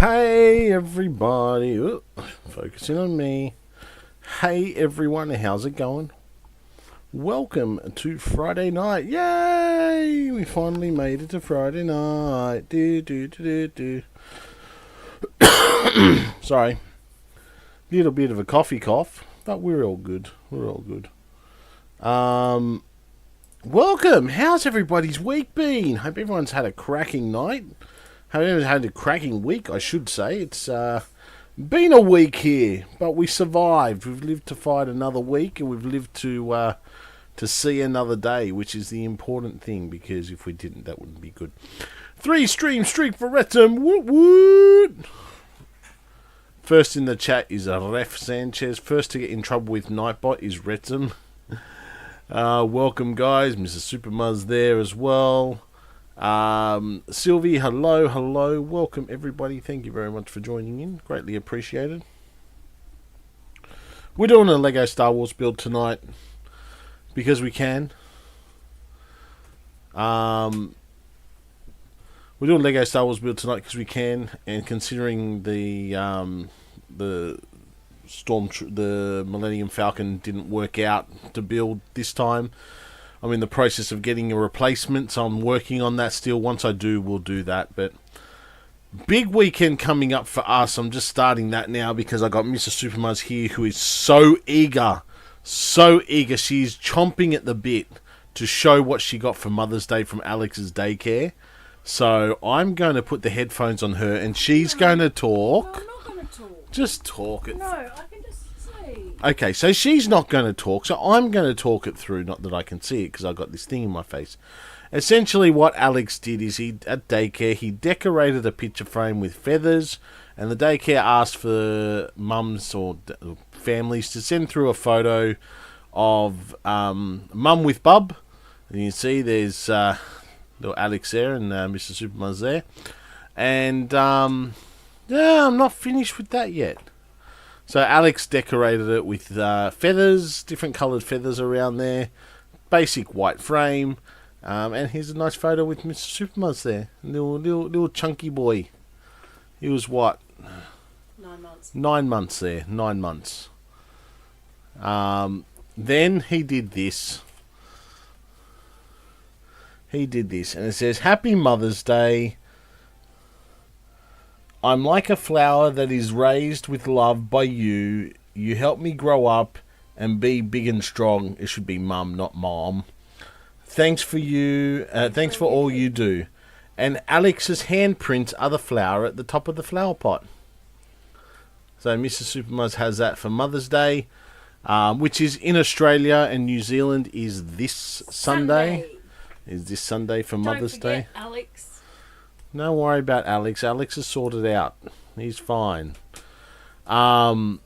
Hey everybody, ooh, focusing on me. Hey everyone, how's it going? Welcome to Friday night. Yay! We finally made it to Friday night. Sorry. Little bit of a coffee cough, but we're all good. We're all good. Welcome. How's everybody's week been? Hope everyone's had a cracking night. Hope everyone's had a cracking week, I should say. It's been a week here, but we survived. We've lived to fight another week, and we've lived to see another day, which is the important thing, because if we didn't, that wouldn't be good. 3-stream streak for Retum. Woot woot. First in the chat is Ref Sanchez. First to get in trouble with Nightbot is Retum. Welcome, guys. Mr. Supermuz there as well. Sylvie, hello. Welcome, everybody. Thank you very much for joining in. Greatly appreciated. We're doing a Lego Star Wars build tonight because we can. We're doing Lego Star Wars build tonight because we can, and considering the Millennium Falcon didn't work out to build this time, I'm in the process of getting a replacement, so I'm working on that still. Once I do, we'll do that. But big weekend coming up for us. I'm just starting that now because I got Mr. Supermuz here, who is so eager. She's chomping at the bit to show what she got for Mother's Day from Alex's daycare. So I'm going to put the headphones on her, and she's going to talk. No, I'm not going to talk. Just talk it. No, I can just say. Okay, so she's not going to talk, so I'm going to talk it through. Not that I can see it, because I've got this thing in my face. Essentially, what Alex did is at daycare, he decorated a picture frame with feathers, and the daycare asked for mums or families to send through a photo of mum with bub. And you can see there's little Alex there and Mr. Supermuz there. And yeah, I'm not finished with that yet. So Alex decorated it with feathers, different coloured feathers around there, basic white frame, and here's a nice photo with Mr. Supermuz there, little chunky boy. He was what? 9 months. 9 months there, 9 months. Then he did this. And it says, "Happy Mother's Day. I'm like a flower that is raised with love by you. You help me grow up and be big and strong." It should be mum, not mom. Thanks for all you do. And Alex's handprints are the flower at the top of the flower pot. So Mr. Supermuz has that for Mother's Day, which is in Australia, and New Zealand is this Sunday. Is this Sunday for Mother's Day? Alex. Don't worry about Alex. Alex is sorted out. He's fine. So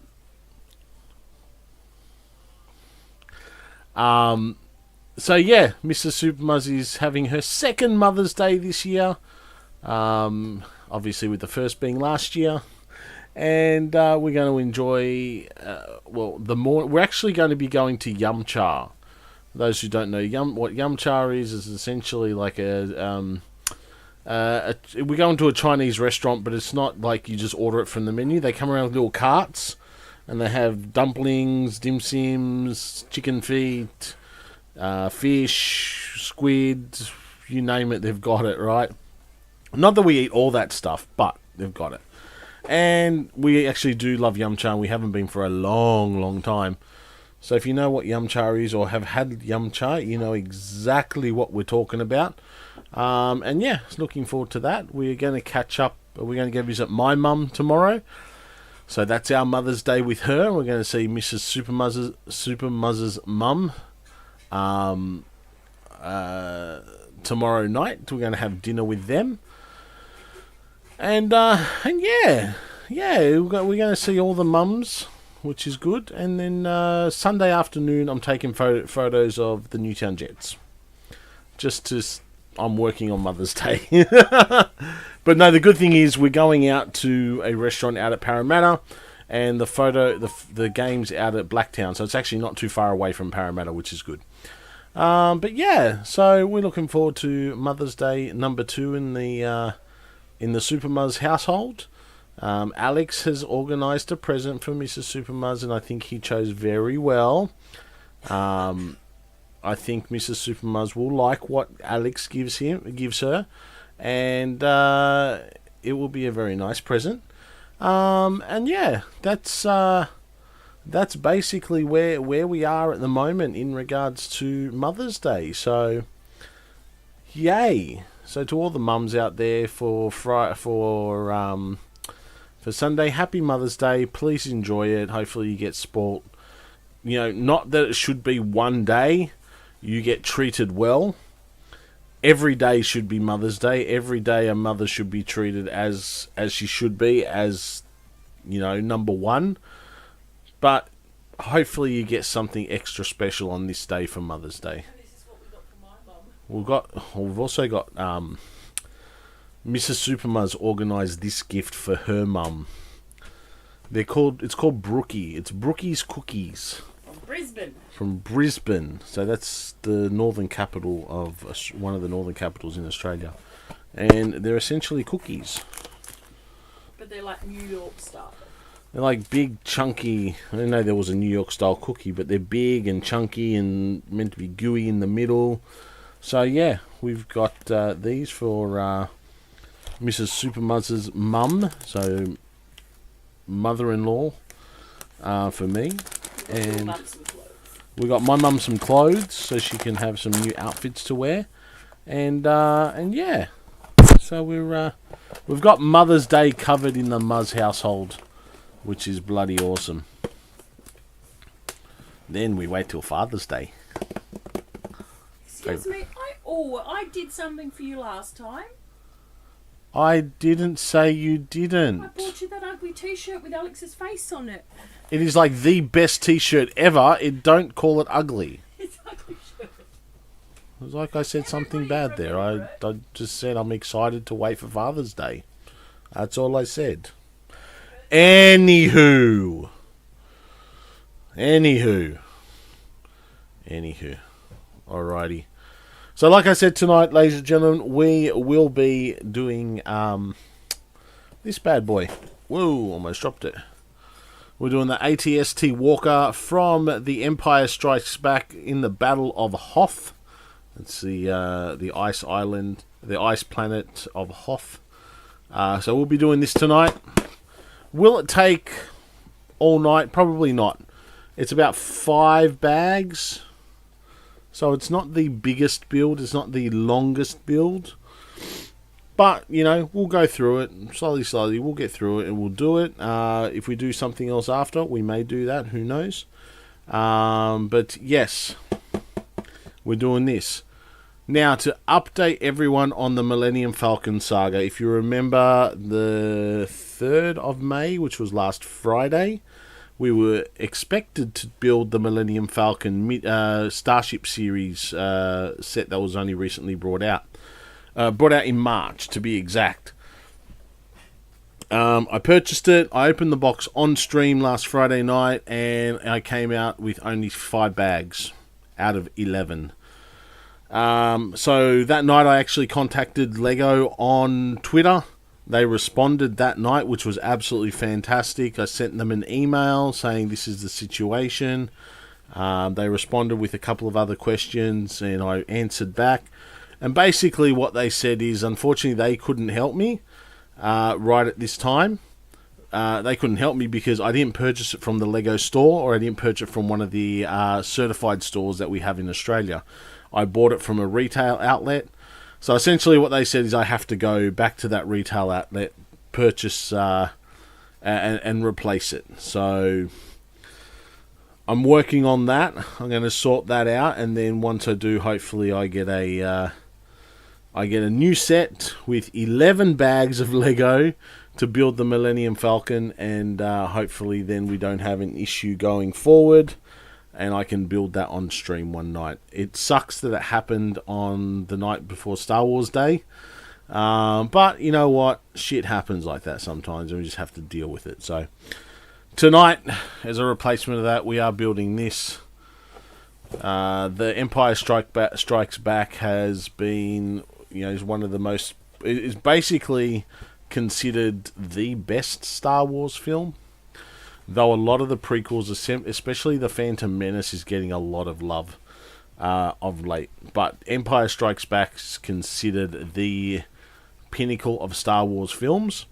yeah, Mr. Supermuz is having her second Mother's Day this year. Obviously with the first being last year. And we're going to enjoy, we're actually going to be going to Yum Cha. Those who don't know what Yum Cha is essentially like we're going to a Chinese restaurant, but it's not like you just order it from the menu. They come around with little carts, and they have dumplings, dim sims, chicken feet, fish, squid, you name it, they've got it, right? Not that we eat all that stuff, but they've got it. And we actually do love Yum Cha. We haven't been for a long time. So if you know what Yum Cha is or have had Yum Cha, you know exactly what we're talking about. And yeah, looking forward to that. We're going to catch up. We're going to go visit my mum tomorrow. So that's our Mother's Day with her. We're going to see Mrs. Supermuz's mum tomorrow night. We're going to have dinner with them. And yeah, we're going to see all the mums, which is good. And then Sunday afternoon, I'm taking photos of the Newtown Jets. I'm working on Mother's Day. But no, the good thing is we're going out to a restaurant out at Parramatta, and the game's out at Blacktown, so it's actually not too far away from Parramatta, which is good. But yeah, so we're looking forward to Mother's Day number 2 in the Supermuz household. Alex has organised a present for Mrs. Supermuz, and I think he chose very well. I think Mrs. Supermuz will like what Alex gives her, and it will be a very nice present. And yeah, that's basically where we are at the moment in regards to Mother's Day. So, yay! So to all the mums out there for Sunday, happy Mother's Day. Please enjoy it. Hopefully you get spoilt. You know, not that it should be one day. You get treated well. Every day should be Mother's Day. Every day a mother should be treated as she should be, as, you know, number one. But hopefully you get something extra special on this day for Mother's Day. And this is what we got for my mum. We've also got Mrs. Supermuz organised this gift for her mum. It's called Brookie. It's Brookie's Cookies. From Brisbane. So that's the northern capital of one of the northern capitals in Australia. And they're essentially cookies. But they're like New York style. They're like big, chunky. I didn't know there was a New York style cookie, but they're big and chunky and meant to be gooey in the middle. So yeah, we've got these for Mrs. Supermuz's mum. So mother-in-law for me. And we got my mum some clothes so she can have some new outfits to wear, and yeah, so we've got Mother's Day covered in the Muzz household, which is bloody awesome. Then we wait till Father's Day. Excuse me, I did something for you last time. I didn't say you didn't. I bought you that ugly T-shirt with Alex's face on it. It is like the best T-shirt ever. Don't call it ugly. It's an ugly shirt. It was like I said something bad there. I just said I'm excited to wait for Father's Day. That's all I said. Anywho. Alrighty. So like I said tonight, ladies and gentlemen, we will be doing this bad boy. Whoa, almost dropped it. We're doing the AT-ST Walker from The Empire Strikes Back in the Battle of Hoth. It's the ice island, the ice planet of Hoth. So we'll be doing this tonight. Will it take all night? Probably not. It's about 5 bags. So it's not the biggest build. It's not the longest build. But, you know, we'll go through it. Slowly, we'll get through it and we'll do it. If we do something else after, we may do that. Who knows? But, yes, we're doing this. Now, to update everyone on the Millennium Falcon saga, if you remember the 3rd of May, which was last Friday, we were expected to build the Millennium Falcon Starship Series set that was only recently brought out. Brought out in March, to be exact. I purchased it. I opened the box on stream last Friday night, and I came out with only 5 bags out of 11. So that night I actually contacted Lego on Twitter. They responded that night, which was absolutely fantastic. I sent them an email saying this is the situation. They responded with a couple of other questions, and I answered back. And basically what they said is, unfortunately, they couldn't help me right at this time. They couldn't help me because I didn't purchase it from the Lego store, or I didn't purchase it from one of the certified stores that we have in Australia. I bought it from a retail outlet. So essentially what they said is I have to go back to that retail outlet, purchase and replace it. So I'm working on that. I'm going to sort that out, and then once I do, hopefully I get a new set with 11 bags of Lego to build the Millennium Falcon, and hopefully then we don't have an issue going forward, and I can build that on stream one night. It sucks that it happened on the night before Star Wars Day, but you know what? Shit happens like that sometimes, and we just have to deal with it. So tonight, as a replacement of that, we are building this. The Empire Strikes Back has been, is one of the most, is basically considered the best Star Wars film. Though a lot of the prequels, especially The Phantom Menace, is getting a lot of love of late. But Empire Strikes Back is considered the pinnacle of Star Wars films.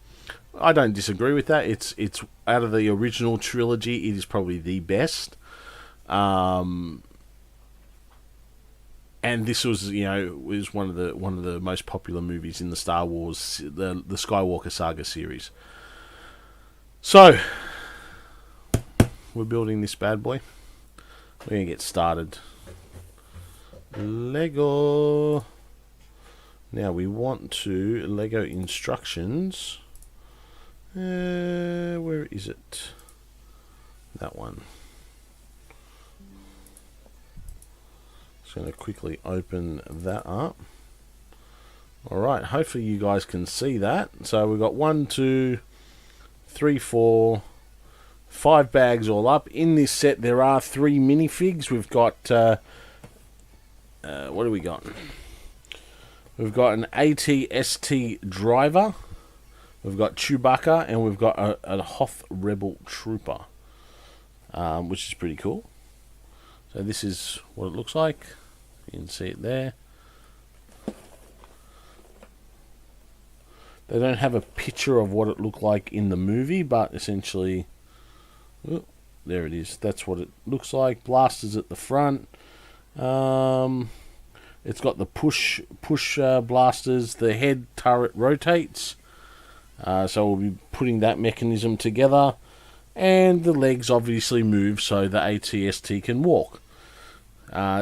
I don't disagree with that. It's out of the original trilogy, it is probably the best. And this was, was one of the most popular movies in the Star Wars, the Skywalker Saga series. So we're building this bad boy. We're gonna get started. Lego. Now we want to Lego instructions. Where is it? That one. Just going to quickly open that up. Alright, hopefully you guys can see that. So we've got 1, 2, 3, 4, 5 bags all up. In this set there are 3 minifigs. We've got, what do we got? We've got an AT-ST driver. We've got Chewbacca, and we've got a Hoth Rebel Trooper, which is pretty cool. So this is what it looks like. You can see it there. They don't have a picture of what it looked like in the movie, but essentially, oh, there it is. That's what it looks like. Blasters at the front. It's got the push blasters. The head turret rotates. So we'll be putting that mechanism together, and the legs obviously move so the AT-ST can walk.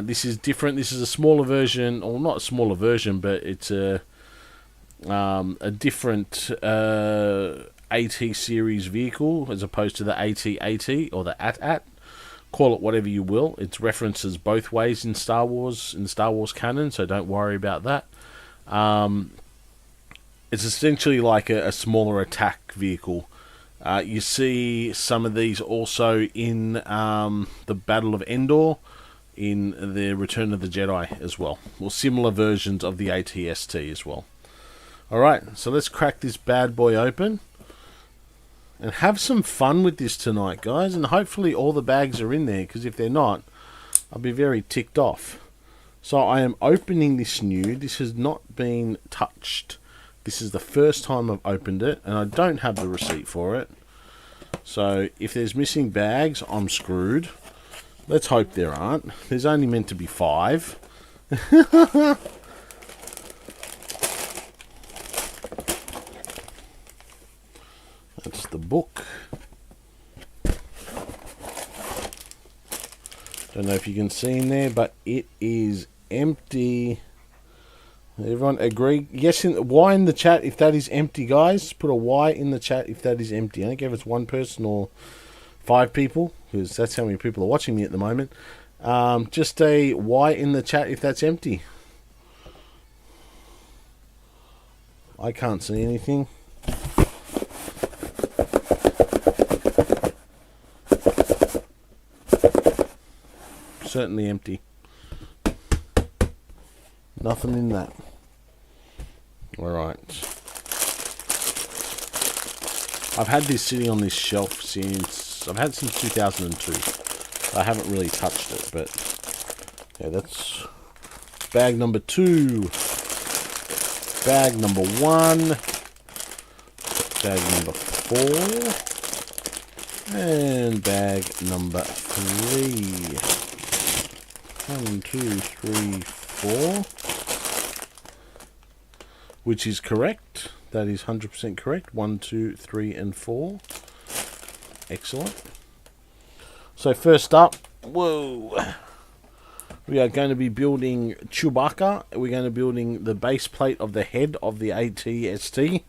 This is different. This is a smaller version, or not a smaller version, but it's a different AT series vehicle as opposed to the AT-AT or the AT-AT. Call it whatever you will. It's references both ways in Star Wars canon, so don't worry about that. It's essentially like a smaller attack vehicle. You see some of these also in the Battle of Endor, in the Return of the Jedi as well. Well, similar versions of the AT-ST as well. Alright, so let's crack this bad boy open and have some fun with this tonight, guys. And hopefully all the bags are in there, because if they're not, I'll be very ticked off. So I am opening this new. This has not been touched. This is the first time I've opened it, and I don't have the receipt for it. So if there's missing bags, I'm screwed. Let's hope there aren't. There's only meant to be 5. That's the book. Don't know if you can see in there, but it is empty. Everyone agree? Yes, Y in the chat if that is empty, guys. Put a Y in the chat if that is empty. I don't care if it's 1 person or 5 people, because that's how many people are watching me at the moment. Just a Y in the chat if that's empty. I can't see anything. Certainly empty. Nothing in that. Alright. I've had this sitting on this shelf since 2002. I haven't really touched it, but yeah, that's bag number 2. Bag number 1. Bag number 4. And bag number 3. 1, 2, 3, 4. Which is correct. That is 100% correct. 1, 2, 3, and 4. Excellent. So first up, whoa, we are going to be building Chewbacca. We're going to be building the base plate of the head of the AT-ST.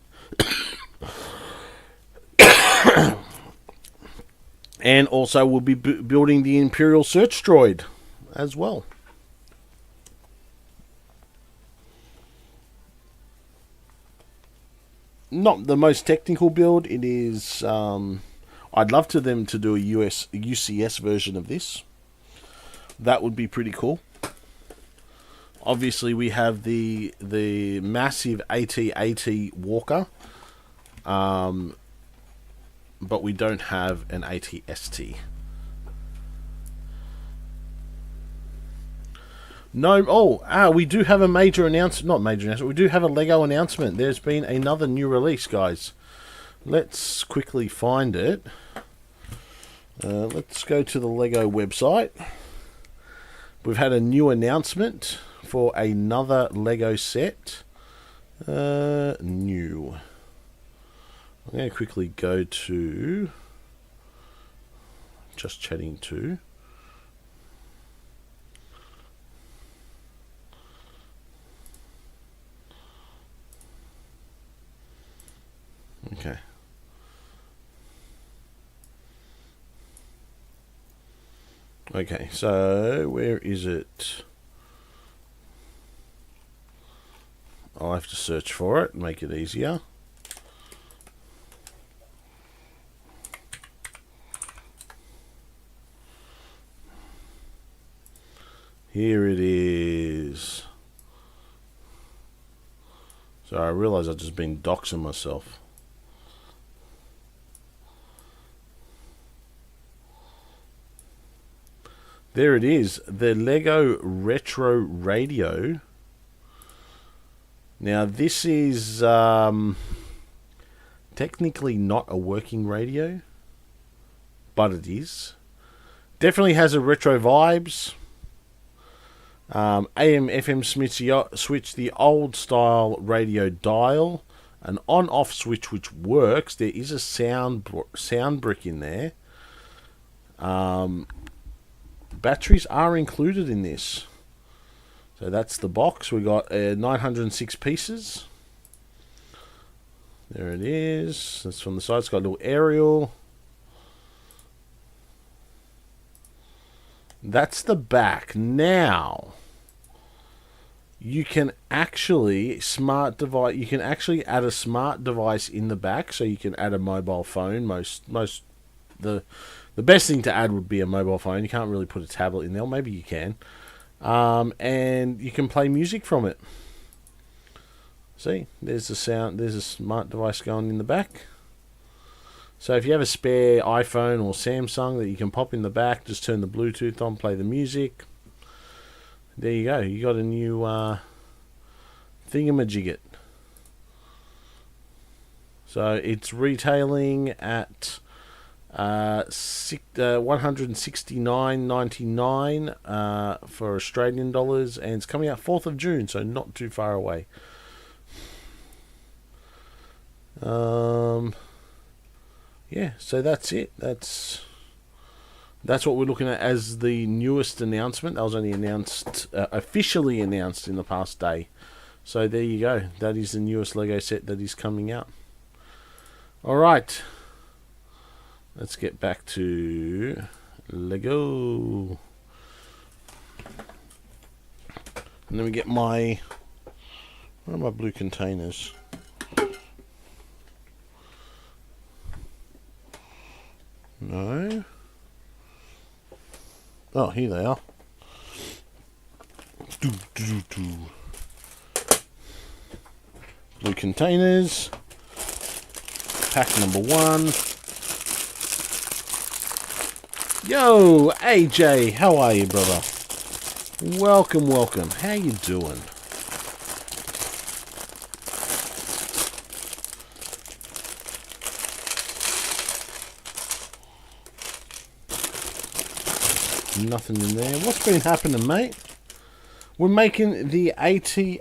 And also we'll be building the Imperial Search Droid as well. Not the most technical build. It is. I'd love to them to do a UCS version of this. That would be pretty cool. Obviously, we have the massive AT-AT Walker. but we don't have an AT-ST. No, we do have a major announcement. Not major announcement. We do have a Lego announcement. There's been another new release, guys. Let's quickly find it. Let's go to the Lego website. We've had a new announcement for another Lego set. New. I'm going to quickly go to just chatting to. Okay. Okay, so where is it? I'll have to search for it, make it easier. Here it is. So I realise I've just been doxing myself. There it is, the Lego Retro Radio. Now this is technically not a working radio, but it is. Definitely has a retro vibes. AM FM switch, the old style radio dial, an on off switch which works. There is a sound brick in there. Batteries are included in this. So that's the box. We got 906 pieces. There it is. That's from the side. It's got a little aerial. That's the back. Now, you can actually You can actually add a smart device in the back, so you can add a mobile phone. The best thing to add would be a mobile phone. You can't really put a tablet in there. Maybe you can. And you can play music from it. See, there's the sound. There's a smart device going in the back. So if you have a spare iPhone or Samsung that you can pop in the back, just turn the Bluetooth on, play the music. There you go. You got a new thingamajigget. So it's retailing at $169.99 for Australian dollars, and it's coming out 4th of June, so not too far away. Yeah, so that's it. That's what we're looking at as the newest announcement. That was only announced, officially announced in the past day. So there you go. That is the newest Lego set that is coming out. All right. Let's get back to Lego. And then we get where are my blue containers? No. Oh, here they are. Blue containers. Pack number 1. Yo, AJ, how are you, brother? Welcome, welcome. How you doing? Nothing in there. What's been happening, mate? We're making the AT-ST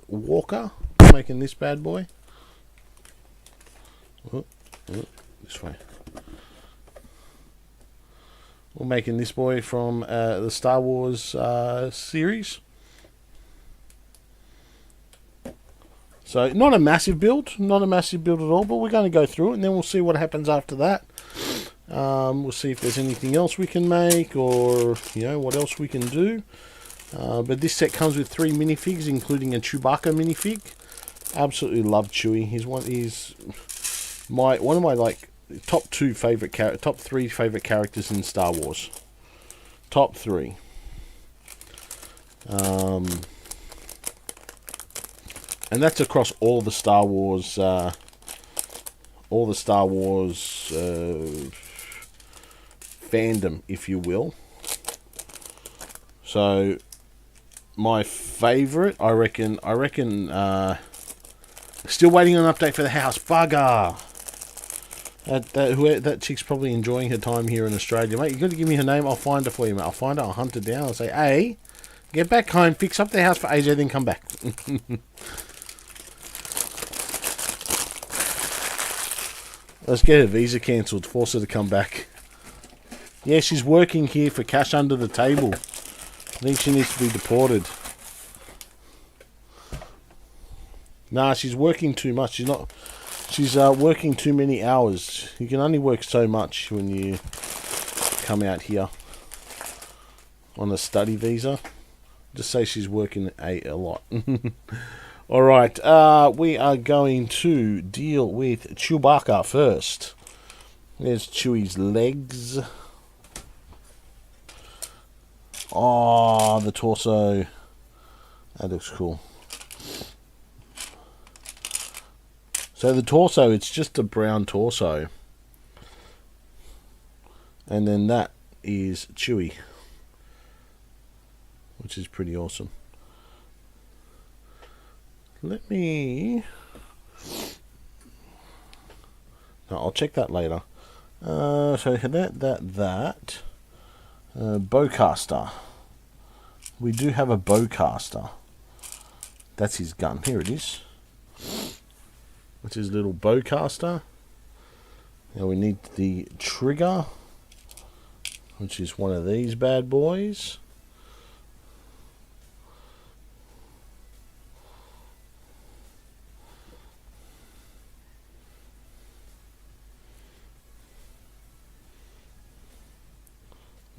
Walker. Making this bad boy. This way. We're making this boy from the Star Wars series. So not a massive build at all, but we're going to go through it and then we'll see what happens after that. We'll see if there's anything else we can make, or what else we can do. But this set comes with 3 minifigs, including a Chewbacca minifig. Absolutely love Chewie. He's one of my top 3 favorite characters in Star Wars. Top 3. And that's across all the Star Wars, fandom, if you will. So, my favourite, I reckon, still waiting on an update for the house. Bugger! That chick's probably enjoying her time here in Australia. Mate, you got to give me her name. I'll find her for you, mate. I'll find her. I'll hunt her down. I'll say, hey, get back home, fix up the house for AJ, then come back. Let's get her visa cancelled. Force her to come back. Yeah, she's working here for cash under the table. I think she needs to be deported. Nah, she's working too much. She's not... She's working too many hours. You can only work so much when you come out here on a study visa. Just say she's working a lot. Alright, we are going to deal with Chewbacca first. There's Chewie's legs. Oh, the torso. That looks cool. So the torso, it's just a brown torso. And then that is Chewie, which is pretty awesome. Let me... No, I'll check that later. So that. Bowcaster. We do have a bowcaster. That's his gun. Here it is. Which is a little bowcaster. Now we need the trigger, which is one of these bad boys.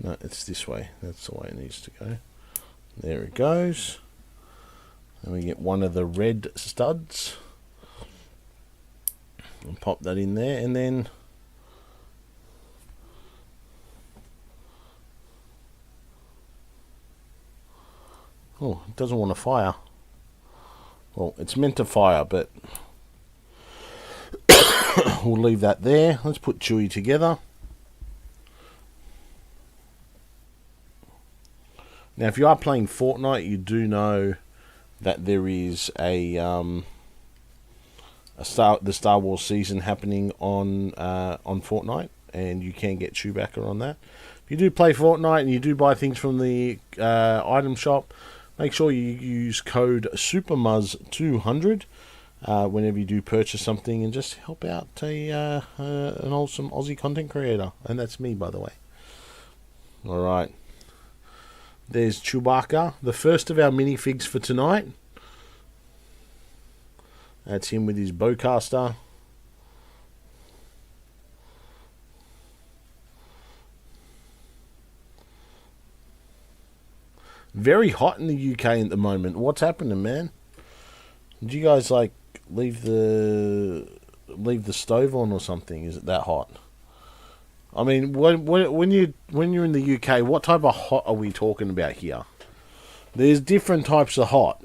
No, it's this way. That's the way it needs to go. There it goes. And we get one of the red studs. And pop that in there, and then oh, it doesn't want to fire. Well, it's meant to fire, but we'll leave that there. Let's put Chewie together. Now, if you are playing Fortnite, you do know that there is the Star Wars season happening on Fortnite, and you can get Chewbacca on that. If you do play Fortnite and you do buy things from the item shop, make sure you use code Supermuz200 whenever you do purchase something, and just help out an awesome Aussie content creator, and that's me, by the way. All right. There's Chewbacca, the first of our minifigs for tonight. That's him with his bowcaster. Very hot in the UK at the moment. What's happening, man? Did you guys like leave the stove on or something? Is it that hot? I mean, when you're in the UK, what type of hot are we talking about here? There's different types of hot.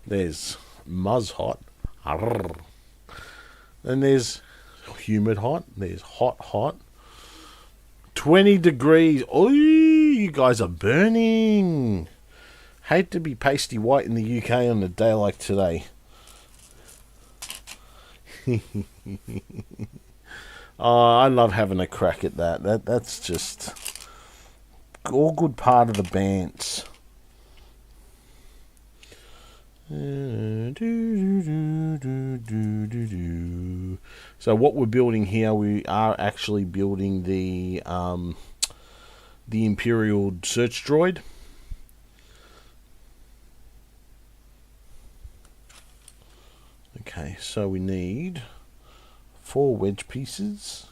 There's Muzz hot. And there's humid hot. There's hot. 20 degrees. Oh, you guys are burning. Hate to be pasty white in the UK on a day like today. Oh, I love having a crack at that. That's just all good part of the bands. So what we're building here, we are actually building the Imperial search droid. Okay, so we need 4 wedge pieces.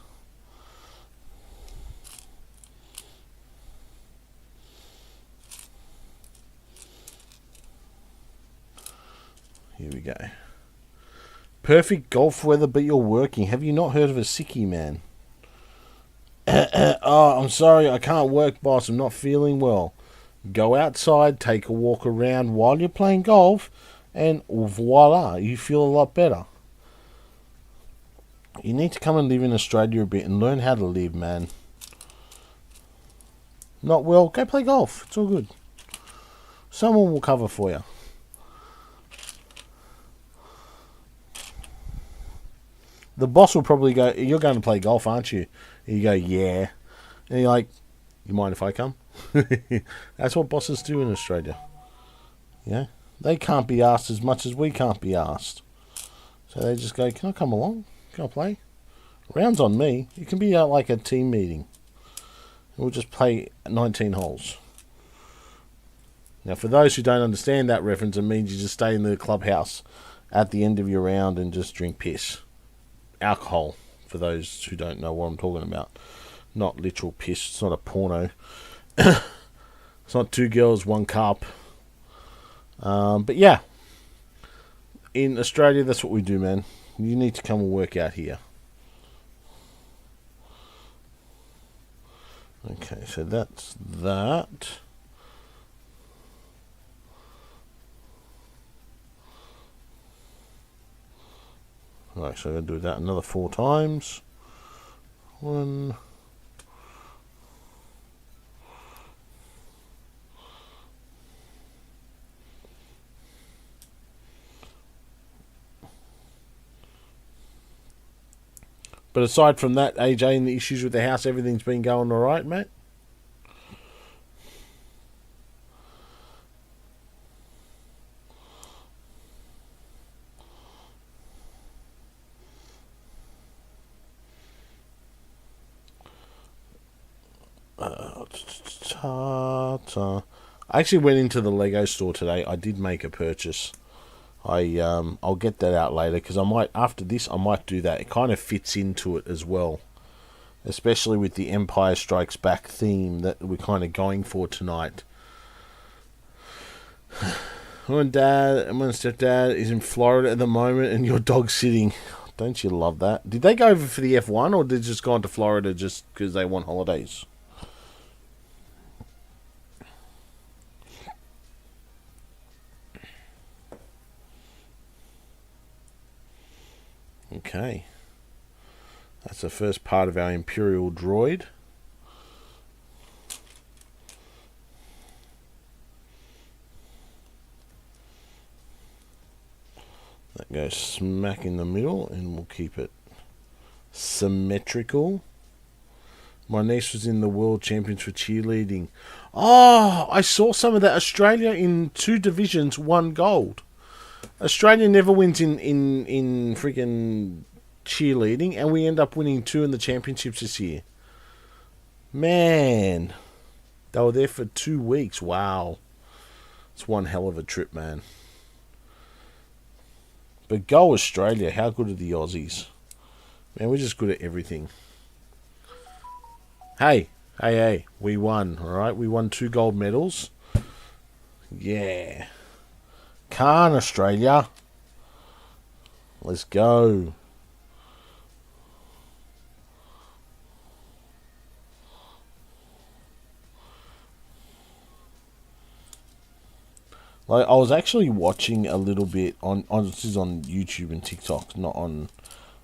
Here we go. Perfect golf weather, but you're working. Have you not heard of a sickie, man? Oh, I'm sorry, I can't work, boss. I'm not feeling well. Go outside, take a walk around while you're playing golf, And voila, you feel a lot better. You need to come and live in Australia a bit and learn how to live, man. Not well, go play golf. It's all good. Someone will cover for you. The boss will probably go, "You're going to play golf, aren't you?" And you go, "Yeah." And you're like, "You mind if I come?" That's what bosses do in Australia. Yeah, they can't be asked as much as we can't be asked. So they just go, "Can I come along? Can I play? Rounds on me." It can be like a team meeting. We'll just play 19 holes. Now, for those who don't understand that reference, it means you just stay in the clubhouse at the end of your round and just drink piss. Alcohol, for those who don't know what I'm talking about. Not literal piss. It's not a porno. It's not 2 girls, 1 cup. But yeah, in Australia, that's what we do, man. You need to come and work out here. Okay, so that's that. Right, so I'm going to do that another 4 times. 1. But aside from that, AJ, and the issues with the house, everything's been going all right, mate? I actually went into the Lego store today. I did make a purchase. I'll get that out later because I might, after this, I might do that. It kind of fits into it as well, especially with the Empire Strikes Back theme that we're kind of going for tonight. My dad and my stepdad is in Florida at the moment, and your dog's sitting. Don't you love that? Did they go over for the F1, or did they just go on to Florida just because they want holidays? Okay. That's the first part of our Imperial droid. That goes smack in the middle, and we'll keep it symmetrical. My niece was in the World Champions for cheerleading. Oh, I saw some of that. Australia in 2 divisions won gold. Australia never wins in freaking cheerleading, and we end up winning 2 in the championships this year. Man, they were there for 2 weeks. Wow. It's one hell of a trip, man. But go Australia. How good are the Aussies? Man, we're just good at everything. Hey, we won, alright? We won 2 gold medals. Yeah. Can't Australia. Let's go. Like, I was actually watching a little bit on this is on YouTube and TikTok, not on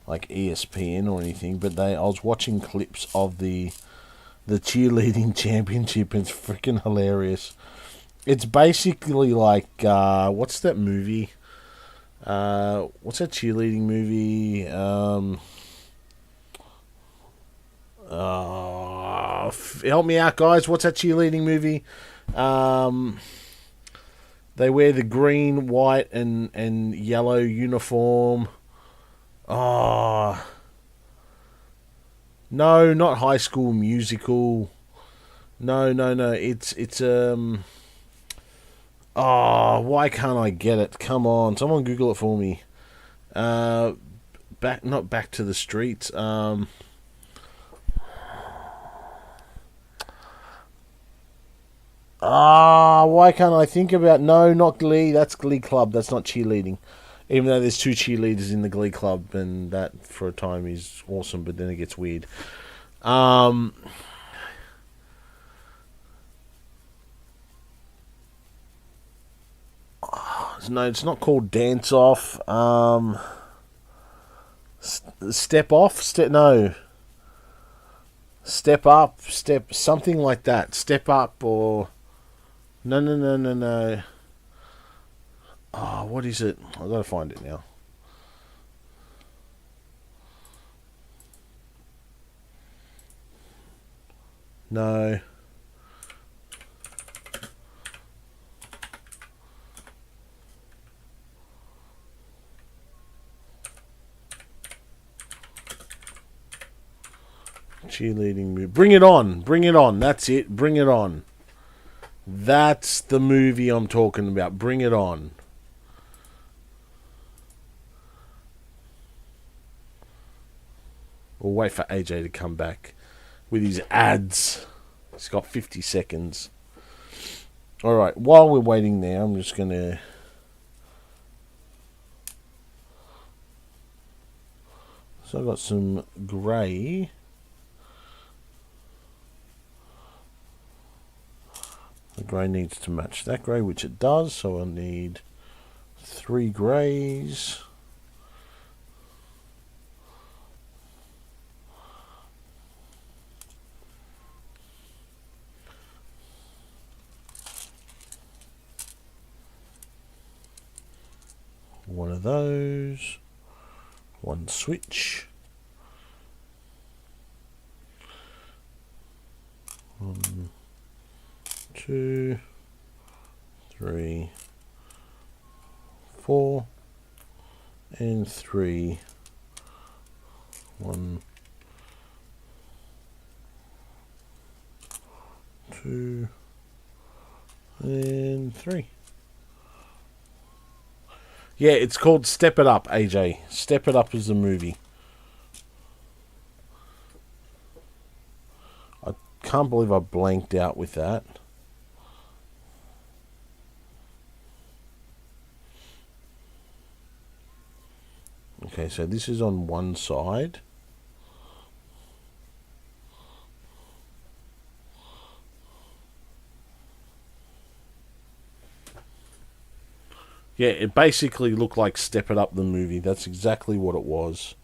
like ESPN or anything, but I was watching clips of the cheerleading championship, and it's freaking hilarious. It's basically like what's that movie? What's that cheerleading movie? Help me out, guys. What's that cheerleading movie? They wear the green, white, and yellow uniform. Oh, no, not High School Musical. No. It's Oh, why can't I get it? Come on, someone Google it for me. Not Back to the Streets. Why can't I think about... No, not Glee. That's Glee Club. That's not cheerleading. Even though there's 2 cheerleaders in the Glee Club, and that for a time is awesome, but then it gets weird. It's No, it's not called Dance Off. Step Off? No. Step Up, something like that. Step Up or... No. Oh, what is it? I've got to find it now. No. Cheerleading movie. Bring It On. Bring It On. That's it. Bring It On. That's the movie I'm talking about. Bring It On. We'll wait for AJ to come back with his ads. He's got 50 seconds. Alright, while we're waiting there, I'm just going to... So I've got some grey. The grey needs to match that grey, which it does, so I'll need 3 greys. One of those. One switch. 1, 2, 3, 4, and 3. 1, 2, and 3. Yeah, it's called Step It Up, AJ. Step It Up is the movie. I can't believe I blanked out with that. Okay, so this is on one side. Yeah, it basically looked like Step It Up the movie. That's exactly what it was.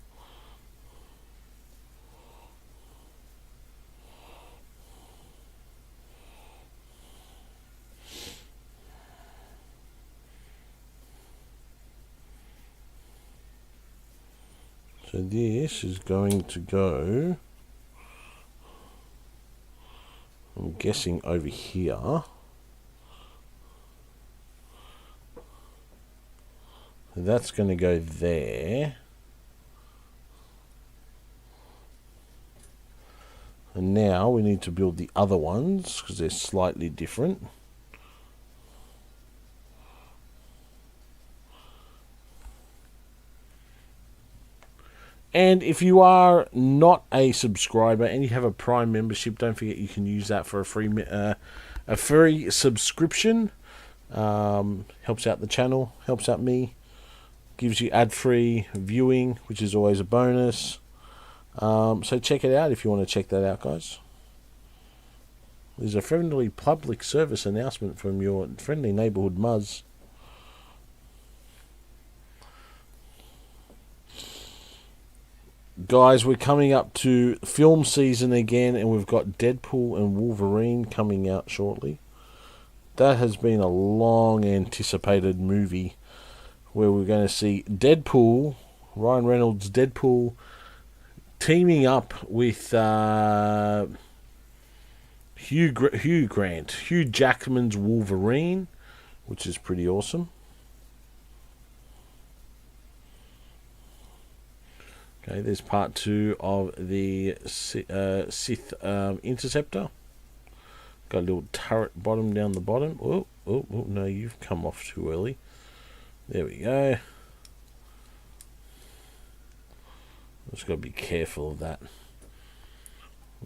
So this is going to go, I'm guessing, over here. That's going to go there. And now we need to build the other ones because they're slightly different. And if you are not a subscriber and you have a Prime membership, don't forget you can use that for a free subscription. Helps out the channel, helps out me. Gives you ad-free viewing, which is always a bonus. So check it out if you want to check that out, guys. There's a friendly public service announcement from your friendly neighbourhood Muzz. Guys, we're coming up to film season again, and we've got Deadpool and Wolverine coming out shortly. That has been a long anticipated movie, where we're going to see Deadpool, Ryan Reynolds' Deadpool, teaming up with Hugh Jackman's Wolverine, which is pretty awesome. Okay, there's part 2 of the Sith Interceptor. Got a little turret bottom down the bottom. Oh, no, you've come off too early. There we go. Just got to be careful of that.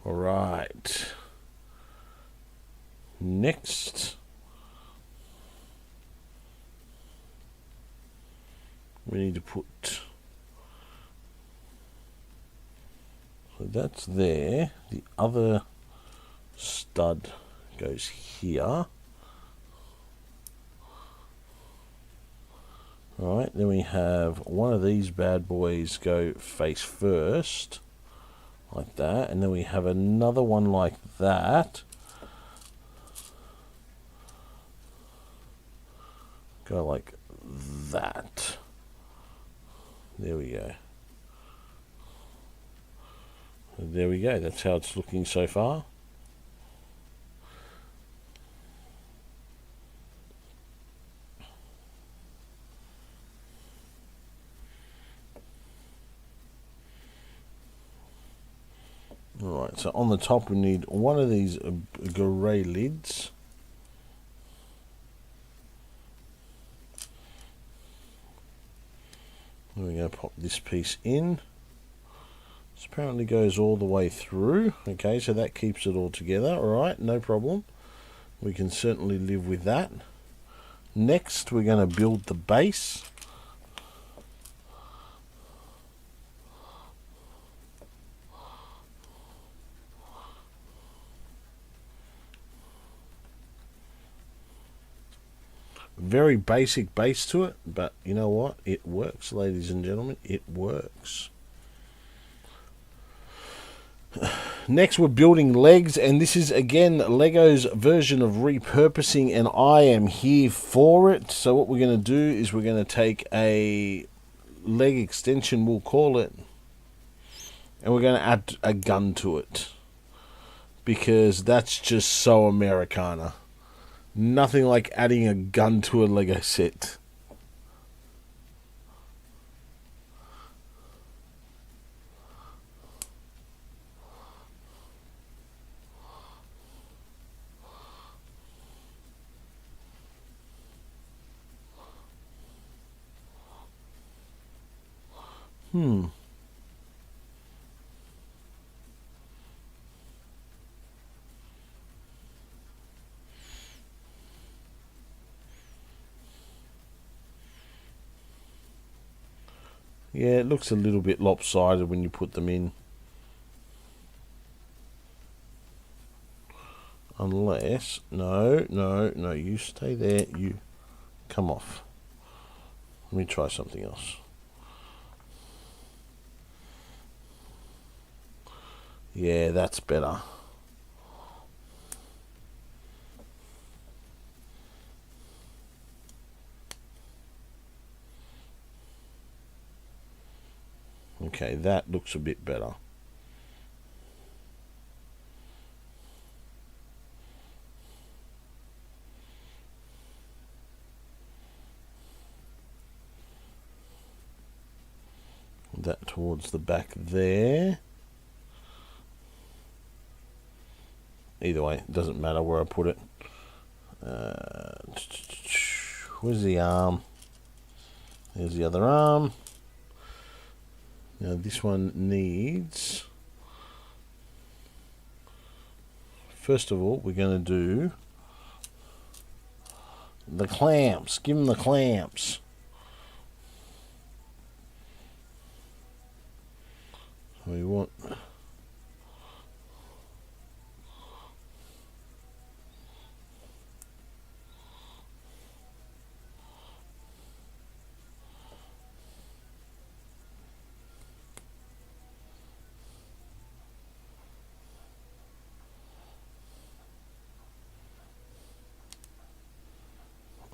Alright. Next. We need to put... So that's there. The other stud goes here. Alright, then we have one of these bad boys go face first, like that, and then we have another one like that. Go like that. There we go. There we go, that's how it's looking so far. Alright, so on the top we need one of these grey lids. We're going to pop this piece in. This apparently goes all the way through. Okay, so that keeps it all together. Alright, no problem. We can certainly live with that. Next, we're going to build the base. Very basic base to it, but you know what? It works, ladies and gentlemen. It works. Next, we're building legs, and this is again Lego's version of repurposing, and I am here for it. So what we're going to do is we're going to take a leg extension, we'll call it, and we're going to add a gun to it, because that's just so Americana. Nothing like adding a gun to a Lego set. Yeah, it looks a little bit lopsided when you put them in. Unless, no, you stay there, you come off. Let me try something else. Yeah, that's better. Okay, that looks a bit better. That towards the back there. Either way, it doesn't matter where I put it. Where's the arm? There's the other arm. Now this one needs... First of all, we're going to do the clamps. Give them the clamps. So we want...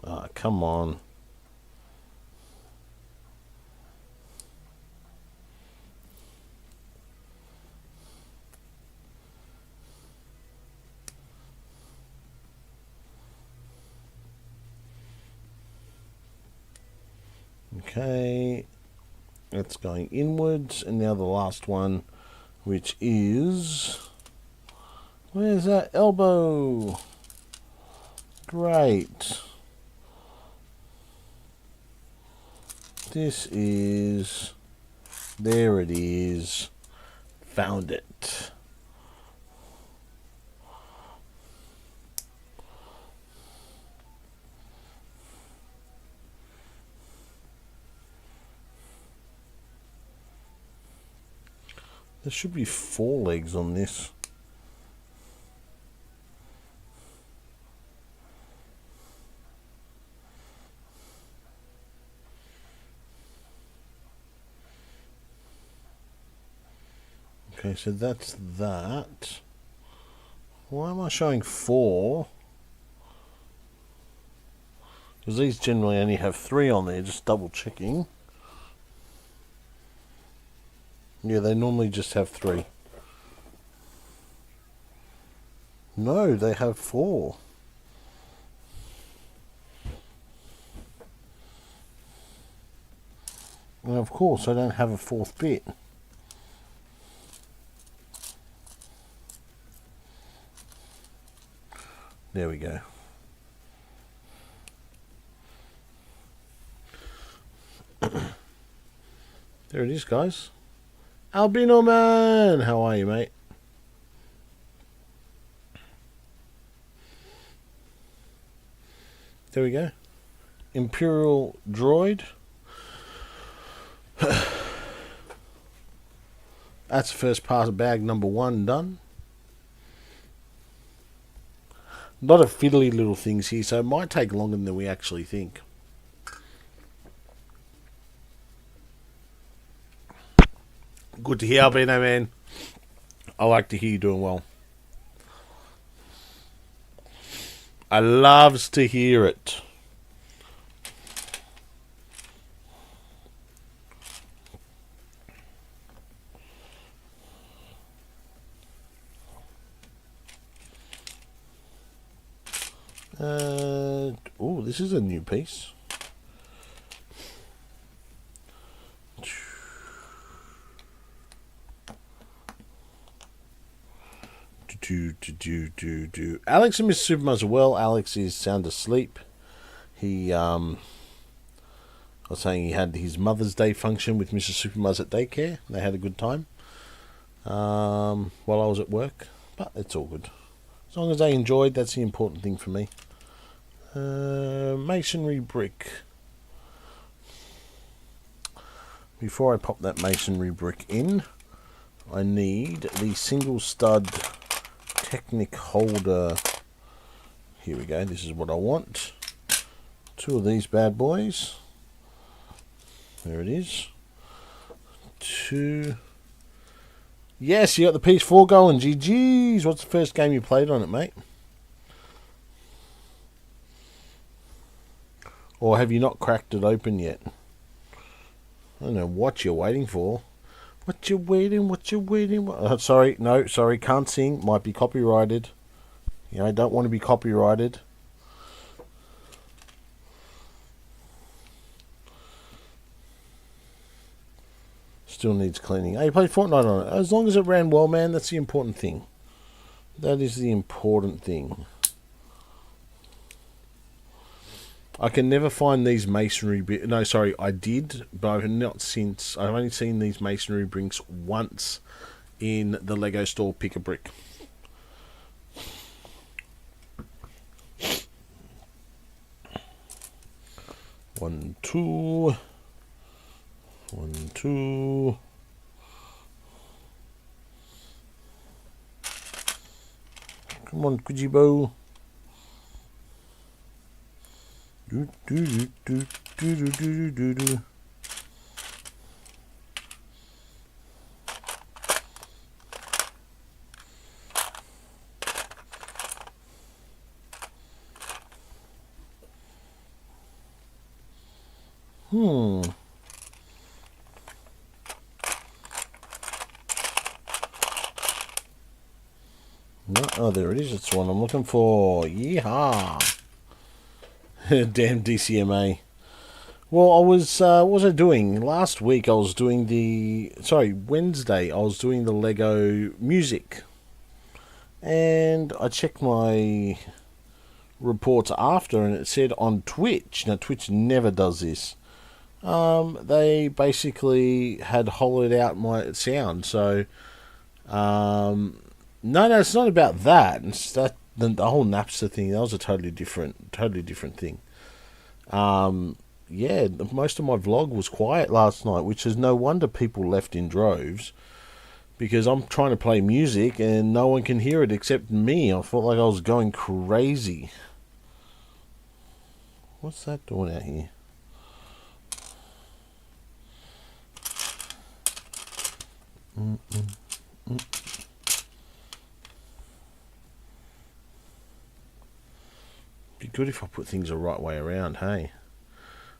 Ah, come on. Okay, that's going inwards, and now the last one, which is... Where's that elbow? Great. This is... There it is. Found it. There should be 4 legs on this. Okay, so that's that. Why am I showing 4? Because these generally only have 3 on there, just double checking. Yeah, they normally just have 3. No, they have 4. And of course, I don't have a 4th bit. There we go. There it is, guys. Albino Man! How are you, mate? There we go. Imperial Droid. That's first pass bag number 1 done. A lot of fiddly little things here, so it might take longer than we actually think. Good to hear, Albino Man. I like to hear you doing well. I loves to hear it. Oh, this is a new piece. Alex and Miss Supermuz are well. Alex is sound asleep. He, I was saying he had his Mother's Day function with Mrs. Supermuz at daycare. They had a good time while I was at work, but it's all good. As long as they enjoyed, that's the important thing for me. Masonry brick. Before I pop that masonry brick in, I need the single stud Technic holder. Here we go. This is what I want. 2 of these bad boys. There it is. 2. Yes, you got the PS4 going. GG's. What's the first game you played on it, mate? Or have you not cracked it open yet? I don't know what you're waiting for. What you waiting? Sorry, no, sorry, can't sing. Might be copyrighted. You know, I don't want to be copyrighted. Still needs cleaning. Hey, you played Fortnite on it. As long as it ran well, man, that's the important thing. That is the important thing. I can never find these masonry bits. No, sorry, I did, but I've not since. I've only seen these masonry bricks once in the Lego store. Pick a brick. One, two. 1, 2. Come on, Kujibo. Do do do do do do do do do. No, oh, there it is. It's the one I'm looking for. Yeehaw! Damn DCMA. Well, I was, what was I doing? Last week I was doing Wednesday I was doing the Lego music. And I checked my reports after and it said on Twitch. Now, Twitch never does this. They basically had hollowed out my sound. So, no, it's not about that. It's that the whole Napster thing. That was a totally different thing. Yeah, most of my vlog was quiet last night, which is no wonder people left in droves, because I'm trying to play music and no one can hear it except me. I felt like I was going crazy. What's that doing out here? Be good if I put things the right way around, hey?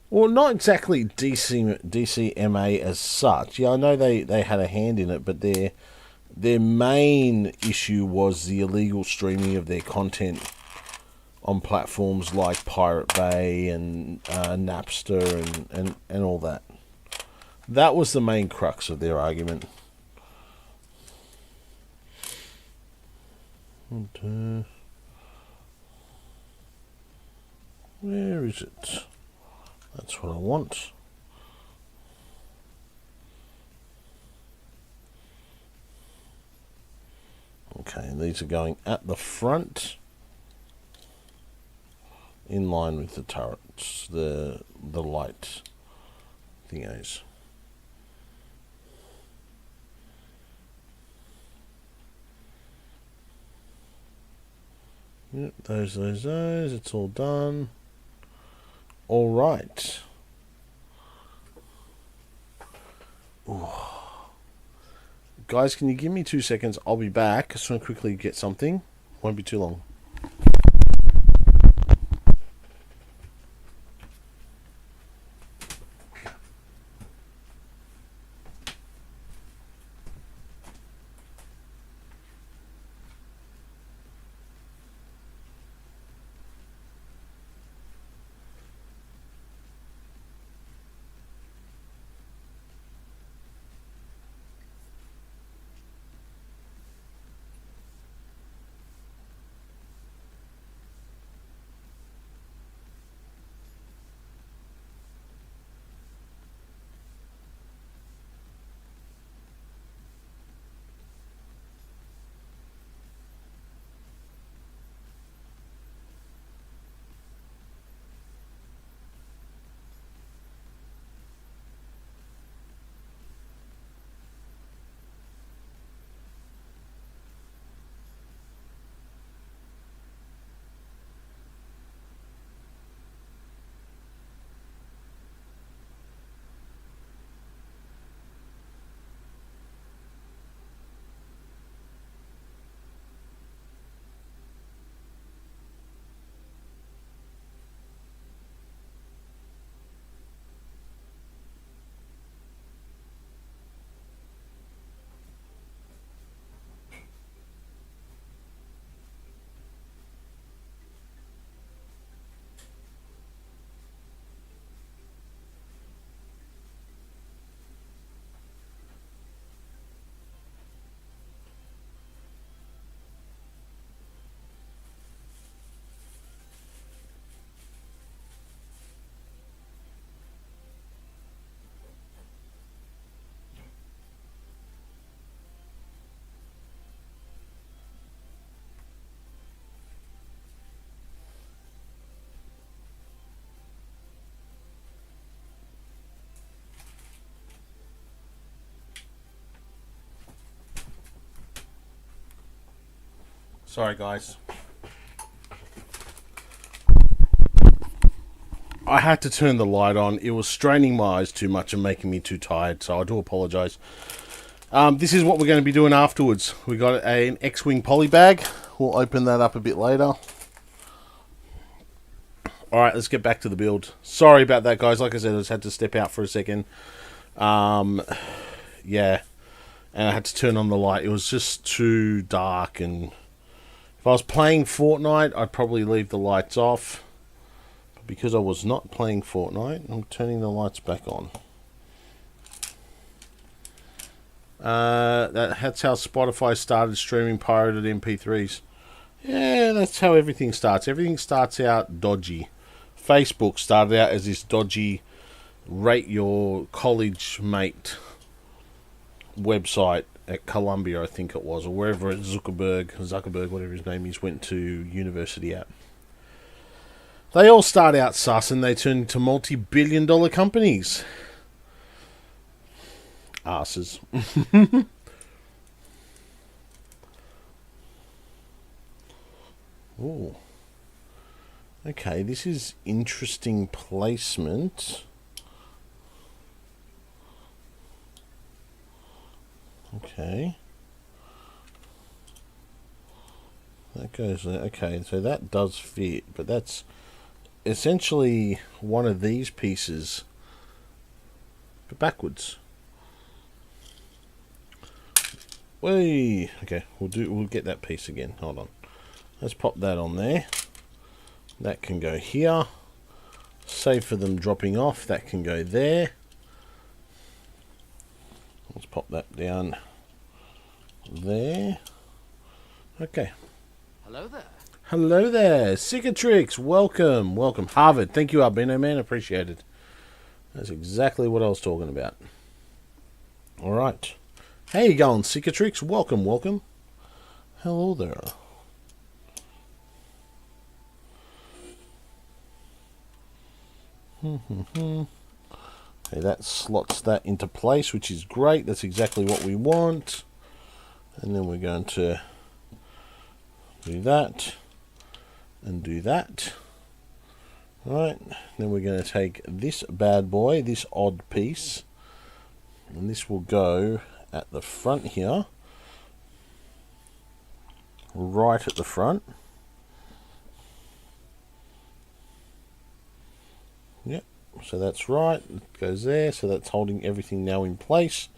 Well, not exactly DCMA as such. Yeah, I know they had a hand in it, but their main issue was the illegal streaming of their content on platforms like Pirate Bay and Napster and all that. That was the main crux of their argument. And, where is it? That's what I want. Okay, and these are going at the front, in line with the turrets, the light thingos. Yep, those. It's all done. All right. Ooh. Guys, can you give me 2 seconds? I'll be back. I just want to quickly get something. Won't be too long. Sorry, guys. I had to turn the light on. It was straining my eyes too much and making me too tired, so I do apologise. This is what we're going to be doing afterwards. We got an X-Wing poly bag. We'll open that up a bit later. Alright, let's get back to the build. Sorry about that, guys. Like I said, I just had to step out for a second. Yeah. And I had to turn on the light. It was just too dark, and if I was playing Fortnite, I'd probably leave the lights off. But because I was not playing Fortnite, I'm turning the lights back on. That's how Spotify started streaming pirated MP3s. Yeah, that's how everything starts. Everything starts out dodgy. Facebook started out as this dodgy rate your college mate website at Columbia, I think it was, or wherever Zuckerberg, whatever his name is, went to university at. They all start out sus and they turn into multi-billion-dollar companies. Asses. Oh. Okay, this is interesting placement. Okay. That goes there. Okay, so that does fit, but that's essentially one of these pieces, but backwards. Whee! Okay, we'll get that piece again. Hold on. Let's pop that on there. That can go here. Save for them dropping off. That can go there. Let's pop that down there. Okay. Hello there. Hello there. Cicatrix, welcome. Welcome. Harvard, thank you, Albino Man. Appreciate it. That's exactly what I was talking about. Alright. How you going, Cicatrix? Welcome, welcome. Hello there. Okay, that slots that into place, which is great. That's exactly what we want. And then we're going to do that and do that. Right, then we're going to take this bad boy, this odd piece, and this will go at the front here, right at the front. Yep, so that's right, it goes there, so that's holding everything now in place.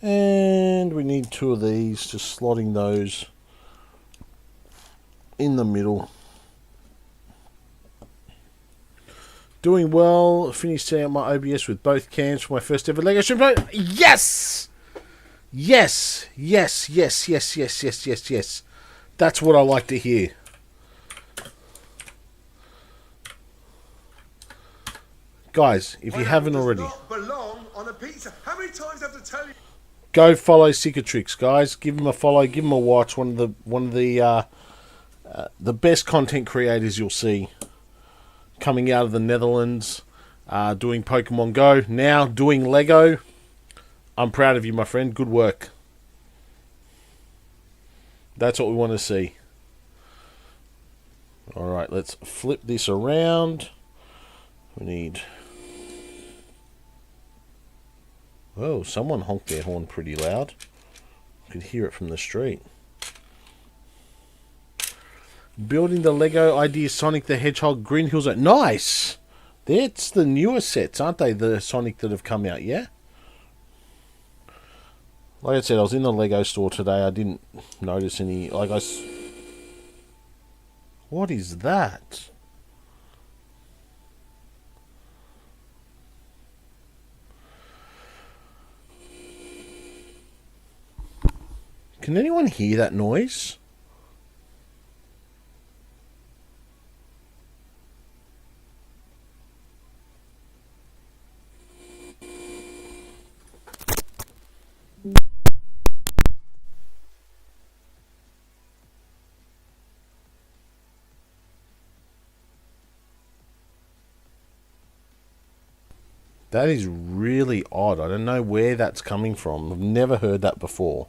And we need two of these, just slotting those in the middle. Doing well. Finished setting up my OBS with both cams for my first ever Lego stream. Yes! Yes! Yes, yes, yes, yes, yes, yes, yes. That's what I like to hear. Guys, if you haven't already, belong on a pizza. How many times do I have to tell you? go follow Cicatrix, guys. Give him a follow, give him a watch. One of the best content creators you'll see. Coming out of the Netherlands, doing Pokemon Go, now doing Lego. I'm proud of you, my friend. Good work. That's what we want to see. Alright, let's flip this around. We need... Oh, someone honked their horn pretty loud. You could hear it from the street. Building the Lego idea Sonic the Hedgehog Green Hills. Nice! That's the newer sets, aren't they? The Sonic that have come out, yeah? Like I said, I was in the Lego store today. I didn't notice any... What is that? Can anyone hear that noise? That is really odd. I don't know where that's coming from. I've never heard that before.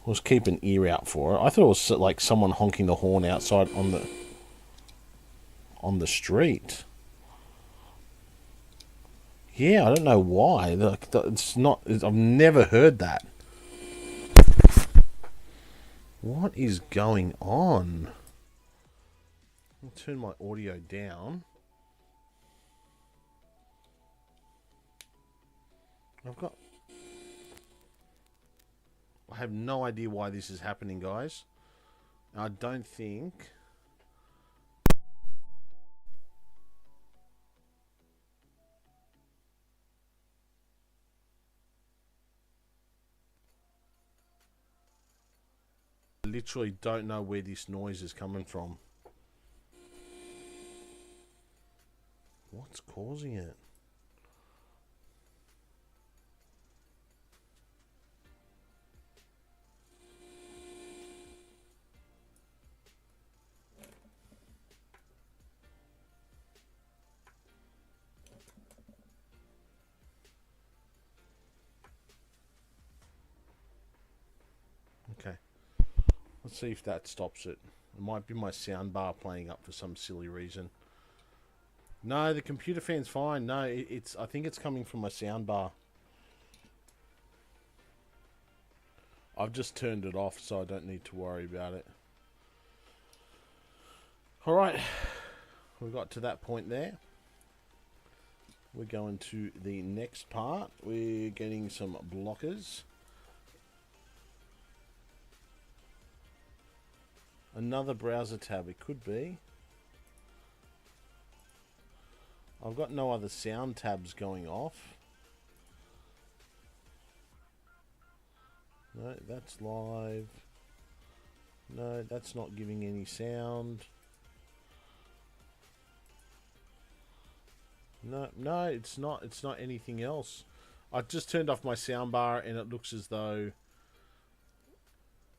Let's keep an ear out for it. I thought it was like someone honking the horn outside on the street. Yeah, I don't know why. It's not. I've never heard that. What is going on? I'll turn my audio down. I have no idea why this is happening, guys. I don't think... I literally don't know where this noise is coming from. What's causing it? Okay. Let's see if that stops it. It might be my soundbar playing up for some silly reason. No, the computer fan's fine. No, it's. I think it's coming from my soundbar. I've just turned it off, so I don't need to worry about it. Alright, we got to that point there. We're going to the next part. We're getting some blockers. Another browser tab, it could be. I've got no other sound tabs going off. No, that's live. No, that's not giving any sound. No, it's not. It's not anything else. I just turned off my soundbar and it looks as though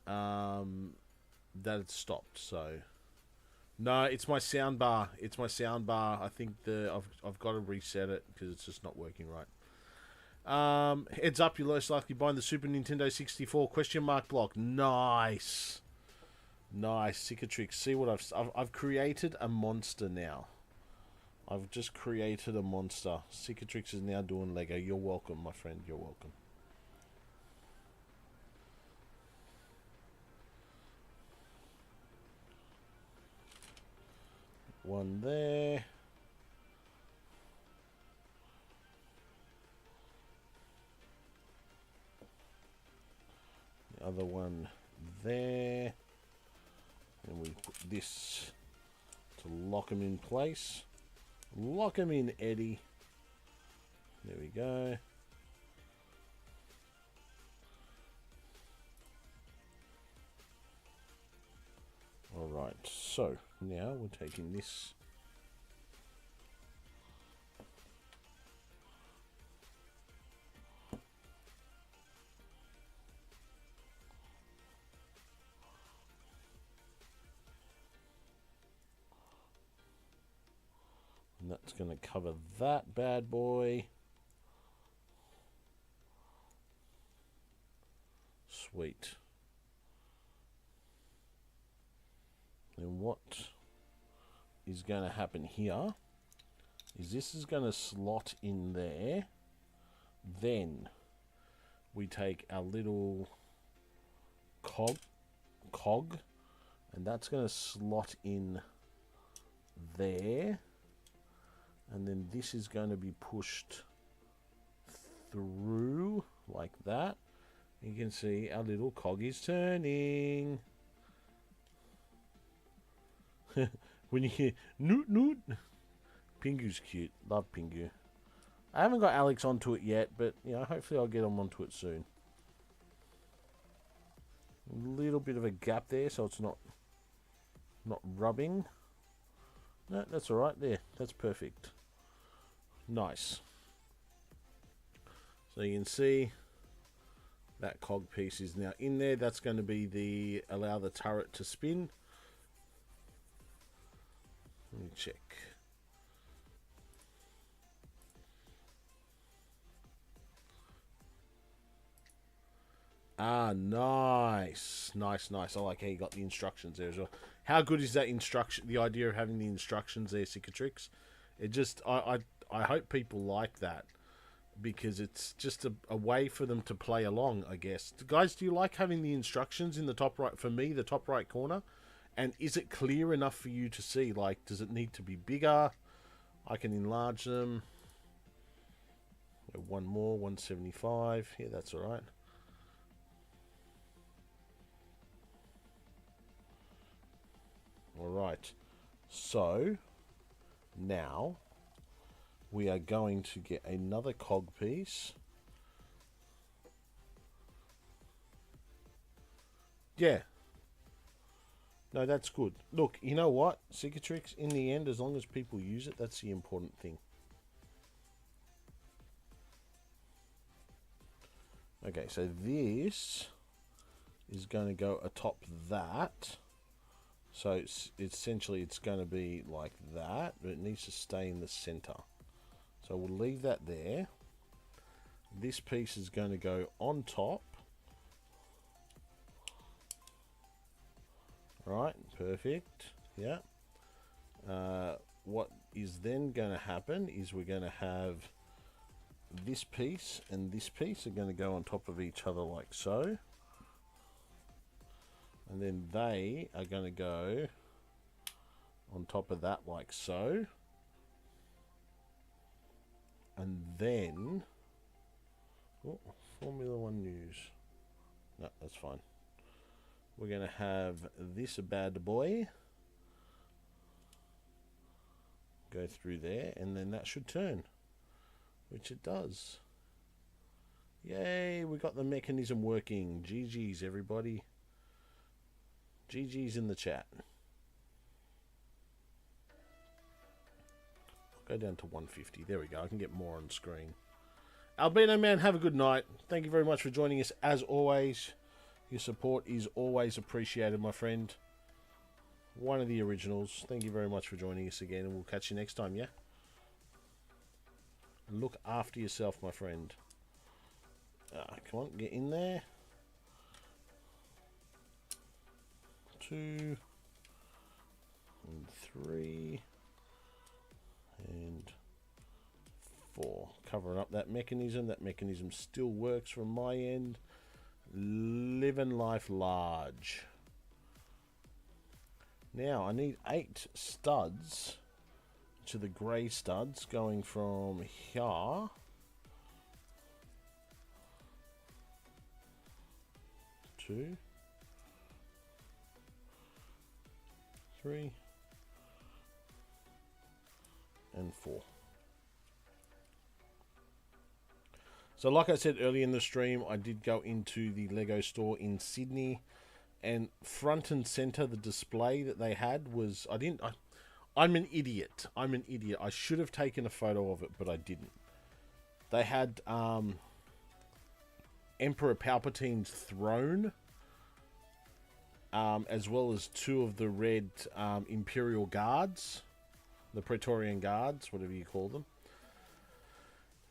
that it's stopped. So no, it's my soundbar. It's my soundbar. I think I've got to reset it because it's just not working right. Heads up, you're most likely buying the Super Nintendo 64 ? Block. Nice, nice, Cicatrix. See what I've created a monster now. I've just created a monster. Cicatrix is now doing Lego. You're welcome, my friend. You're welcome. One there. The other one there. And we put this to lock them in place. Lock him in, Eddie. There we go. Alright, so now we're taking this. And that's going to cover that bad boy. Sweet. Then what is going to happen here is this is going to slot in there. Then we take our little cog, and that's going to slot in there. And then this is going to be pushed through like that. You can see our little cog is turning. When you hear noot noot, Pingu's cute. Love Pingu. I haven't got Alex onto it yet, but you know, hopefully I'll get him onto it soon. A little bit of a gap there, so it's not rubbing. No, that's all right there. That's perfect. Nice. So you can see that cog piece is now in there. That's going to be the allow the turret to spin. Let me check. Ah, nice. Nice. I like how you got the instructions there as well. How good is that instruction? The idea of having the instructions there, Cicatrix. It just, I hope people like that because it's just a way for them to play along, I guess. Guys, do you like having the instructions in the top right? For me, the top right corner. And is it clear enough for you to see? Like, does it need to be bigger? I can enlarge them. One more, 175. Yeah, that's all right. Alright, so now we are going to get another cog piece. Yeah. No, that's good. Look, you know what, Cicatrix, in the end, as long as people use it, that's the important thing. Okay, so this is going to go atop that. So it's essentially it's going to be like that, but it needs to stay in the center. So we'll leave that there. This piece is going to go on top. Right, perfect. Yeah. What is then going to happen is we're going to have this piece and this piece are going to go on top of each other like so. And then they are going to go on top of that, like so. And then, oh, Formula One news. No, that's fine. We're going to have this bad boy go through there, and then that should turn, which it does. Yay, we got the mechanism working. GG's, everybody. GG's in the chat. Go down to 150. There we go. I can get more on screen. Albino Man, have a good night. Thank you very much for joining us. As always, your support is always appreciated, my friend. One of the originals. Thank you very much for joining us again, and we'll catch you next time, yeah? Look after yourself, my friend. Come on, get in there. 2 and 3 and 4. Covering up that mechanism. That mechanism still works from my end. Living life large. Now I need 8 studs to the grey studs going from here to 3 and 4. So like I said earlier in the stream, I did go into the Lego store in Sydney, and front and center the display that they had was, I'm an idiot. I should have taken a photo of it, but I didn't. They had Emperor Palpatine's throne, as well as 2 of the red Imperial Guards, the Praetorian Guards, whatever you call them.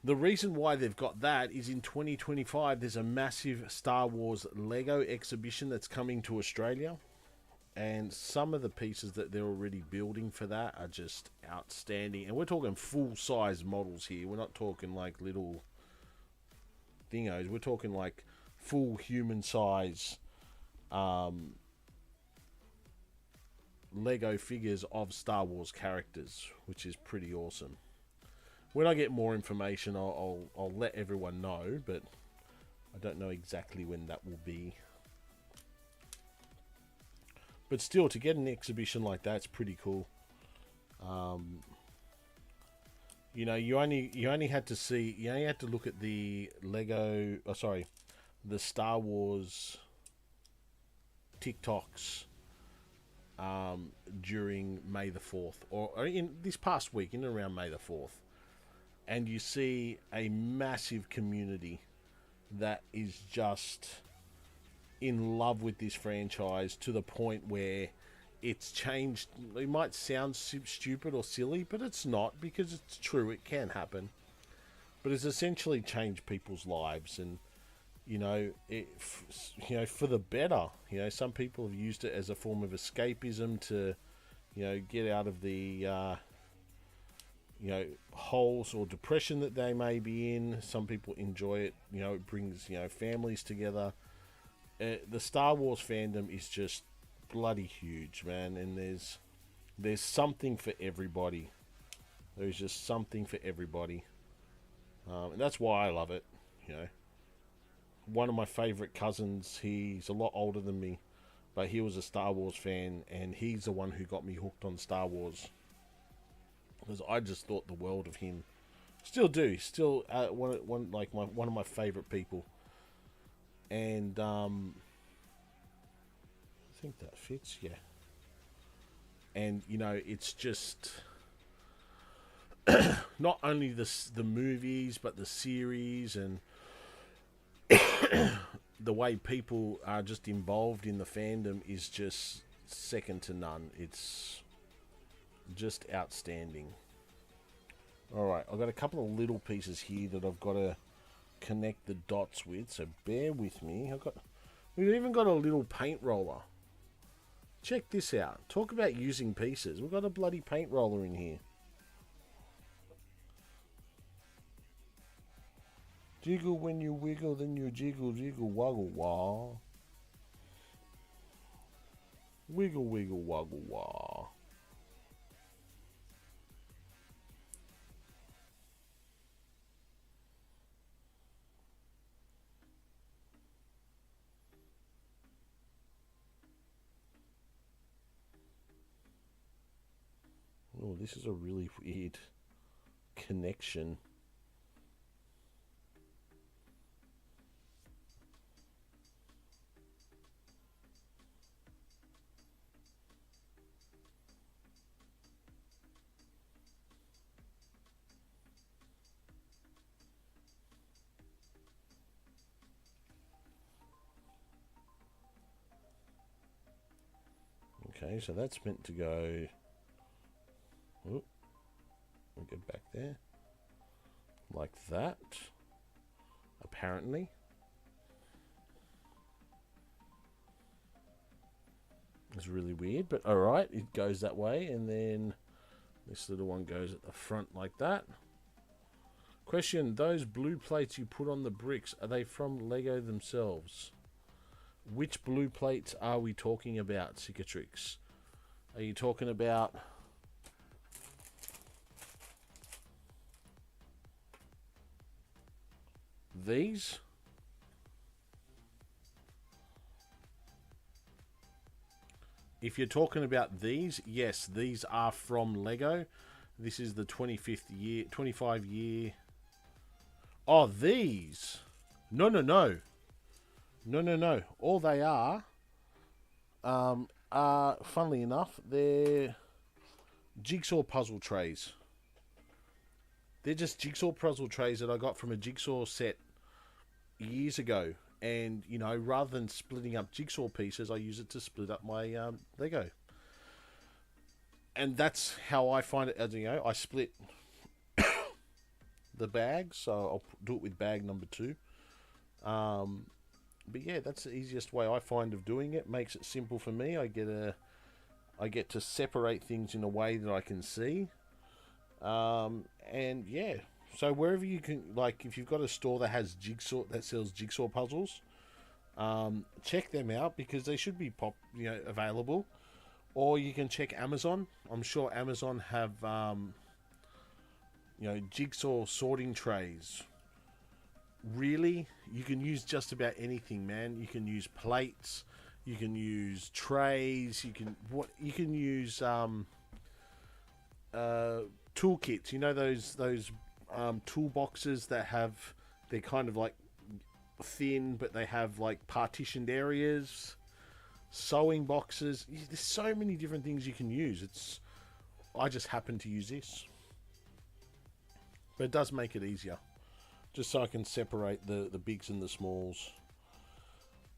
The reason why they've got that is in 2025, there's a massive Star Wars Lego exhibition that's coming to Australia. And some of the pieces that they're already building for that are just outstanding. And we're talking full-size models here. We're not talking like little thingos. We're talking like full human-size Lego figures of Star Wars characters, which is pretty awesome. When I get more information, I'll let everyone know, but I don't know exactly when that will be. But still, to get an exhibition like that's pretty cool. You know, you only had to look at the Lego, the Star Wars TikToks during May the 4th, or in this past week, in and around May the 4th. And you see a massive community that is just in love with this franchise to the point where it's changed. It might sound stupid or silly, but it's not, because it's true. It can happen. But it's essentially changed people's lives, and you know, for the better. You know, some people have used it as a form of escapism to, you know, get out of the holes or depression that they may be in. Some people enjoy it. You know, it brings, families together. The Star Wars fandom is just bloody huge, man, and there's something for everybody. There's just something for everybody, and that's why I love it. You know, one of my favorite cousins, he's a lot older than me, but he was a Star Wars fan, and he's the one who got me hooked on Star Wars, because I just thought the world of him. Still do. Still one of my favorite people. And I think that fits, yeah. And it's just not only the movies, but the series, and the way people are just involved in the fandom is just second to none. It's just outstanding. Alright, I've got a couple of little pieces here that I've got to connect the dots with, so bear with me. We've even got a little paint roller. Check this out. Talk about using pieces. We've got a bloody paint roller in here. Jiggle when you wiggle, then you jiggle, jiggle, woggle, wah. Wiggle, wiggle, woggle, wah. Oh, this is a really weird connection. Okay, so that's meant to go... Oh, we'll get back there. Like that. Apparently. It's really weird, but alright, it goes that way, and then this little one goes at the front like that. Question, those blue plates you put on the bricks, are they from Lego themselves? Which blue plates are we talking about, Cicatrix? Are you talking about these? If you're talking about these, yes, these are from Lego. This is the 25 year. Oh, these. No. All they are, funnily enough, they're jigsaw puzzle trays. They're just jigsaw puzzle trays that I got from a jigsaw set years ago. And, you know, rather than splitting up jigsaw pieces, I use it to split up my Lego. And that's how I find it. As you know, I split the bag, so I'll do it with bag number 2. But yeah, that's the easiest way I find of doing it. Makes it simple for me. I get to separate things in a way that I can see. And yeah, so wherever you can, like, if you've got a store that has sells jigsaw puzzles, check them out because they should be available. Or you can check Amazon. I'm sure Amazon have jigsaw sorting trays. Really, you can use just about anything, man. You can use plates, you can use trays, you can use toolkits. You know those toolboxes that they're kind of like thin, but they have like partitioned areas. Sewing boxes. There's so many different things you can use. I just happen to use this, but it does make it easier. Just so I can separate the bigs and the smalls.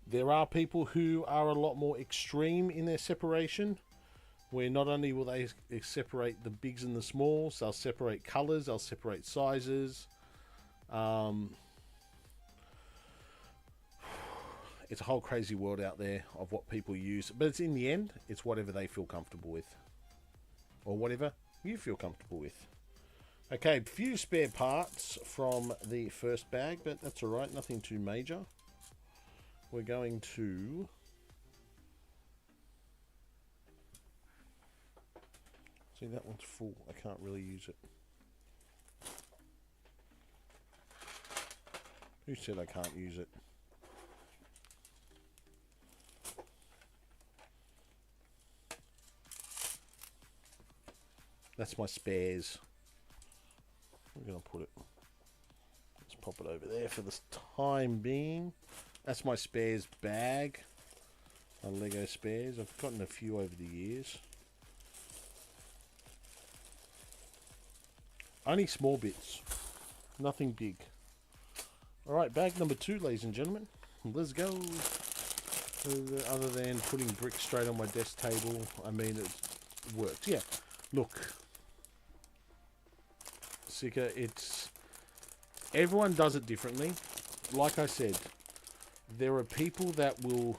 There are people who are a lot more extreme in their separation, where not only will they separate the bigs and the smalls, they'll separate colours, they'll separate sizes. It's a whole crazy world out there of what people use, but it's in the end, it's whatever they feel comfortable with, or whatever you feel comfortable with. Okay, few spare parts from the first bag, but that's alright, nothing too major. We're going to... See, that one's full. I can't really use it. Who said I can't use it? That's my spares. I'm going to put it... Let's pop it over there for this time being. That's my spares bag. My Lego spares. I've gotten a few over the years. Only small bits. Nothing big. Alright, bag number 2, ladies and gentlemen. Let's go. Other than putting bricks straight on my desk table, I mean, it works. Yeah, look. Sika, it's... Everyone does it differently. Like I said, there are people that will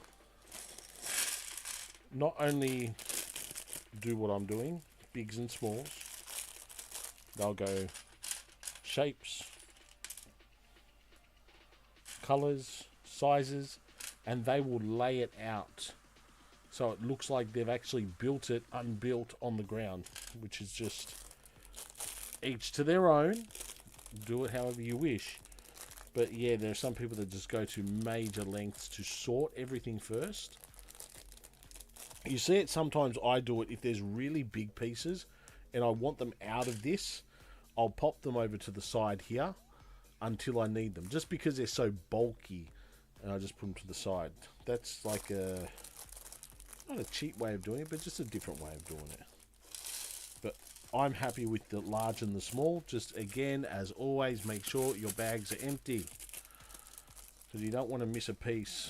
not only do what I'm doing, bigs and smalls. They'll go shapes, colours, sizes, and they will lay it out so it looks like they've actually built it unbuilt on the ground, which is just each to their own. Do it however you wish. But yeah, there are some people that just go to major lengths to sort everything first. You see it sometimes. I do it if there's really big pieces. and I want them out of this, I'll pop them over to the side here until I need them. Just because they're so bulky, and I just put them to the side. That's like a, not a cheap way of doing it, but just a different way of doing it. But I'm happy with the large and the small. Just again, as always, make sure your bags are empty, because you don't want to miss a piece.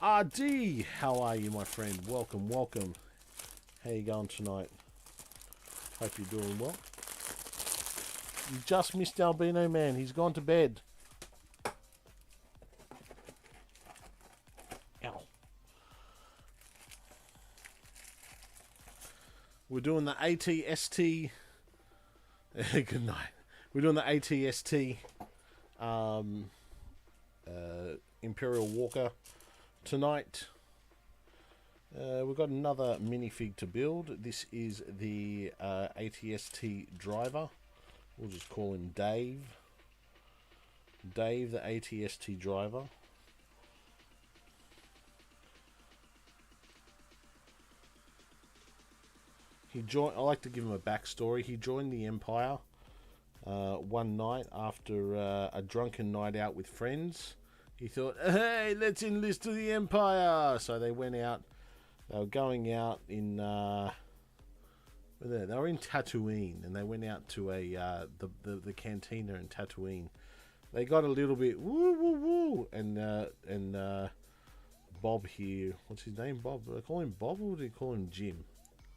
RD, how are you, my friend? Welcome, welcome. How you going tonight? Hope you're doing well. You just missed Albino Man. He's gone to bed. Ow. We're doing the AT-ST. Good night. We're doing the AT-ST Imperial Walker tonight. We've got another minifig to build. This is the AT-ST driver. We'll just call him Dave. Dave, the AT-ST driver. He joined. I like to give him a backstory. He joined the Empire one night after a drunken night out with friends. He thought, "Hey, let's enlist to the Empire." So they went out. They were going out in. They were in Tatooine, and they went out to the cantina in Tatooine. They got a little bit woo woo woo, and Bob here. What's his name? Bob. Do I call him Bob or do you call him Jim?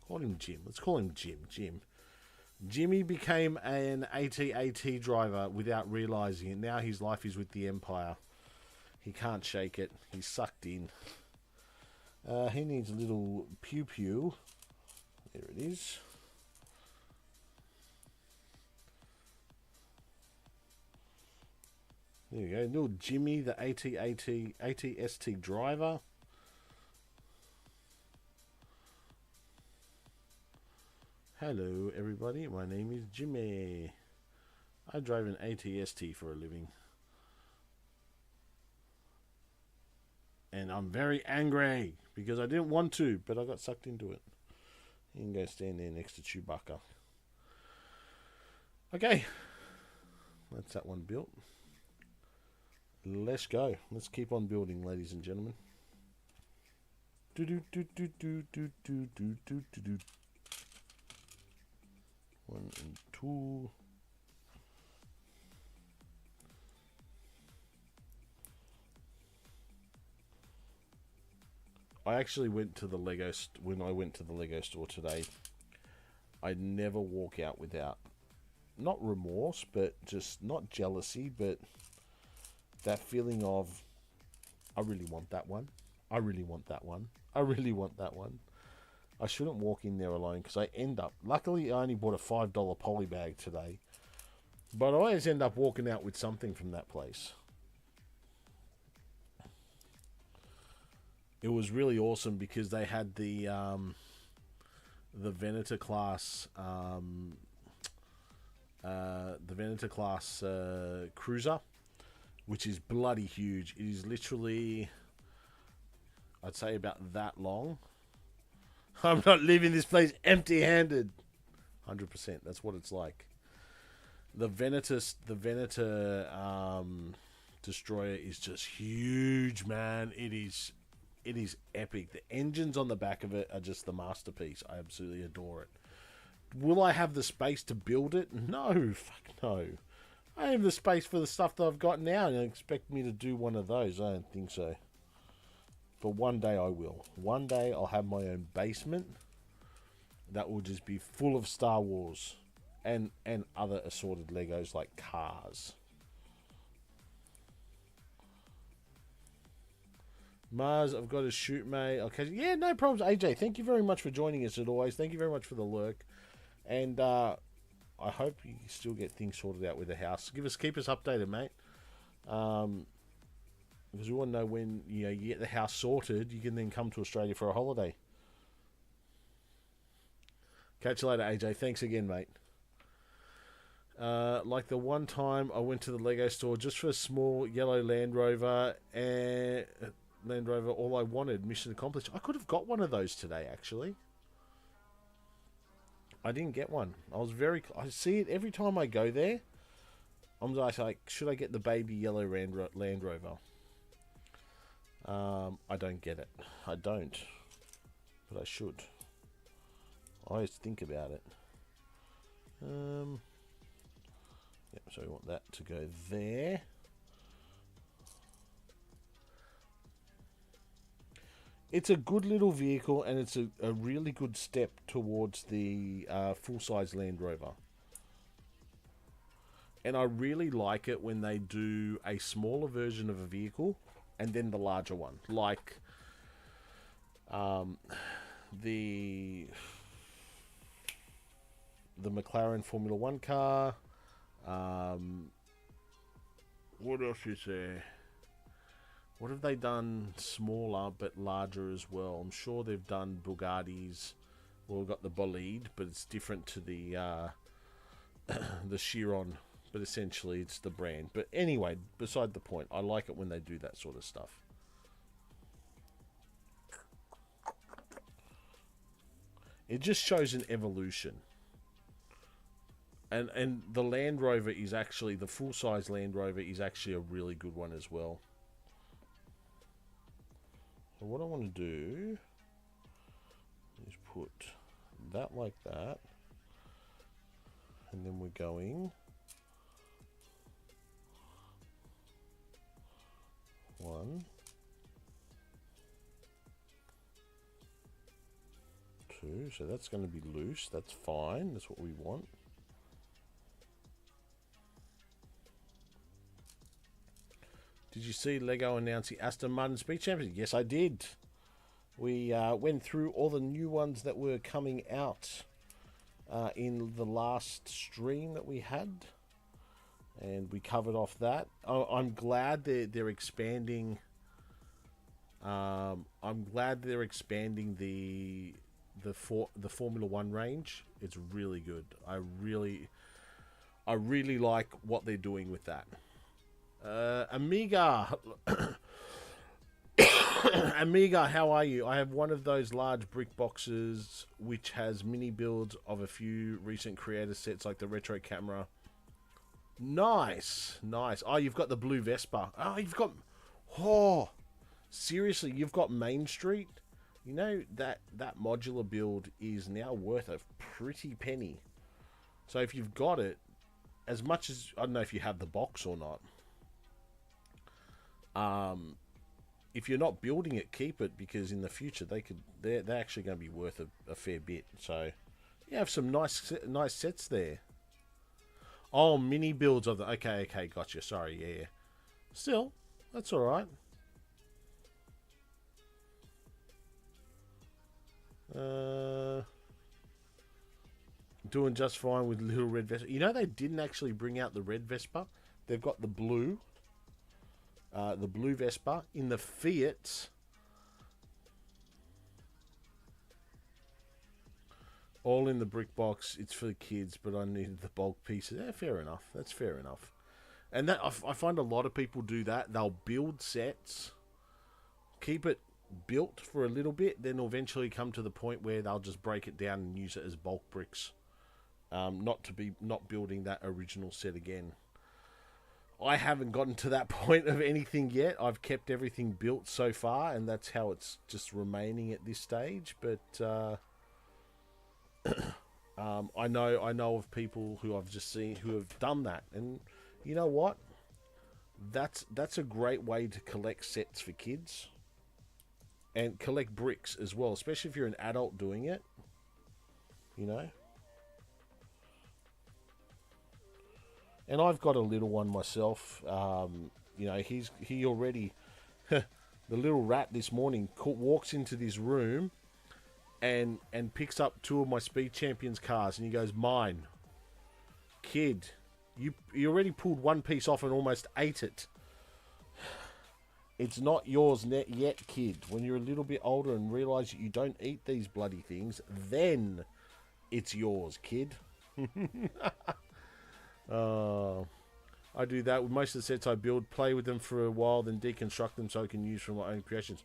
Call him Jim. Let's call him Jim. Jimmy became an AT-AT driver without realizing it. Now his life is with the Empire. He can't shake it. He's sucked in. He needs a little pew-pew. There it is. There you go. Little Jimmy, the AT-ST driver. Hello, everybody. My name is Jimmy. I drive an AT-ST for a living. And I'm very angry because I didn't want to, but I got sucked into it. You can go stand there next to Chewbacca. Okay. That's that one built. Let's go. Let's keep on building, ladies and gentlemen. Do do do do do do do do do do. 1 and 2. I actually went to the Lego when I went to the Lego store today. I'd never walk out without not remorse, but just not jealousy, but that feeling of I really want that one. I really want that one. I really want that one. I shouldn't walk in there alone because I end up... Luckily, I only bought a $5 poly bag today. But I always end up walking out with something from that place. It was really awesome because they had the Venator class... the Venator class cruiser, which is bloody huge. It is literally... I'd say about that long. I'm not leaving this place empty-handed. 100%. That's what it's like. The Venator destroyer is just huge, man. It is epic. The engines on the back of it are just the masterpiece. I absolutely adore it. Will I have the space to build it? No, fuck no. I have the space for the stuff that I've got now. You expect me to do one of those? I don't think so. But one day I will. One day I'll have my own basement that will just be full of Star Wars and other assorted Legos like cars. Mars, I've got to shoot, mate. Okay, yeah, no problems. AJ, thank you very much for joining us as always. Thank you very much for the lurk. And I hope you still get things sorted out with the house. Keep us updated, mate. Because we want to know when you get the house sorted, you can then come to Australia for a holiday. Catch you later, AJ. Thanks again, mate. Like the one time I went to the Lego store just for a small yellow Land Rover, all I wanted, mission accomplished. I could have got one of those today, actually. I didn't get one. I see it every time I go there. I'm like, should I get the baby yellow Land Rover? I don't get it. I don't. But I should. I always think about it. Yep, so we want that to go there. It's a good little vehicle, and it's a really good step towards the full-size Land Rover. And I really like it when they do a smaller version of a vehicle and then the larger one. Like the McLaren Formula 1 car. What else is there? What have they done smaller but larger as well? I'm sure they've done Bugattis. Well, we've got the Bolide, but it's different to the the Chiron. But essentially, it's the brand. But anyway, beside the point, I like it when they do that sort of stuff. It just shows an evolution. And the Land Rover is actually, the full-size Land Rover is actually a really good one as well. So what I want to do is put that like that. And then we're going 1, 2, so that's going to be loose. That's fine. That's what we want. Did you see Lego announce the Aston Martin Speed Champion? Yes, I did. We went through all the new ones that were coming out in the last stream that we had, and we covered off that. I'm glad they're expanding. I'm glad they're expanding the Formula One range. It's really good. I really like what they're doing with that. Amiga, Amiga, how are you? I have one of those large brick boxes which has mini builds of a few recent creator sets, like the retro camera. Nice. Oh, you've got the blue Vespa. Seriously, you've got Main Street. You know that modular build is now worth a pretty penny. So if you've got it, as much as, I don't know if you have the box or not. If you're not building it, keep it, because in the future they're actually going to be worth a fair bit. So you have some nice sets there. Oh, mini builds of the, okay, gotcha. Sorry, yeah. Still, that's all right. Doing just fine with little red Vespa. You know, they didn't actually bring out the red Vespa. They've got the blue Vespa in the Fiat. All in the brick box. It's for the kids, but I needed the bulk pieces. Yeah, fair enough. That's fair enough. And that I find a lot of people do that. They'll build sets, keep it built for a little bit, then eventually come to the point where they'll just break it down and use it as bulk bricks. Not building that original set again. I haven't gotten to that point of anything yet. I've kept everything built so far, and that's how it's just remaining at this stage. But I know of people who I've just seen who have done that, and you know what? That's a great way to collect sets for kids and collect bricks as well, especially if you're an adult doing it. You know. And I've got a little one myself. You know, he already, the little rat this morning walks into this room and picks up 2 of my Speed Champions cars, and he goes, "Mine." Kid, you already pulled one piece off and almost ate it. It's not yours yet, kid. When you're a little bit older and realise that you don't eat these bloody things, then it's yours, kid. I do that with most of the sets I build, play with them for a while, then deconstruct them so I can use for my own creations.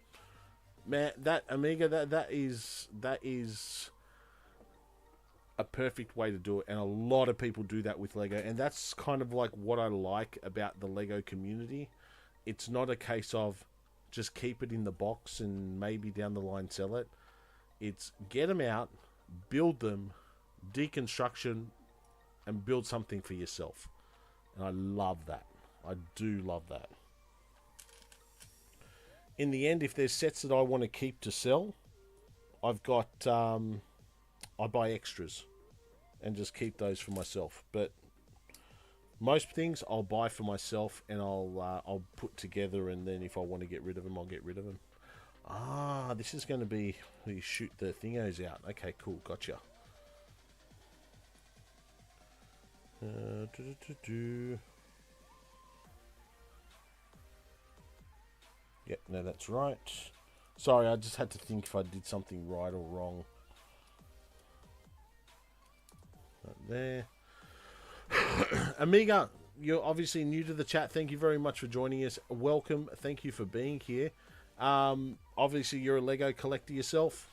Man, that Amiga, that is a perfect way to do it, and a lot of people do that with Lego, and that's kind of like what I like about the Lego community. It's not a case of just keep it in the box and maybe down the line sell it. It's get them out, build them, deconstruction, and build something for yourself. And I love that. I do love that. In the end, if there's sets that I want to keep to sell, I've got I buy extras and just keep those for myself. But most things I'll buy for myself, and I'll put together, and then if I want to get rid of them, I'll get rid of them. Ah, this is going to be you shoot the thingos out. Okay, cool, gotcha. Yep, no, that's right. Sorry, I just had to think if I did something right or wrong. Right there. Amiga, you're obviously new to the chat. Thank you very much for joining us. Welcome. Thank you for being here. Obviously, you're a Lego collector yourself.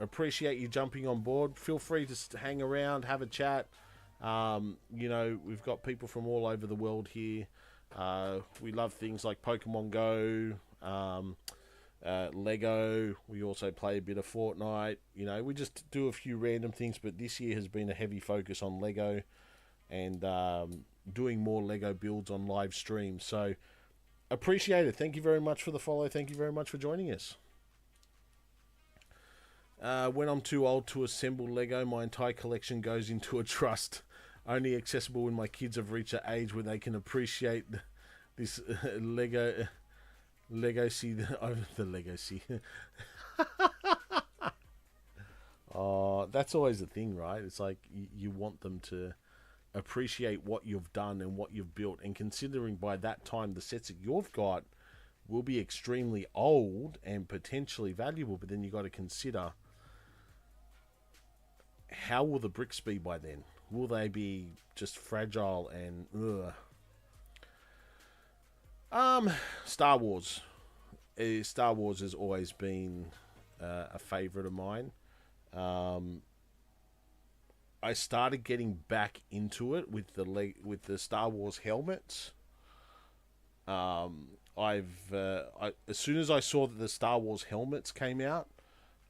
Appreciate you jumping on board. Feel free to hang around, have a chat. You know, we've got people from all over the world here. We love things like Pokemon Go, Lego. We also play a bit of Fortnite. You know, we just do a few random things, but this year has been a heavy focus on Lego and doing more Lego builds on live stream. So appreciate it. Thank you very much for the follow. Thank you very much for joining us. When I'm too old to assemble Lego, my entire collection goes into a trust. Only accessible when my kids have reached an age where they can appreciate this Lego see the legacy. Oh, that's always the thing, right? It's like you want them to appreciate what you've done and what you've built, and considering by that time the sets that you've got will be extremely old and potentially valuable, but then you got to consider, how will the bricks be by then? Will they be just fragile and Star Wars. Star Wars has always been a favorite of mine. I started getting back into it with the Star Wars helmets. As soon as I saw that the Star Wars helmets came out,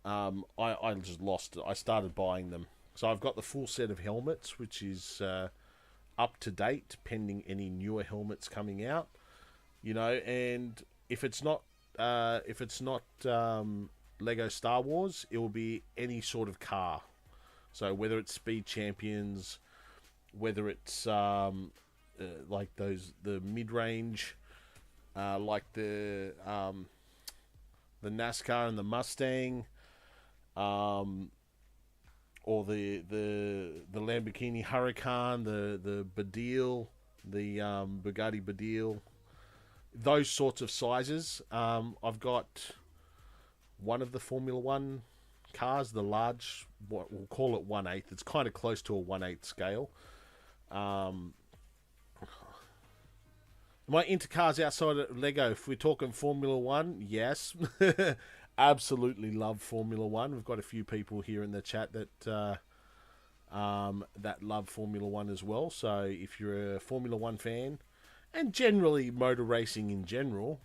I just lost it. I started buying them. So I've got the full set of helmets, which is up to date, pending any newer helmets coming out. You know, and if it's not Lego Star Wars, it will be any sort of car. So whether it's Speed Champions, whether it's like the mid-range, like the NASCAR and the Mustang, or the Lamborghini Huracan, the Badil, the Bugatti Badil, those sorts of sizes. I've got one of the Formula One cars, the large, what we'll call it 1/8. It's kind of close to a 1/8 scale. Am I into cars outside of Lego? If we're talking Formula One, yes. Absolutely love Formula One. We've got a few people here in the chat that love Formula One as well. So if you're a Formula One fan, and generally motor racing in general,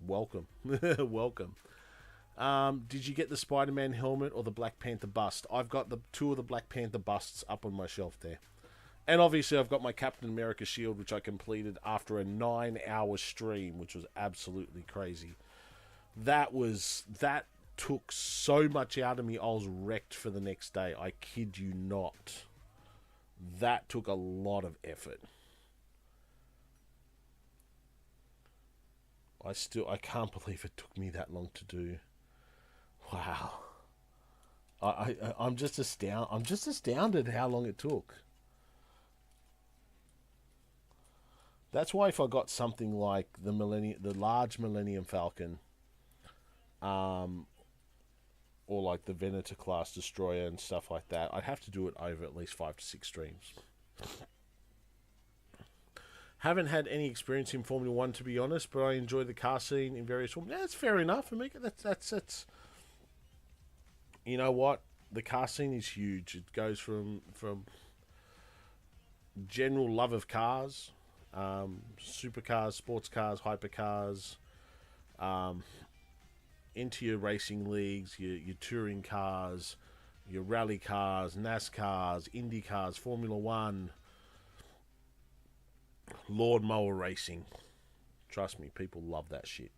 welcome. Welcome. Did you get the Spider-Man helmet or the Black Panther bust? I've got the two of the Black Panther busts up on my shelf there. And obviously I've got my Captain America shield, which I completed after a 9-hour stream, which was absolutely crazy. That took so much out of me, I was wrecked for the next day. I kid you not. That took a lot of effort. I can't believe it took me that long to do. Wow. I'm just astounded how long it took. That's why if I got something like the large Millennium Falcon, or like the Venator class destroyer and stuff like that, I'd have to do it over at least 5 to 6 streams. Haven't had any experience in Formula One, to be honest, but I enjoy the car scene in various forms. Yeah, that's fair enough. I mean, that's you know what? the car scene is huge. It goes from general love of cars, supercars, sports cars, hypercars, into your racing leagues, your touring cars, your rally cars, NASCARs, Indy cars, Formula One, lawnmower racing. Trust me, people love that shit.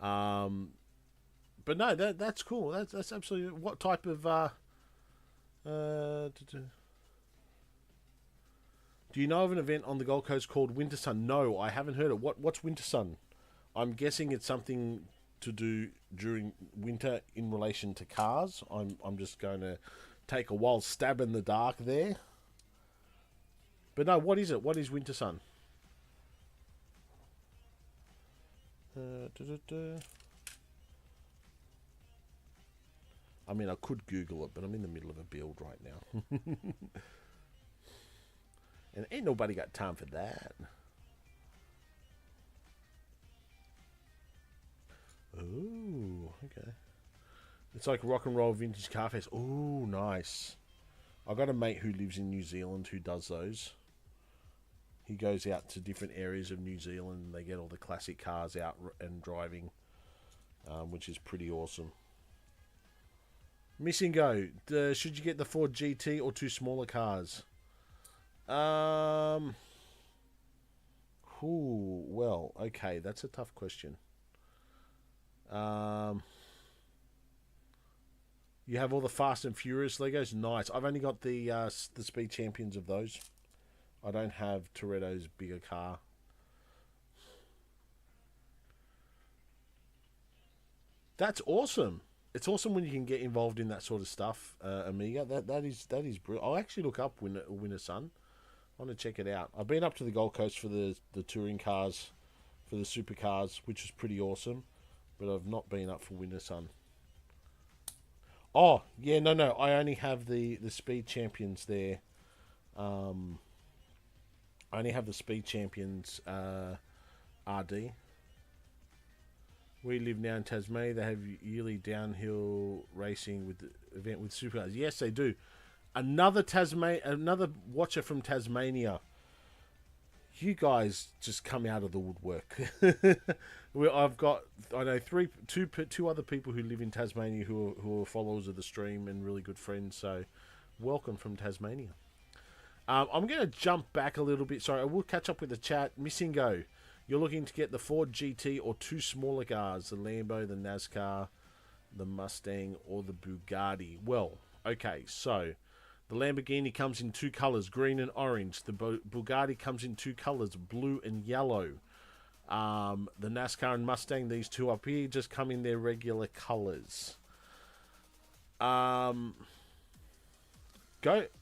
But no, that's cool. That's absolutely. What type of do you know of an event on the Gold Coast called Winter Sun? No, I haven't heard of. What's Winter Sun? I'm guessing it's something to do during winter in relation to cars. I'm just going to take a wild stab in the dark there. But no, what is it? What is Winter Sun? I mean, I could Google it, but I'm in the middle of a build right now. And ain't nobody got time for that. Oh, okay. It's like rock and roll vintage car fest. Oh, nice. I got a mate who lives in New Zealand who does those. He goes out to different areas of New Zealand and they get all the classic cars out and driving, which is pretty awesome. Missing Go. Should you get the Ford GT or two smaller cars? Well, okay, that's a tough question. You have all the Fast and Furious Legos. Nice. I've only got the Speed Champions of those. I don't have Toretto's bigger car. That's awesome. It's awesome when you can get involved in that sort of stuff, Amiga. That is brilliant. I'll actually look up Winter Sun. I want to check it out. I've been up to the Gold Coast for the touring cars, for the supercars, which is pretty awesome. But I've not been up for Winter Sun. Oh, yeah, no. I only have the Speed Champions there. I only have the Speed Champions RD. We live now in Tasmania. They have yearly downhill racing with the event with supercars. Yes, they do. Another watcher from Tasmania. You guys just come out of the woodwork. I know two other people who live in Tasmania who are followers of the stream and really good friends. So, welcome from Tasmania. I'm going to jump back a little bit. Sorry, I will catch up with the chat. Missing Go. You're looking to get the Ford GT or two smaller cars, the Lambo, the NASCAR, the Mustang, or the Bugatti. Well, okay, so the Lamborghini comes in two colours, green and orange. The Bugatti comes in two colours, blue and yellow. The NASCAR and Mustang, these two up here, just come in their regular colours. You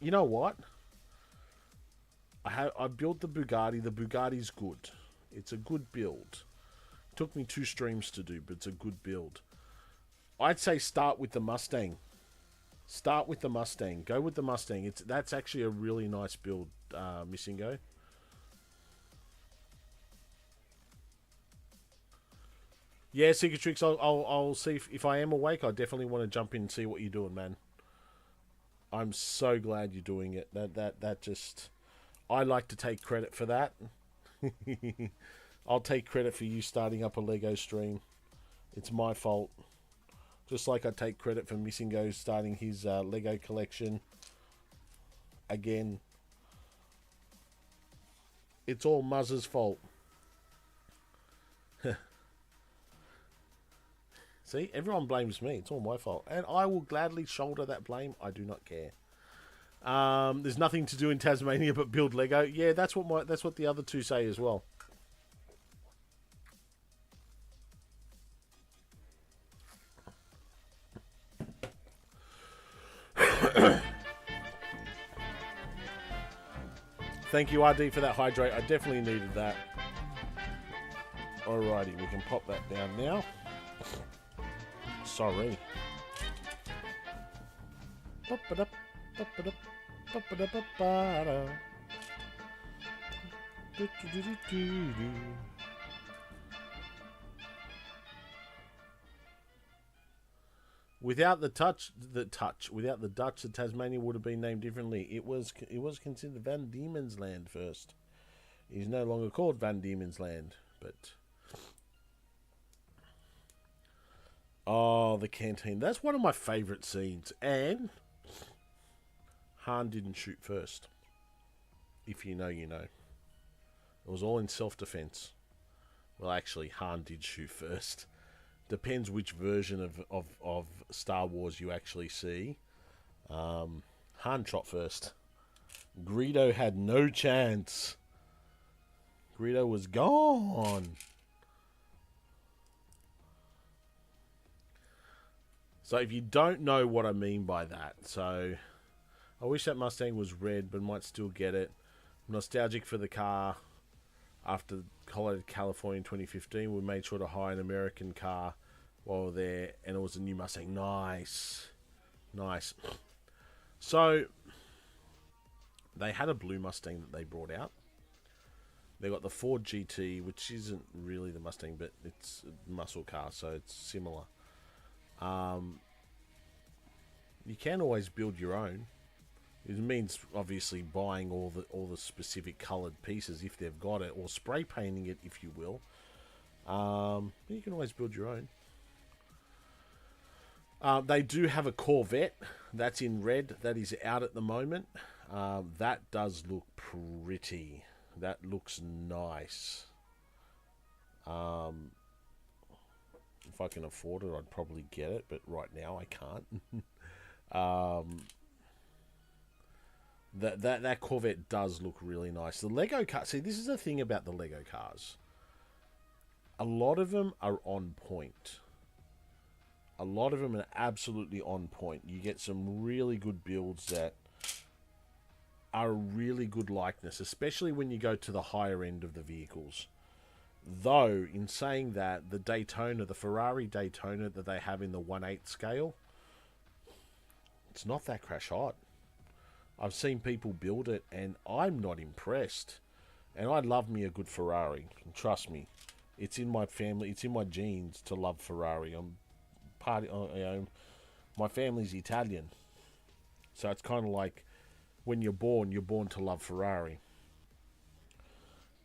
know what? I built the Bugatti. The Bugatti's good. It's a good build. It took me 2 streams to do, but it's a good build. I'd say start with the Mustang. Start with the Mustang. Go with the Mustang. That's actually a really nice build, Missing Go. Yeah, Secret Tricks, I'll see if I am awake. I definitely want to jump in and see what you're doing, man. I'm so glad you're doing it. That just... I like to take credit for that. I'll take credit for you starting up a Lego stream. It's my fault. Just like I take credit for Missing Go starting his Lego collection. Again. It's all Muzz's fault. See, everyone blames me. It's all my fault. And I will gladly shoulder that blame. I do not care. There's nothing to do in Tasmania but build Lego. Yeah, that's what the other two say as well. Thank you, RD, for that hydrate. I definitely needed that. Alrighty, we can pop that down now. Sorry. Without the without the Dutch, the Tasmania would have been named differently. It was considered Van Diemen's Land first. It is no longer called Van Diemen's Land, but oh, the canteen. That's one of my favourite scenes. And Han didn't shoot first. If you know, you know. It was all in self-defense. Well, actually, Han did shoot first. Depends which version of Star Wars you actually see. Han shot first. Greedo had no chance. Greedo was gone. So if you don't know what I mean by that, so I wish that Mustang was red, but might still get it. I'm nostalgic for the car. After Holiday California in 2015, we made sure to hire an American car while we were there, and it was a new Mustang. Nice. Nice. So, they had a blue Mustang that they brought out. They got the Ford GT, which isn't really the Mustang, but it's a muscle car, so it's similar. You can always build your own. It means obviously buying all the specific coloured pieces if they've got it, or spray painting it if you will. But you can always build your own. They do have a Corvette that's in red that is out at the moment. That does look pretty. That looks nice. If I can afford it, I'd probably get it, but right now I can't. That Corvette does look really nice. The Lego car. See, this is the thing about the Lego cars. A lot of them are on point. A lot of them are absolutely on point. You get some really good builds that are a really good likeness, especially when you go to the higher end of the vehicles. Though, in saying that, the Daytona, the Ferrari Daytona that they have in the 1/8 scale, it's not that crash hot. I've seen people build it, and I'm not impressed. And I love me a good Ferrari. And trust me, it's in my family. It's in my genes to love Ferrari. My family's Italian, so it's kind of like when you're born to love Ferrari.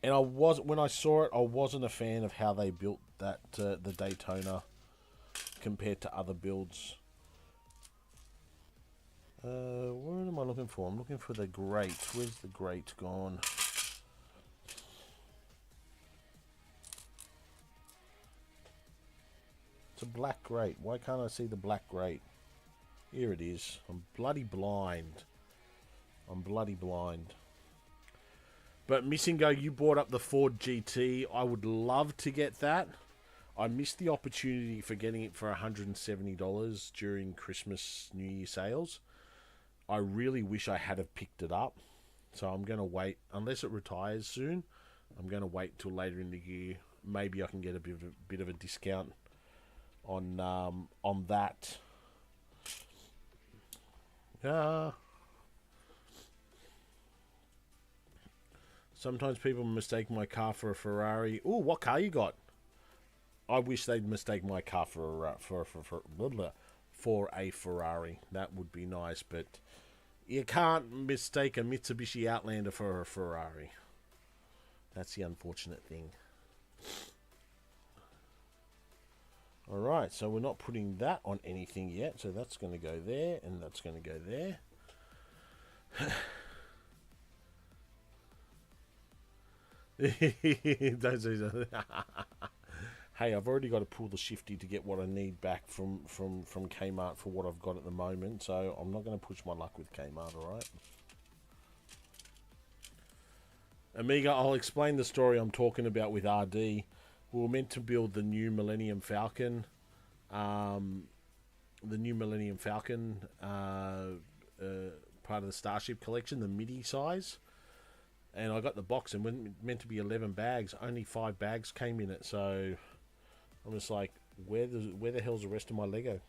And when I saw it, I wasn't a fan of how they built that the Daytona compared to other builds. What am I looking for? I'm looking for the grate. Where's the grate gone? It's a black grate. Why can't I see the black grate? Here it is. I'm bloody blind. I'm bloody blind. But Missingo, you brought up the Ford GT. I would love to get that. I missed the opportunity for getting it for $170 during Christmas, New Year sales. I really wish I had have picked it up. So I'm going to wait. Unless it retires soon, I'm going to wait till later in the year. Maybe I can get a bit of a discount on that. Sometimes people mistake my car for a Ferrari. Ooh, what car you got? I wish they'd mistake my car for a Ferrari. That would be nice, but you can't mistake a Mitsubishi Outlander for a Ferrari. That's the unfortunate thing. Alright, so we're not putting that on anything yet, so that's going to go there, and that's going to go there. Hey, I've already got to pull the shifty to get what I need back from Kmart for what I've got at the moment, so I'm not going to push my luck with Kmart, alright? Amiga, I'll explain the story I'm talking about with RD. We were meant to build the new Millennium Falcon. Part of the Starship collection, the MIDI size. And I got the box, and when meant to be 11 bags, only 5 bags came in it, so I'm just like, where the hell's the rest of my Lego?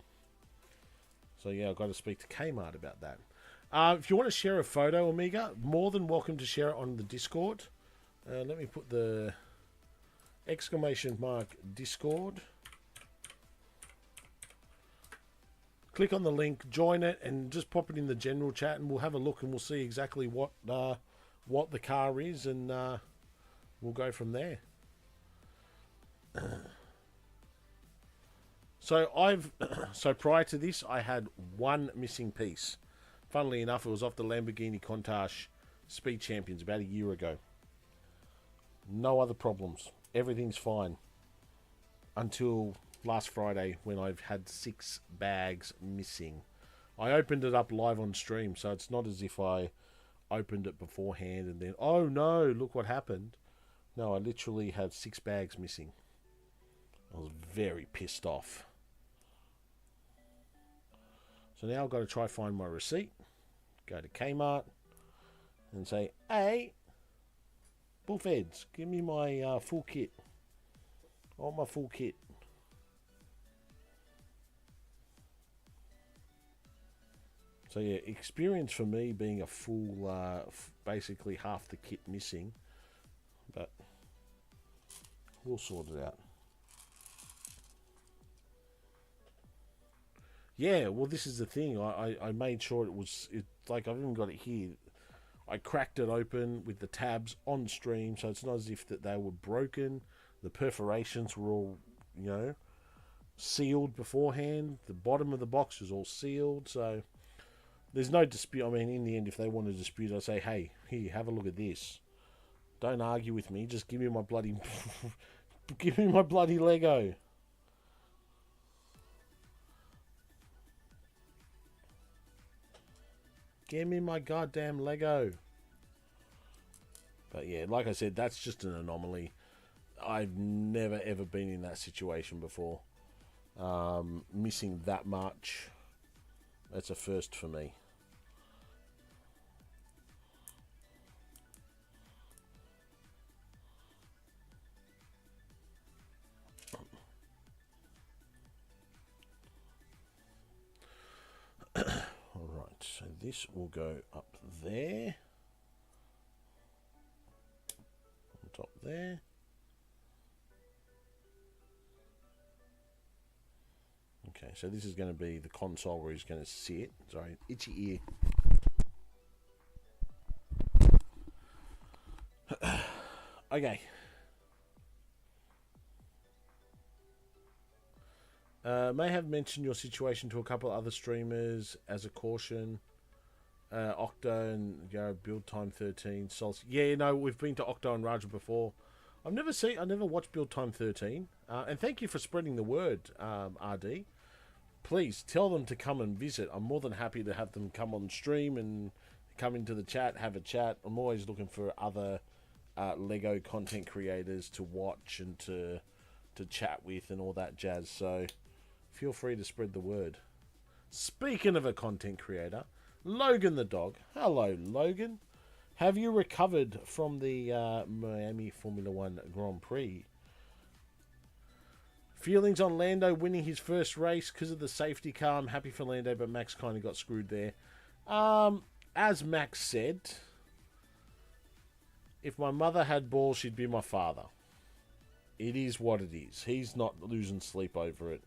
So yeah, I've got to speak to Kmart about that. If you want to share a photo, Amiga, more than welcome to share it on the Discord. Let me put the exclamation mark Discord. click on the link, join it, and just pop it in the general chat, and we'll have a look and we'll see exactly what the car is, and we'll go from there. So prior to this, I had one missing piece. Funnily enough, it was off the Lamborghini Countach Speed Champions about a year ago. No other problems. Everything's fine. Until last Friday when I've had 6 bags missing. I opened it up live on stream, so it's not as if I opened it beforehand and then, oh no, look what happened. No, I literally had 6 bags missing. I was very pissed off. So now I've got to try find my receipt. Go to Kmart and say, hey, Bullfeds, give me my full kit. I want my full kit. So yeah, experience for me being a full, basically half the kit missing. But we'll sort it out. Yeah, well, this is the thing. I made sure it was... like, I've even got it here. I cracked it open with the tabs on stream, so it's not as if that they were broken. The perforations were all, you know, sealed beforehand. The bottom of the box was all sealed, so... there's no dispute. I mean, in the end, if they want to dispute, I say, hey, here, have a look at this. Don't argue with me. Just give me my bloody... give me my bloody Lego. Give me my goddamn Lego. But yeah, like I said, that's just an anomaly. I've never ever been in that situation before. Missing that much. That's a first for me. Alright, so this will go up there. On top there. Okay, so this is going to be the console where he's going to sit. Sorry, itchy ear. Okay. May have mentioned your situation to a couple of other streamers as a caution. Octo and Build Time 13. Yeah, no, we've been to Octo and Raja before. I never watched Build Time 13. And thank you for spreading the word, RD. Please tell them to come and visit. I'm more than happy to have them come on stream and come into the chat, have a chat. I'm always looking for other Lego content creators to watch and to chat with and all that jazz. So feel free to spread the word. Speaking of a content creator, Logan the dog. Hello, Logan. Have you recovered from the Miami Formula One Grand Prix? Feelings on Lando winning his first race because of the safety car. I'm happy for Lando, but Max kind of got screwed there. As Max said, if my mother had balls, she'd be my father. It is what it is. He's not losing sleep over it.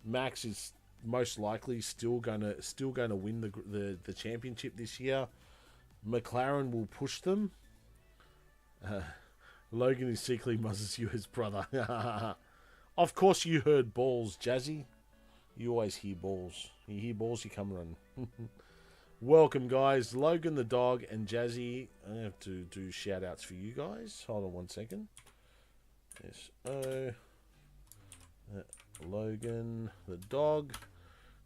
Max is most likely still gonna win the championship this year. McLaren will push them. Logan is secretly muzzles you as brother. Of course you heard balls, Jazzy. You always hear balls. You hear balls, you come run. Welcome, guys. Logan the dog and Jazzy. I have to do shout-outs for you guys. Hold on one second. Yes. Logan the dog.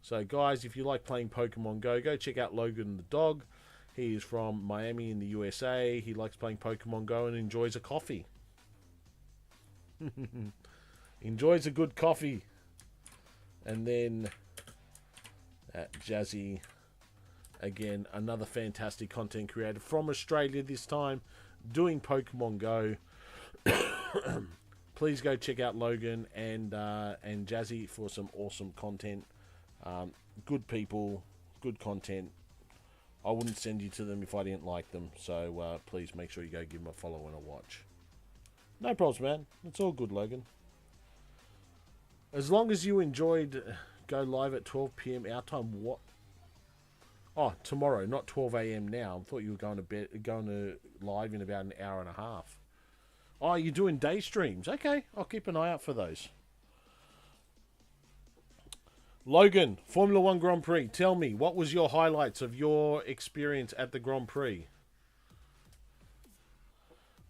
So, guys, if you like playing Pokemon Go, go check out Logan the dog. He is from Miami in the USA. He likes playing Pokemon Go and enjoys a coffee. Enjoys a good coffee. And then Jazzy, again, another fantastic content creator from Australia this time, doing Pokemon Go. Please go check out Logan and Jazzy for some awesome content. Good people, good content. I wouldn't send you to them if I didn't like them. So please make sure you go give them a follow and a watch. No problems, man. It's all good, Logan. As long as you enjoyed go live at 12 p.m. our time. What? Oh, tomorrow, not 12 a.m. now. I thought you were going to live in about an hour and a half. Oh, you're doing day streams. Okay, I'll keep an eye out for those. Logan, Formula 1 Grand Prix. Tell me, what was your highlights of your experience at the Grand Prix?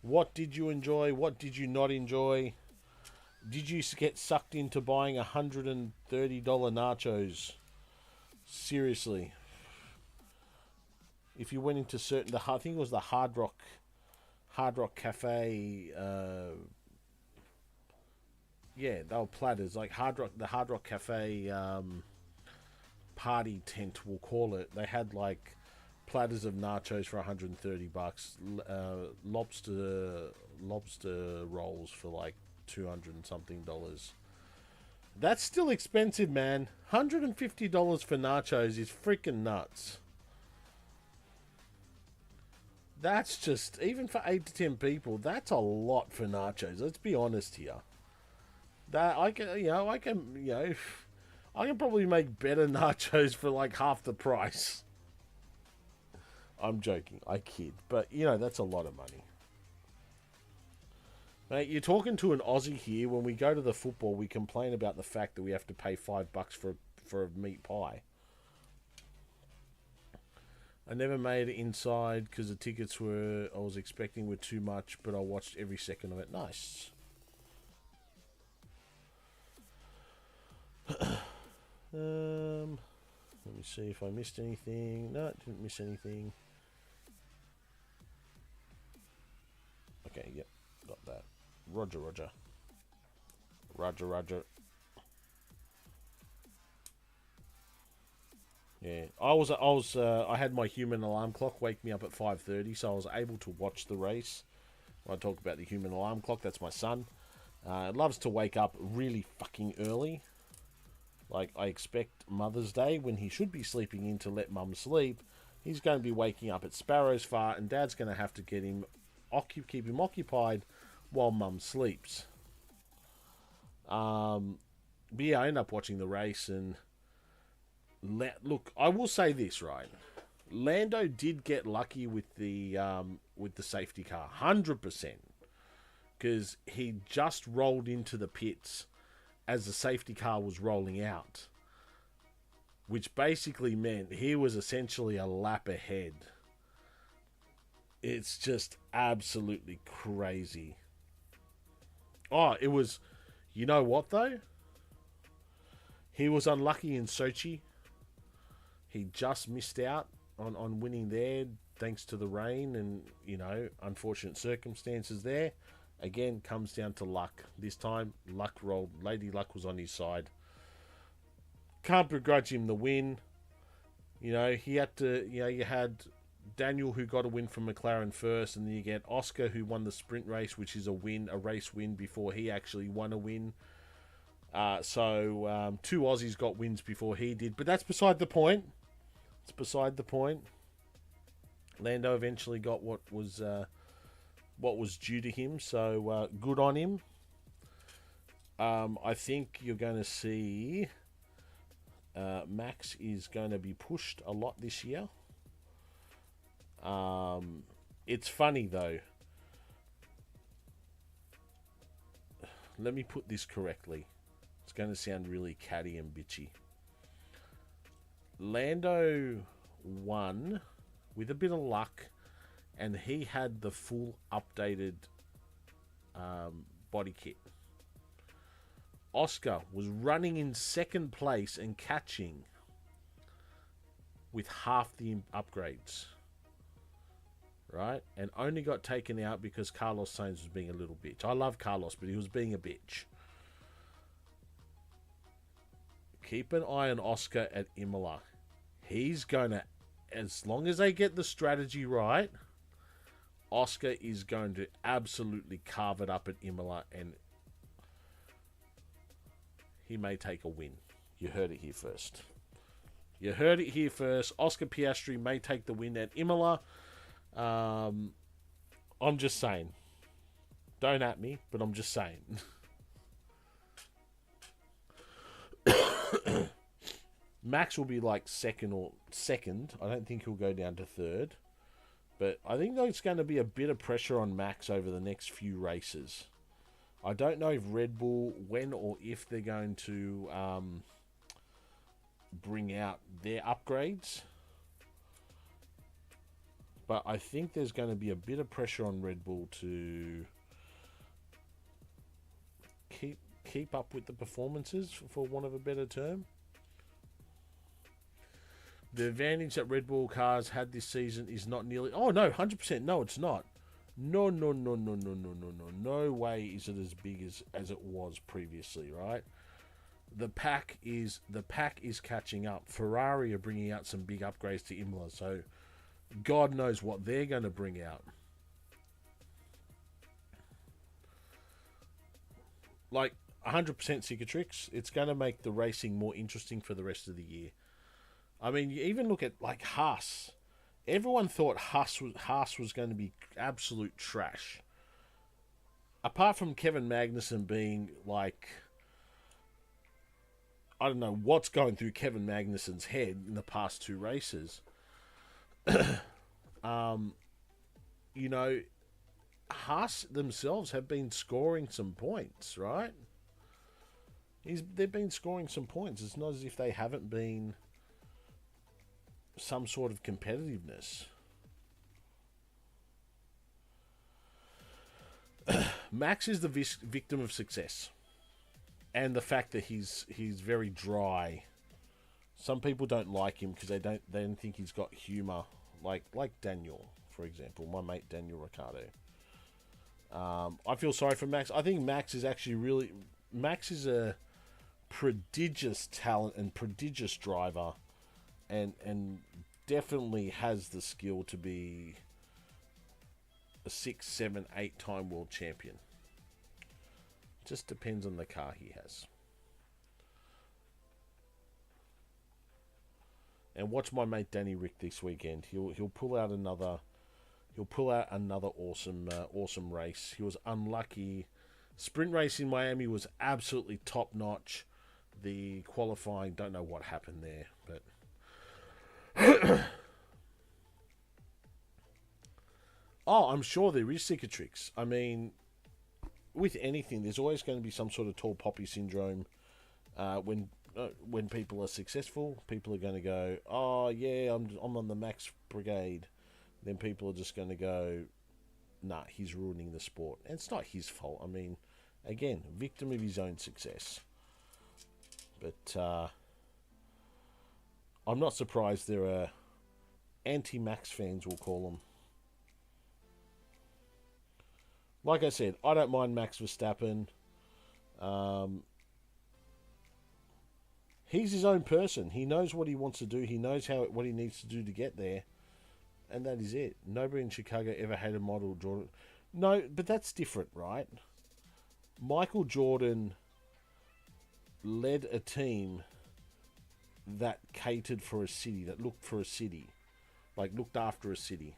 What did you enjoy? What did you not enjoy? Did you get sucked into buying $130 nachos? Seriously. If you went into I think it was the Hard Rock Cafe. Yeah, they were platters, like the Hard Rock Cafe party tent, we'll call it. They had like platters of nachos for $130, lobster rolls for like $200 and something. That's still expensive, man. $150 for nachos is freaking nuts. That's just, even for 8 to 10 people, that's a lot for nachos. Let's be honest here. I can probably make better nachos for like half the price. I'm joking, I kid, but that's a lot of money. Mate, you're talking to an Aussie here. When we go to the football, we complain about the fact that we have to pay $5 for a meat pie. I never made it inside because the tickets I was expecting were too much, but I watched every second of it. Nice. Let me see if I missed anything. No, didn't miss anything. Okay, yep, got that. Roger. Yeah, I had my human alarm clock wake me up at 5:30, so I was able to watch the race. When I talk about the human alarm clock, that's my son. Loves to wake up really fucking early. Like, I expect Mother's Day, when he should be sleeping in to let Mum sleep, he's going to be waking up at Sparrow's Fart, and Dad's going to have to keep him occupied while Mum sleeps. But yeah, I end up watching the race, and look, I will say this, right? Lando did get lucky with the safety car, 100%, because he just rolled into the pits as the safety car was rolling out, which basically meant he was essentially a lap ahead. It's just absolutely crazy. Oh, it was... You know what, though? He was unlucky in Sochi. He just missed out on winning there, thanks to the rain and, unfortunate circumstances there. Again, comes down to luck. This time, luck rolled. Lady Luck was on his side. Can't begrudge him the win. He had to... you had Daniel, who got a win from McLaren first, and then you get Oscar, who won the sprint race, which is a race win before he actually won a win. So two Aussies got wins before he did, but that's beside the point. It's beside the point. Lando eventually got what was due to him, so good on him. I think you're going to see Max is going to be pushed a lot this year. It's funny though. Let me put this correctly. It's going to sound really catty and bitchy. Lando won with a bit of luck, and he had the full updated body kit. Oscar was running in second place and catching with half the upgrades. Right? And only got taken out because Carlos Sainz was being a little bitch. I love Carlos, but he was being a bitch. Keep an eye on Oscar at Imola. He's going to, as long as they get the strategy right, Oscar is going to absolutely carve it up at Imola, and he may take a win. You heard it here first. Oscar Piastri may take the win at Imola. I'm just saying. Don't at me, but I'm just saying. Max will be like second. I don't think he'll go down to third. But I think there's going to be a bit of pressure on Max over the next few races. I don't know if Red Bull, when or if they're going to bring out their upgrades. But I think there's going to be a bit of pressure on Red Bull to keep up with the performances, for want of a better term. The advantage that Red Bull cars had this season is not nearly... Oh, no, 100%. No, it's not. No. No way is it as big as it was previously, right? The pack is catching up. Ferrari are bringing out some big upgrades to Imola, so God knows what they're going to bring out. Like, 100% Cicatrix, it's going to make the racing more interesting for the rest of the year. I mean, you even look at, like, Haas. Everyone thought Haas was going to be absolute trash. Apart from Kevin Magnussen being, like... I don't know what's going through Kevin Magnussen's head in the past two races. You know, Haas themselves have been scoring some points, right? They've been scoring some points. It's not as if they haven't been... some sort of competitiveness. Max is the victim of success, and the fact that he's very dry. Some people don't like him because they don't think he's got humor, like Daniel, for example, my mate Daniel Ricciardo. I feel sorry for Max. I think Max is actually Max is a prodigious talent and prodigious driver. And definitely has the skill to be a 6, 7, 8 time world champion. Just depends on the car he has. And watch my mate Danny Rick this weekend. He'll pull out another awesome race. He was unlucky. Sprint race in Miami was absolutely top notch. The qualifying, don't know what happened there, but. Oh, I'm sure there is Cicatrix. I mean, with anything, there's always going to be some sort of tall poppy syndrome. When people are successful, people are going to go, "Oh yeah, I'm on the Max brigade." Then people are just going to go, "Nah, he's ruining the sport." And it's not his fault. I mean, again, victim of his own success. But I'm not surprised there are anti-Max fans, we'll call them. Like I said, I don't mind Max Verstappen. He's his own person. He knows what he wants to do. He knows what he needs to do to get there. And that is it. Nobody in Chicago ever hated Michael Jordan. No, but that's different, right? Michael Jordan led a team that catered for a city, that looked for a city, like looked after a city.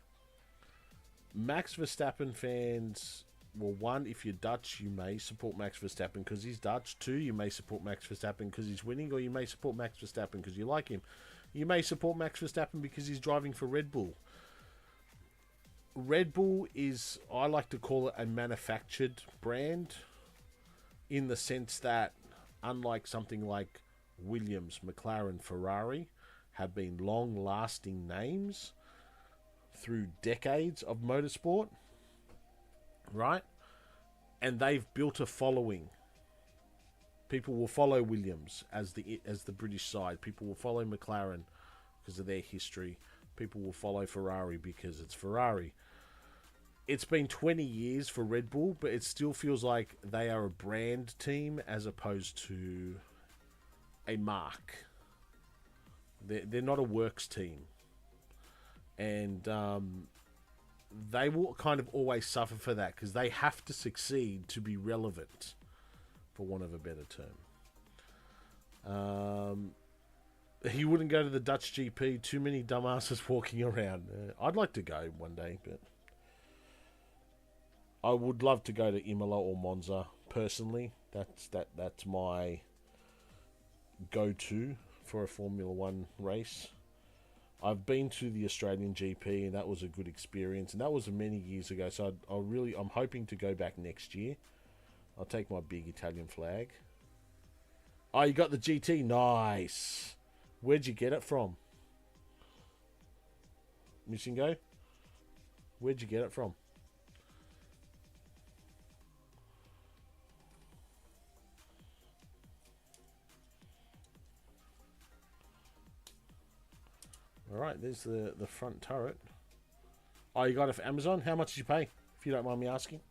Max Verstappen fans, well, one, if you're Dutch, you may support Max Verstappen because he's Dutch. Two, you may support Max Verstappen because he's winning, or you may support Max Verstappen because you like him. You may support Max Verstappen because he's driving for Red Bull. Red Bull is, I like to call it a manufactured brand, in the sense that, unlike something like Williams, McLaren, Ferrari, have been long-lasting names through decades of motorsport, right? And they've built a following. People will follow Williams as the British side. People will follow McLaren because of their history. People will follow Ferrari because it's Ferrari. It's been 20 years for Red Bull, but it still feels like they are a brand team as opposed to a mark. They're not a works team. And they will kind of always suffer for that because they have to succeed to be relevant, for want of a better term. He wouldn't go to the Dutch GP. Too many dumbasses walking around. I'd like to go one day, but I would love to go to Imola or Monza personally. That's my go-to for a Formula One race. I've been to the Australian GP and that was a good experience, and that was many years ago. So I'm hoping to go back next year. I'll take my big Italian flag. Oh, you got the GT, nice. Where'd you get it from? Mission Go? Where'd you get it from? Alright, there's the front turret. Oh, you got it for Amazon? How much did you pay? If you don't mind me asking.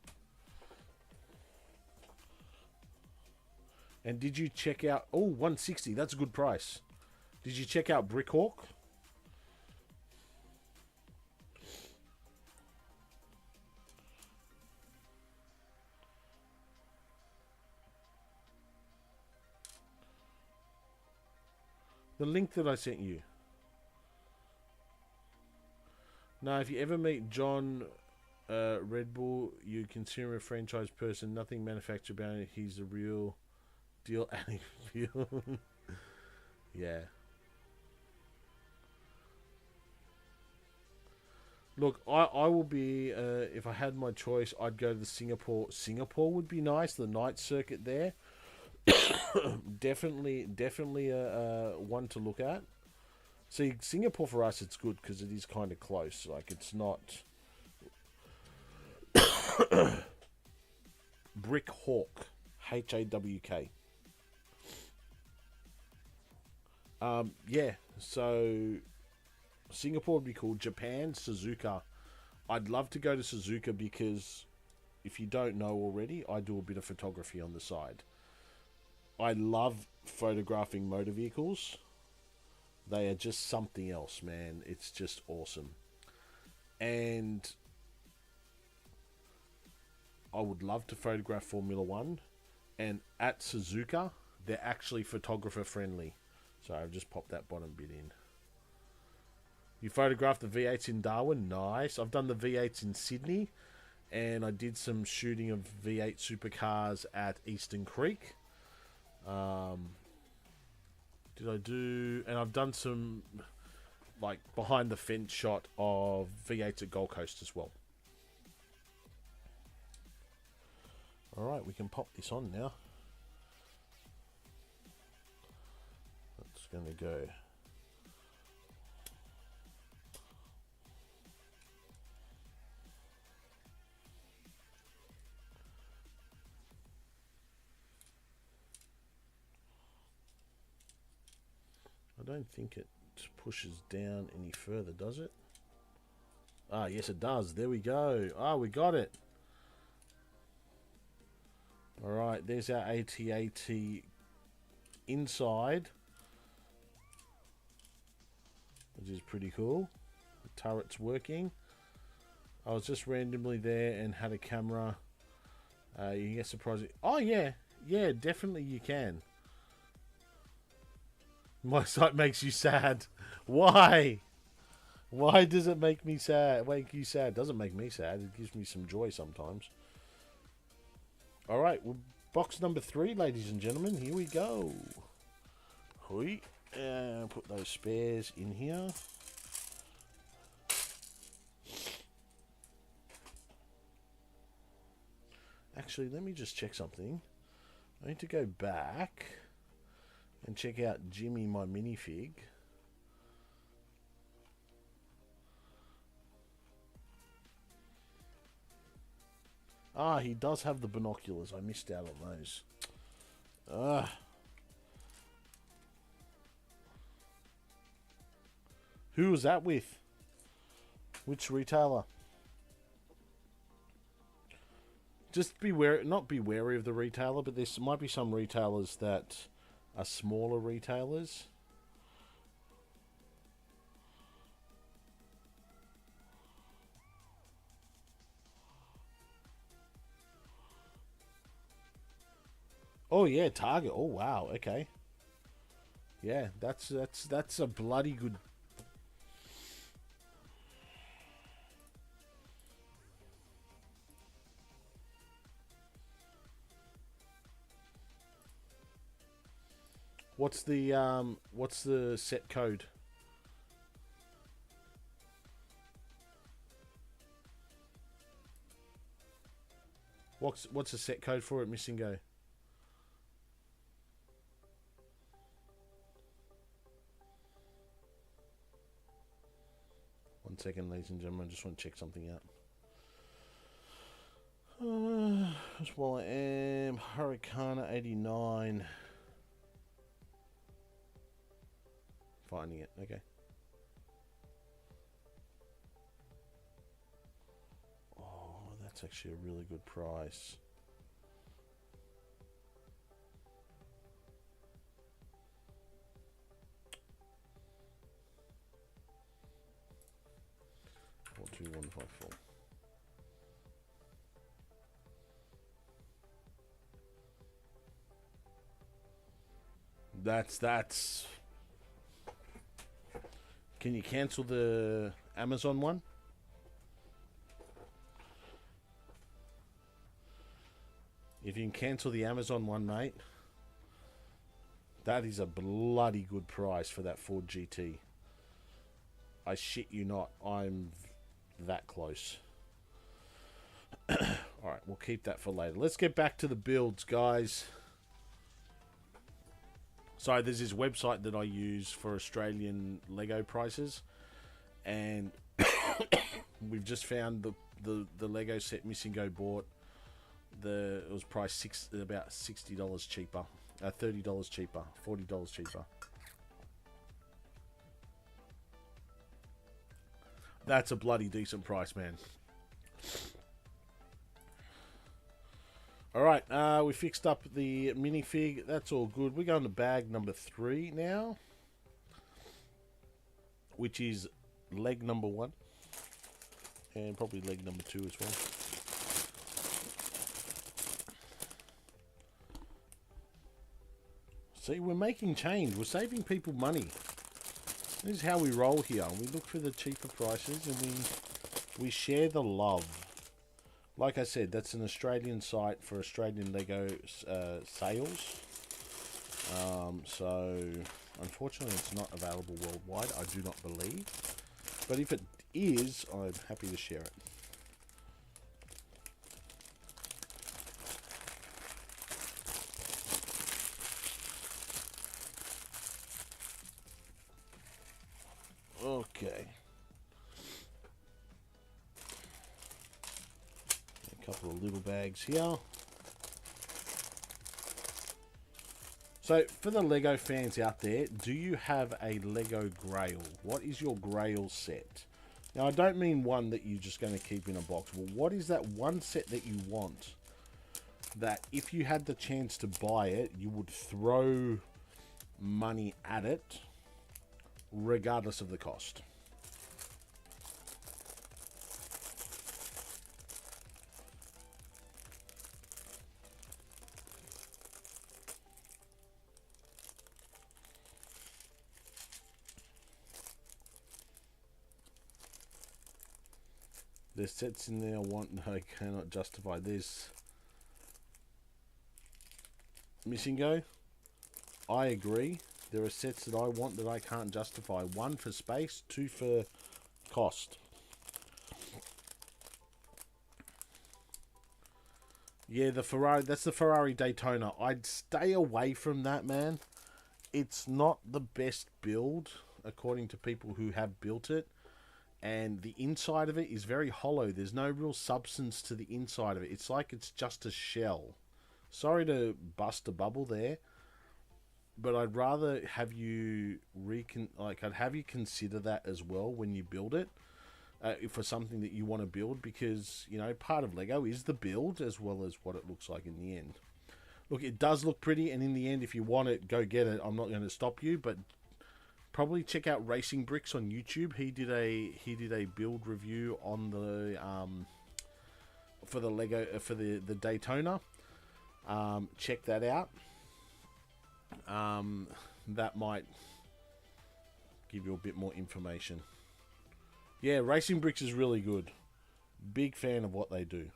And did you check out... Oh, 160. That's a good price. Did you check out Brick Hawk? The link that I sent you. Now, if you ever meet John Red Bull, you consider a franchise person. Nothing manufactured about it. He's a real deal. Yeah. Look, I will be, if I had my choice, I'd go to the Singapore. Singapore would be nice, the night circuit there. definitely one to look at. See, Singapore for us, it's good because it is kind of close. Like, it's not... Brick Hawk. Hawk. Yeah, so... Singapore would be cool. Japan, Suzuka. I'd love to go to Suzuka because, if you don't know already, I do a bit of photography on the side. I love photographing motor vehicles. They are just something else, man. It's just awesome. And I would love to photograph Formula One. And at Suzuka, they're actually photographer friendly. So I've just popped that bottom bit in. You photographed the V8s in Darwin? Nice. I've done the V8s in Sydney. And I did some shooting of V8 supercars at Eastern Creek. Did I do... And I've done some, like, behind the fence shot of V8s at Gold Coast as well. Alright, we can pop this on now. That's going to go... I don't think it pushes down any further, does it? Ah, yes it does. There we go. Ah, we got it. Alright, there's our AT-AT inside. Which is pretty cool. The turret's working. I was just randomly there and had a camera. You can get surprised. Oh, yeah. Yeah, definitely you can. My sight makes you sad. Why? Why does it make me sad? Make you sad? It doesn't make me sad. It gives me some joy sometimes. Alright, well, box number 3, ladies and gentlemen. Here we go. Hoi. Put those spares in here. Actually, let me just check something. I need to go back and check out Jimmy, my minifig. Ah, he does have the binoculars. I missed out on those. Who was that with? Which retailer? Just be wary, not be wary of the retailer, but there might be some retailers that are smaller retailers. Oh yeah, Target. Oh wow, okay. Yeah, that's a bloody good. What's the set code? What's the set code for it, Missing Go? One second, ladies and gentlemen. I just want to check something out. That's while I am. Hurricane 89. Finding it. Okay. Oh, that's actually a really good price. Four, 2, 1, 5, 4. That's. Can you cancel the Amazon one? If you can cancel the Amazon one, mate, that is a bloody good price for that Ford GT. I shit you not, I'm that close. Alright, we'll keep that for later. Let's get back to the builds, guys. So there's this website that I use for Australian Lego prices, and we've just found the Lego set Missing Go bought. It was priced about $60 cheaper, $30 cheaper, $40 cheaper. That's a bloody decent price, man. Alright, we fixed up the minifig. That's all good. We're going to bag number 3 now, which is leg number 1. And probably leg number 2 as well. See, we're making change. We're saving people money. This is how we roll here. We look for the cheaper prices and we share the love. Like I said, that's an Australian site for Australian Lego sales. So, unfortunately, it's not available worldwide, I do not believe. But if it is, I'm happy to share it. Okay. A couple of little bags here. So, for the Lego fans out there, do you have a Lego Grail? What is your Grail set? Now, I don't mean one that you're just going to keep in a box. Well, what is that one set that you want that if you had the chance to buy it, you would throw money at it regardless of the cost? There's sets in there I want and I cannot justify this. Missing Go, I agree. There are sets that I want that I can't justify. 1 for space, 2 for cost. Yeah, the Ferrari, that's the Ferrari Daytona. I'd stay away from that, man. It's not the best build, according to people who have built it. And the inside of it is very hollow. There's no real substance to the inside of it. It's like it's just a shell. Sorry to bust a bubble there, but I'd rather have you I'd have you consider that as well when you build it, for something that you want to build, because you know part of Lego is the build as well as what it looks like in the end. Look, it does look pretty, and in the end, if you want it, go get it. I'm not going to stop you, but probably check out Racing Bricks on YouTube. He did a build review on the for the Lego for the Daytona. Check that out. That might give you a bit more information. Yeah, Racing Bricks is really good. Big fan of what they do.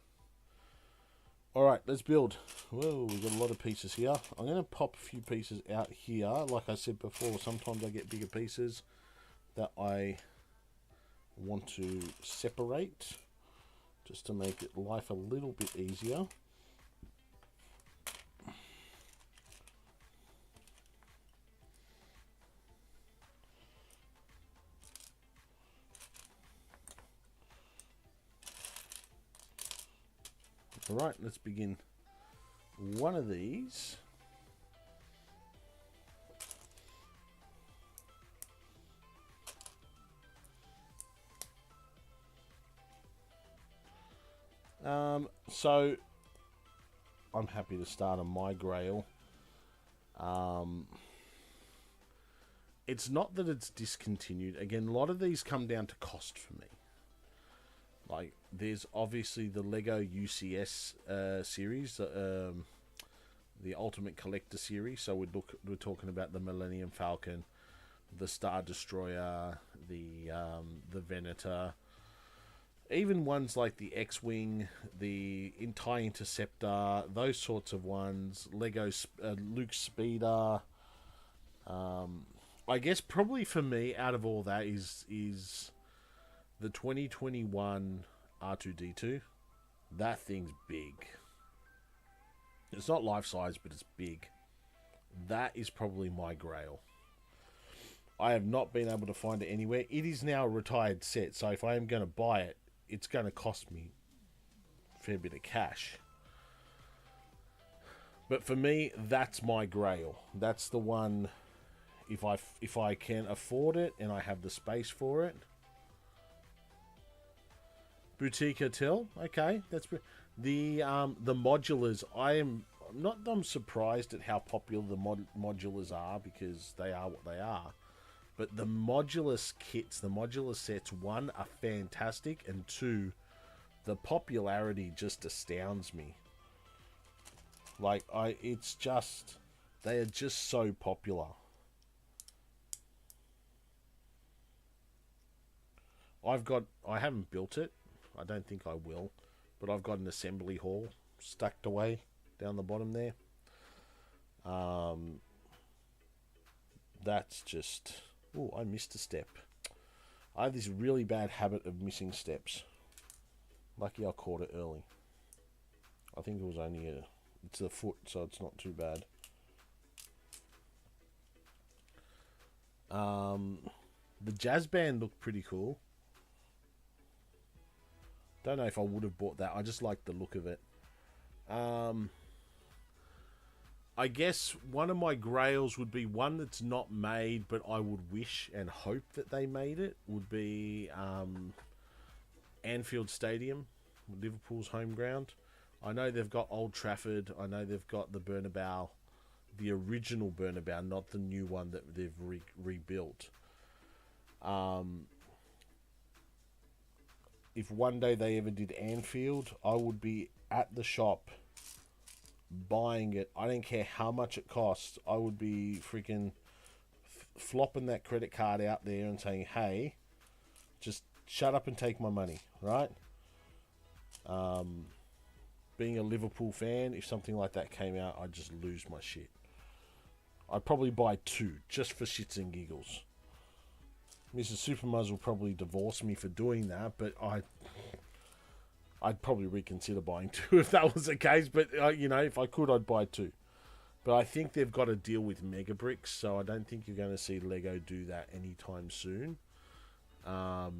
Alright, let's build. Whoa, we've got a lot of pieces here. I'm going to pop a few pieces out here. Like I said before, sometimes I get bigger pieces that I want to separate, just to make it life a little bit easier. Alright, let's begin one of these. So I'm happy to start on my Grail. It's not that it's discontinued. Again, a lot of these come down to cost for me. Like, there's obviously the Lego UCS series, the Ultimate Collector series. So we're talking about the Millennium Falcon, the Star Destroyer, the Venator, even ones like the X-Wing, the TIE Interceptor, those sorts of ones. Lego Luke Speeder. I guess probably for me, out of all that, is the 2021 R2-D2. That thing's big. It's not life-size, but it's big. That is probably my Grail. I have not been able to find it anywhere. It is now a retired set, so if I am going to buy it, it's going to cost me a fair bit of cash. But for me, that's my Grail. That's the one, if I can afford it and I have the space for it. Boutique Hotel, okay, that's the modulars. I'm surprised at how popular the modulars are, because they are what they are. But the modular kits, the modular sets, one, are fantastic, and two, the popularity just astounds me. Like, it's just, they are just so popular. I haven't built it. I don't think I will, but I've got an assembly hall stacked away down the bottom there. That's just... Oh, I missed a step. I have this really bad habit of missing steps. Lucky I caught it early. I think it was only it's a foot, so it's not too bad. The jazz band looked pretty cool. Don't know if I would have bought that. I just like the look of it. I guess one of my Grails would be one that's not made, but I would wish and hope that they made it, would be Anfield Stadium, Liverpool's home ground. I know they've got Old Trafford. I know they've got the Bernabeu, the original Bernabeu, not the new one that they've rebuilt. If one day they ever did Anfield, I would be at the shop buying it. I don't care how much it costs. I would be freaking flopping that credit card out there and saying, hey, just shut up and take my money, right? Being a Liverpool fan, if something like that came out, I'd just lose my shit. I'd probably buy two, just for shits and giggles. Mrs. Supermuz will probably divorce me for doing that, but I'd probably reconsider buying two if that was the case. But, you know, if I could, I'd buy two. But I think they've got to deal with Mega Bricks, so I don't think you're going to see Lego do that anytime soon. I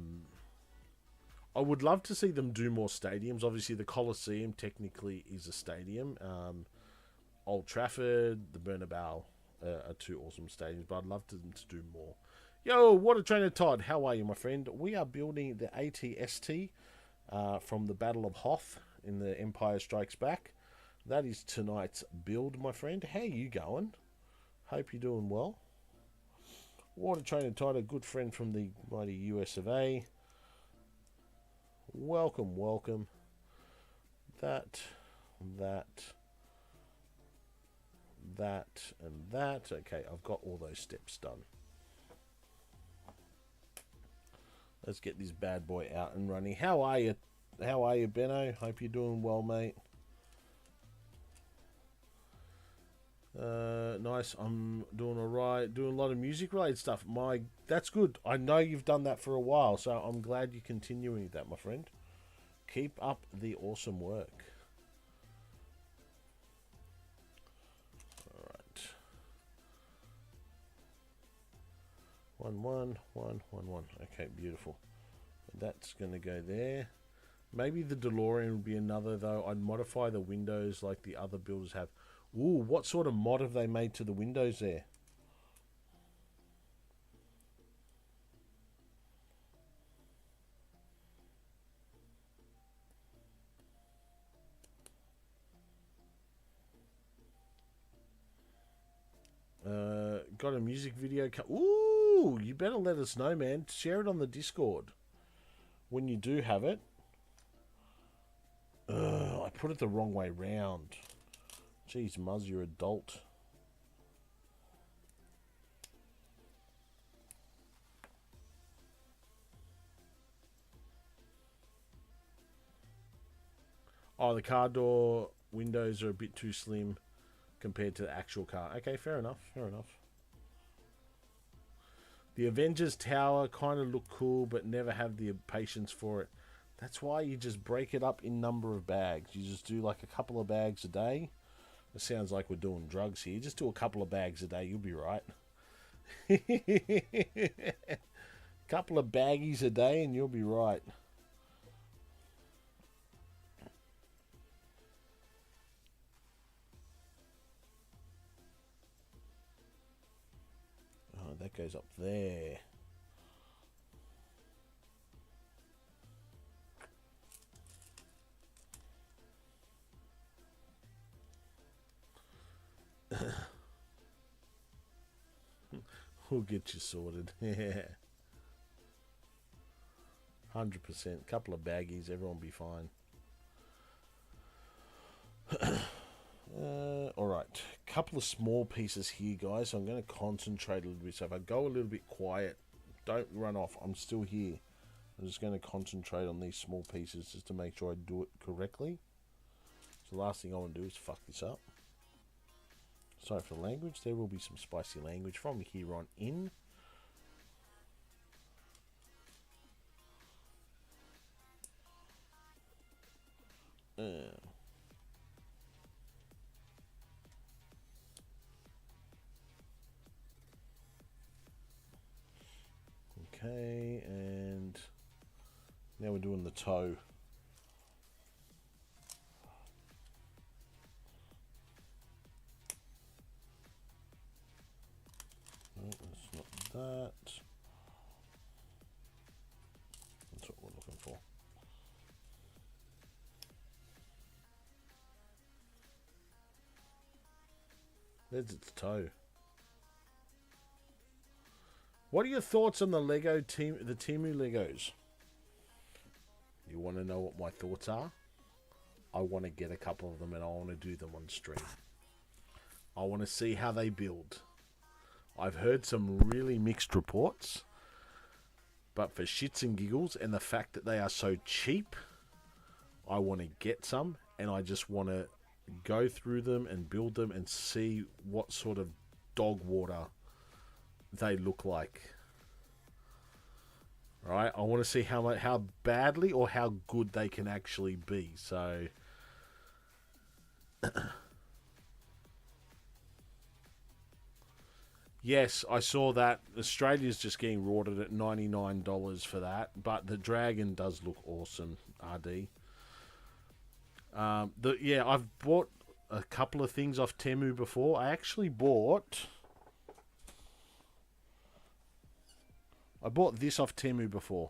would love to see them do more stadiums. Obviously, the Coliseum technically is a stadium. Old Trafford, the Bernabeu are two awesome stadiums, but I'd love them to do more. Yo, Water Trainer Todd, how are you, my friend? We are building the AT-ST from the Battle of Hoth in the Empire Strikes Back. That is tonight's build, my friend. How you going? Hope you're doing well. Water Trainer Todd, a good friend from the mighty US of A. Welcome, welcome. That, and that. Okay, I've got all those steps done. Let's get this bad boy out and running. How are you? How are you, Benno? Hope you're doing well, mate. Nice. I'm doing alright. Doing a lot of music related stuff. That's good. I know you've done that for a while, so I'm glad you're continuing that, my friend. Keep up the awesome work. Alright. 1 1 1 1 1. Okay, beautiful. That's gonna go there. Maybe the DeLorean would be another, though. I'd modify the windows like the other builders have. Ooh, what sort of mod have they made to the windows there? Got a music video. Ooh, you better let us know, man. Share it on the Discord when you do have it. I put it the wrong way round. Jeez, Muzz, you're adult. Oh, the car door windows are a bit too slim compared to the actual car. Okay, fair enough, fair enough. The Avengers Tower kind of look cool, but never have the patience for it. That's why you just break it up in number of bags. You just do like a couple of bags a day. It sounds like we're doing drugs here. Just do a couple of bags a day. You'll be right. Couple of baggies a day and you'll be right. Oh, that goes up there. We'll get you sorted. Yeah. 100%. Couple of baggies, everyone will be fine. Alright. Couple of small pieces here, guys. So I'm going to concentrate a little bit. So if I go a little bit quiet, don't run off. I'm still here. I'm just going to concentrate on these small pieces just to make sure I do it correctly. So the last thing I want to do is fuck this up. Sorry for the language. There will be some spicy language from here on in. Okay, and now we're doing the toe. No, that's not that. That's what we're looking for. There's its toe. What are your thoughts on the Temu Legos? You want to know what my thoughts are? I want to get a couple of them and I want to do them on stream. I want to see how they build. I've heard some really mixed reports, but for shits and giggles and the fact that they are so cheap, I want to get some and I just want to go through them and build them and see what sort of dog water they look like. Right? I want to see how badly or how good they can actually be. So yes, I saw that. Australia's just getting rorted at $99 for that, but the dragon does look awesome, RD. I've bought a couple of things off Temu before. I actually bought this off Temu before.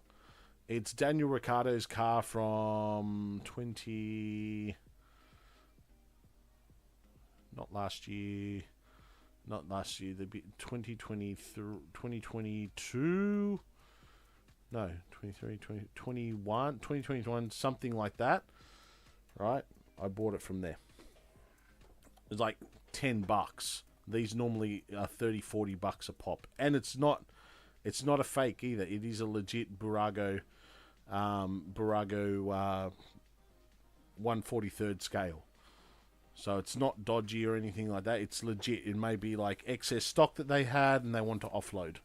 It's Daniel Ricciardo's car from not last year, the 2022, no, 23, 2021, 2021, something like that, right? I bought it from there. It's like $10. These normally are $30-40 a pop, and it's not a fake either. It is a legit Burago 1/43 scale. So it's not dodgy or anything like that. It's legit. It may be like excess stock that they had and they want to offload.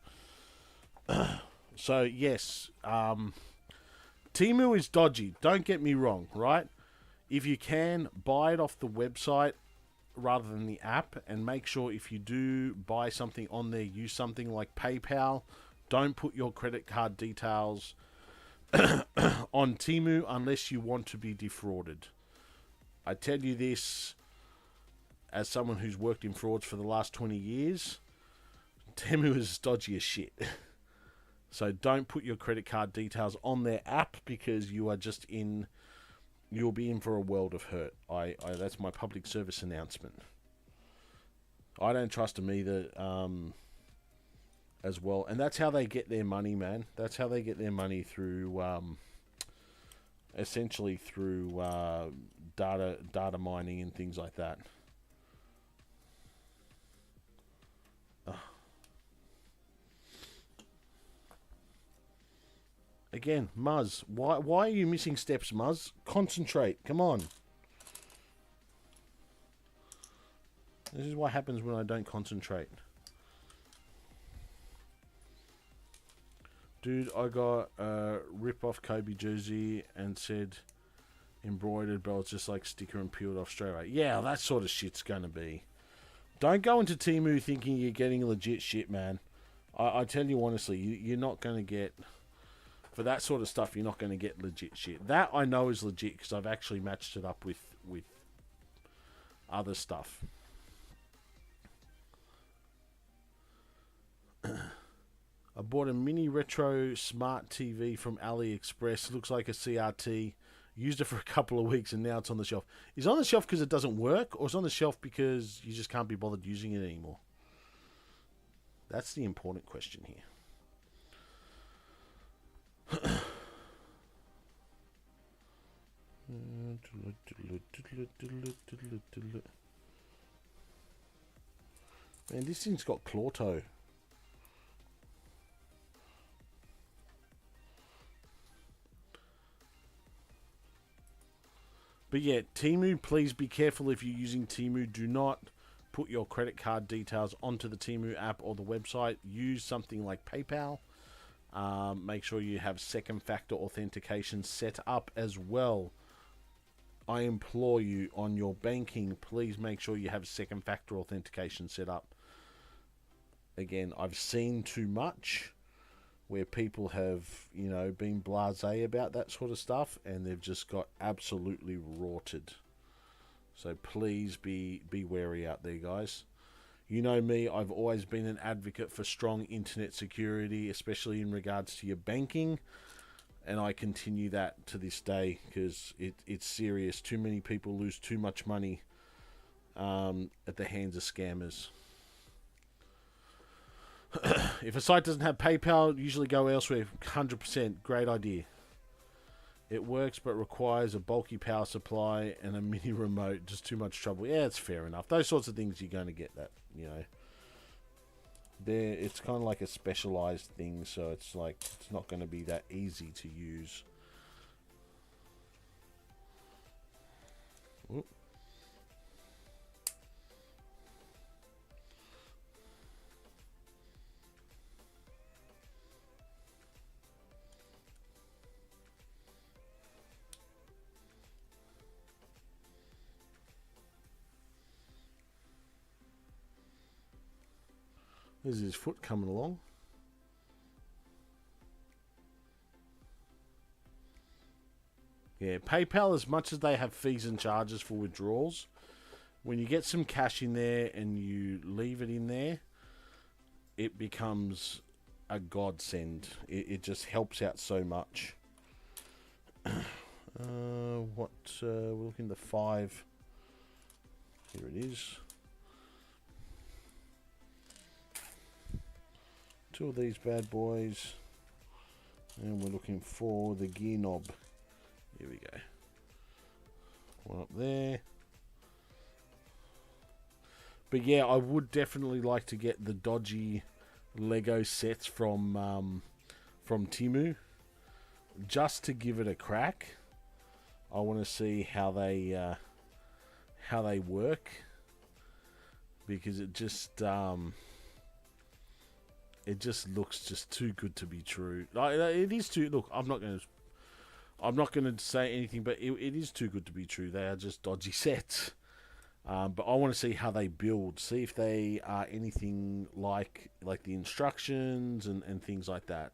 So yes, Temu is dodgy. Don't get me wrong, right? If you can, buy it off the website rather than the app, and make sure if you do buy something on there, use something like PayPal. Don't put your credit card details on Temu unless you want to be defrauded. I tell you this as someone who's worked in frauds for the last 20 years. Temu is dodgy as shit. So don't put your credit card details on their app, because you are just in... You'll be in for a world of hurt. That's my public service announcement. I don't trust them either, as well. And that's how they get their money, man. That's how they get their money through, essentially through data mining and things like that. Again, Muzz, why are you missing steps, Muzz? Concentrate, come on. This is what happens when I don't concentrate. Dude, I got a rip-off Kobe jersey and said embroidered belts just like sticker and peeled off straight away. Yeah, that sort of shit's going to be. Don't go into Temu thinking you're getting legit shit, man. I tell you honestly, you're not going to get... For that sort of stuff, you're not going to get legit shit. That I know is legit because I've actually matched it up with other stuff. I bought a mini retro smart TV from AliExpress. Looks like a CRT. Used it for a couple of weeks and now it's on the shelf. Is it on the shelf because it doesn't work, or is it on the shelf because you just can't be bothered using it anymore? That's the important question here. Man, this thing's got claw toe. But yeah, Temu, please be careful if you're using Temu. Do not put your credit card details onto the Temu app or the website. Use something like PayPal. Make sure you have second factor authentication set up as well. I implore you, on your banking, please make sure you have second factor authentication set up. Again, I've seen too much where people have, you know, been blasé about that sort of stuff and they've just got absolutely rorted. So please be wary out there, guys. You know me, I've always been an advocate for strong internet security, especially in regards to your banking. And I continue that to this day because it's serious. Too many people lose too much money at the hands of scammers. If a site doesn't have PayPal, usually go elsewhere. 100%, great idea. It works but requires a bulky power supply and a mini remote. Just too much trouble. Yeah, it's fair enough. Those sorts of things, you're going to get that, you know. It's kind of like a specialized thing, so it's like it's not going to be that easy to use. Oop. There's his foot coming along. Yeah, PayPal, as much as they have fees and charges for withdrawals, when you get some cash in there and you leave it in there, it becomes a godsend. It just helps out so much. We're looking at 5. Here it is. 2 of these bad boys, and we're looking for the gear knob. Here we go. One up there. But yeah, I would definitely like to get the dodgy Lego sets from Temu, just to give it a crack. I want to see how they how they work, because it just looks just too good to be true. Like, it is too. Look, I'm not going to say anything, but it is too good to be true. They are just dodgy sets. But I want to see how they build, see if they are anything like the instructions and things like that.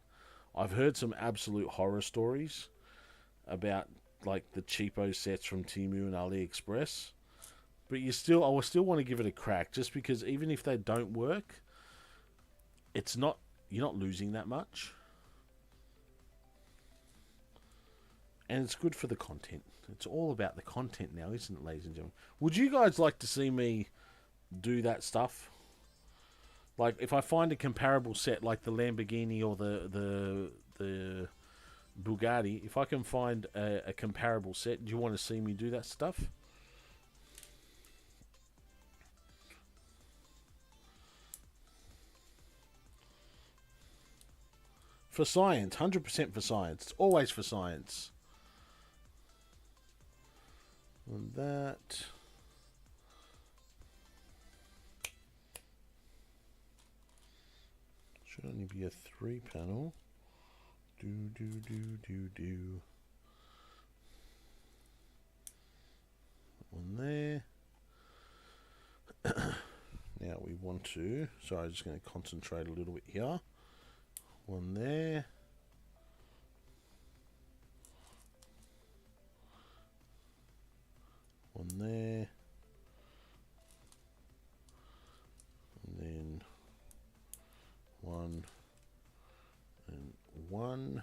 I've heard some absolute horror stories about like the cheapo sets from Temu and AliExpress, but I still want to give it a crack, just because even if they don't work, you're not losing that much. And it's good for the content. It's all about the content now, isn't it, ladies and gentlemen? Would you guys like to see me do that stuff? Like, if I find a comparable set, like the Lamborghini or the Bugatti, if I can find a comparable set, do you want to see me do that stuff? For science, 100% for science. It's always for science. And that. Should only be a 3-panel. Do. One there. Now we want to. Sorry, I'm just going to concentrate a little bit here. One there. One there. And then one and one.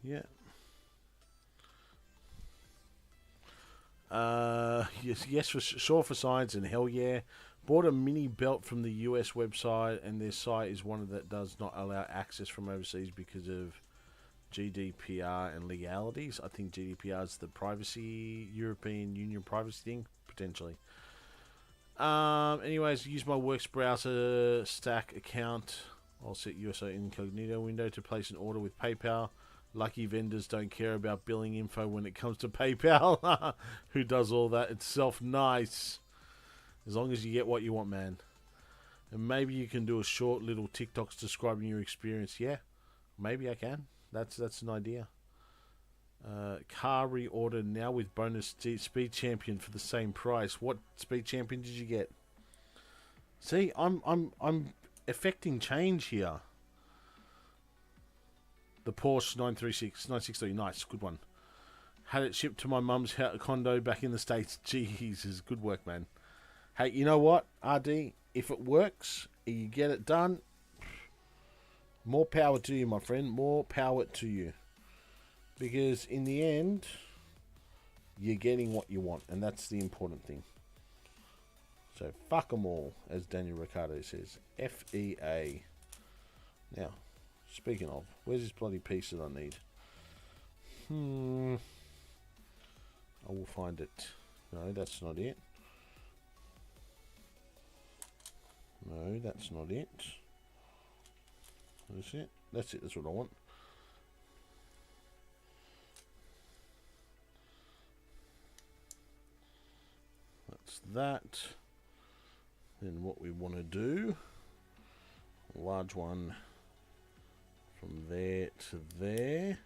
Yeah. Yes, for sure, for science, and hell yeah. Bought a mini belt from the US website, and their site is one that does not allow access from overseas because of GDPR and legalities. I think GDPR is the European Union privacy thing, potentially. Anyways, use my Works browser stack account. I'll set USA incognito window to place an order with PayPal. Lucky vendors don't care about billing info when it comes to PayPal. Who does all that itself? Nice. As long as you get what you want, man. And maybe you can do a short little TikToks describing your experience. Yeah, maybe I can. That's an idea. Car reorder now with bonus Speed Champion for the same price. What Speed Champion did you get? See, I'm effecting change here. The Porsche 963, nice, good one. Had it shipped to my mum's condo back in the States. Jesus, good work, man. Hey, you know what, RD? If it works, you get it done, more power to you, my friend. More power to you. Because in the end, you're getting what you want, and that's the important thing. So, fuck them all, as Daniel Ricciardo says. FEA. Now, speaking of, where's this bloody piece that I need? I will find it. No, that's not it. No, that's not it. That's it. That's it. That's what I want. That's that. Then what we want to do, a large one from there to there,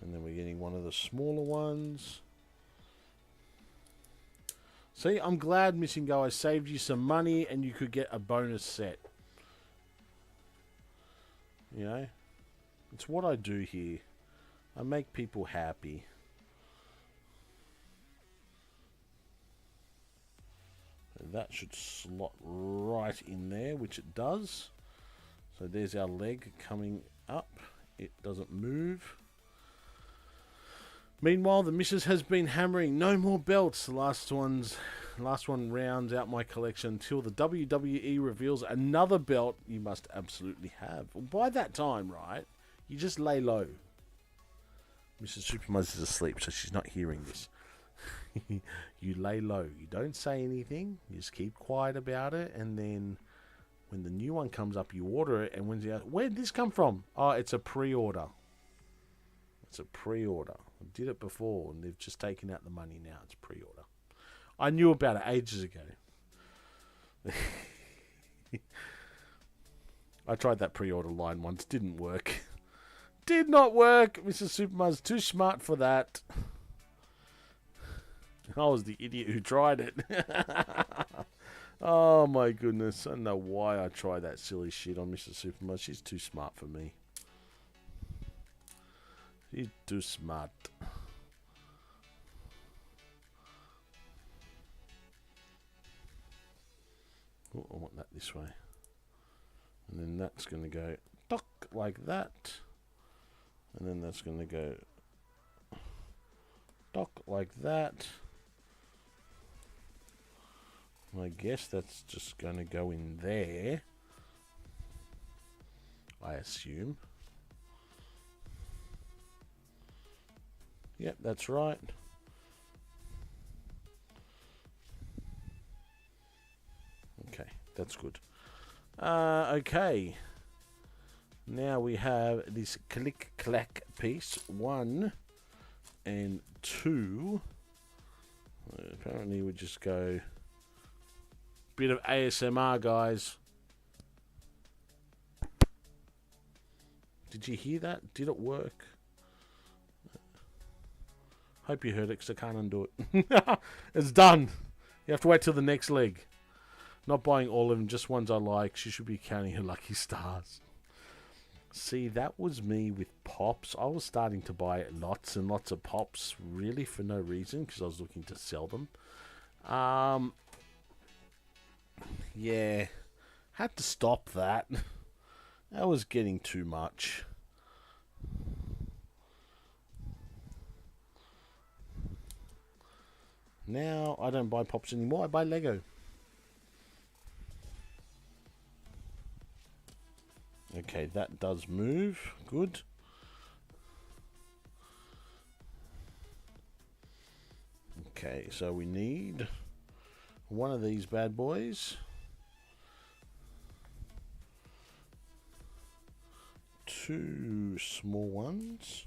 and then we're getting one of the smaller ones. See, I'm glad, Missing Go, I saved you some money and you could get a bonus set. You know, it's what I do here. I make people happy. And that should slot right in there, which it does. So there's our leg coming up. It doesn't move. Meanwhile, the missus has been hammering no more belts. The last one rounds out my collection until the WWE reveals another belt you must absolutely have. Well, by that time, right, you just lay low. Mrs. Supermuz is asleep, so she's not hearing this. You lay low. You don't say anything. You just keep quiet about it, and then when the new one comes up, you order it, and when you ask, where did this come from? Oh, it's a pre-order. It's a pre-order. I did it before, and they've just taken out the money now. It's pre-order. I knew about it ages ago. I tried that pre-order line once. Didn't work. Did not work. Mr. Supermuz too smart for that. I was the idiot who tried it. Oh my goodness. I don't know why I tried that silly shit on Mr. Supermuz. She's too smart for me. She's too smart. Oh, I want that this way. And then that's going to go tuck like that. And then that's going to go tuck like that. I guess that's just going to go in there. I assume. Yep, that's right. Okay, that's good. Okay. Now we have this click-clack piece. 1 and 2. Apparently we just go... Bit of ASMR, guys. Did you hear that? Did it work? Hope you heard it, because I can't undo it. It's done. You have to wait till the next leg. Not buying all of them, just ones I like. She should be counting her lucky stars. See, that was me with pops. I was starting to buy lots and lots of pops, really, for no reason, because I was looking to sell them. Yeah, had to stop that. That was getting too much. Now I don't buy pops anymore. I buy Lego. Okay, that does move. Good. Okay, so we need one of these bad boys. 2 small ones.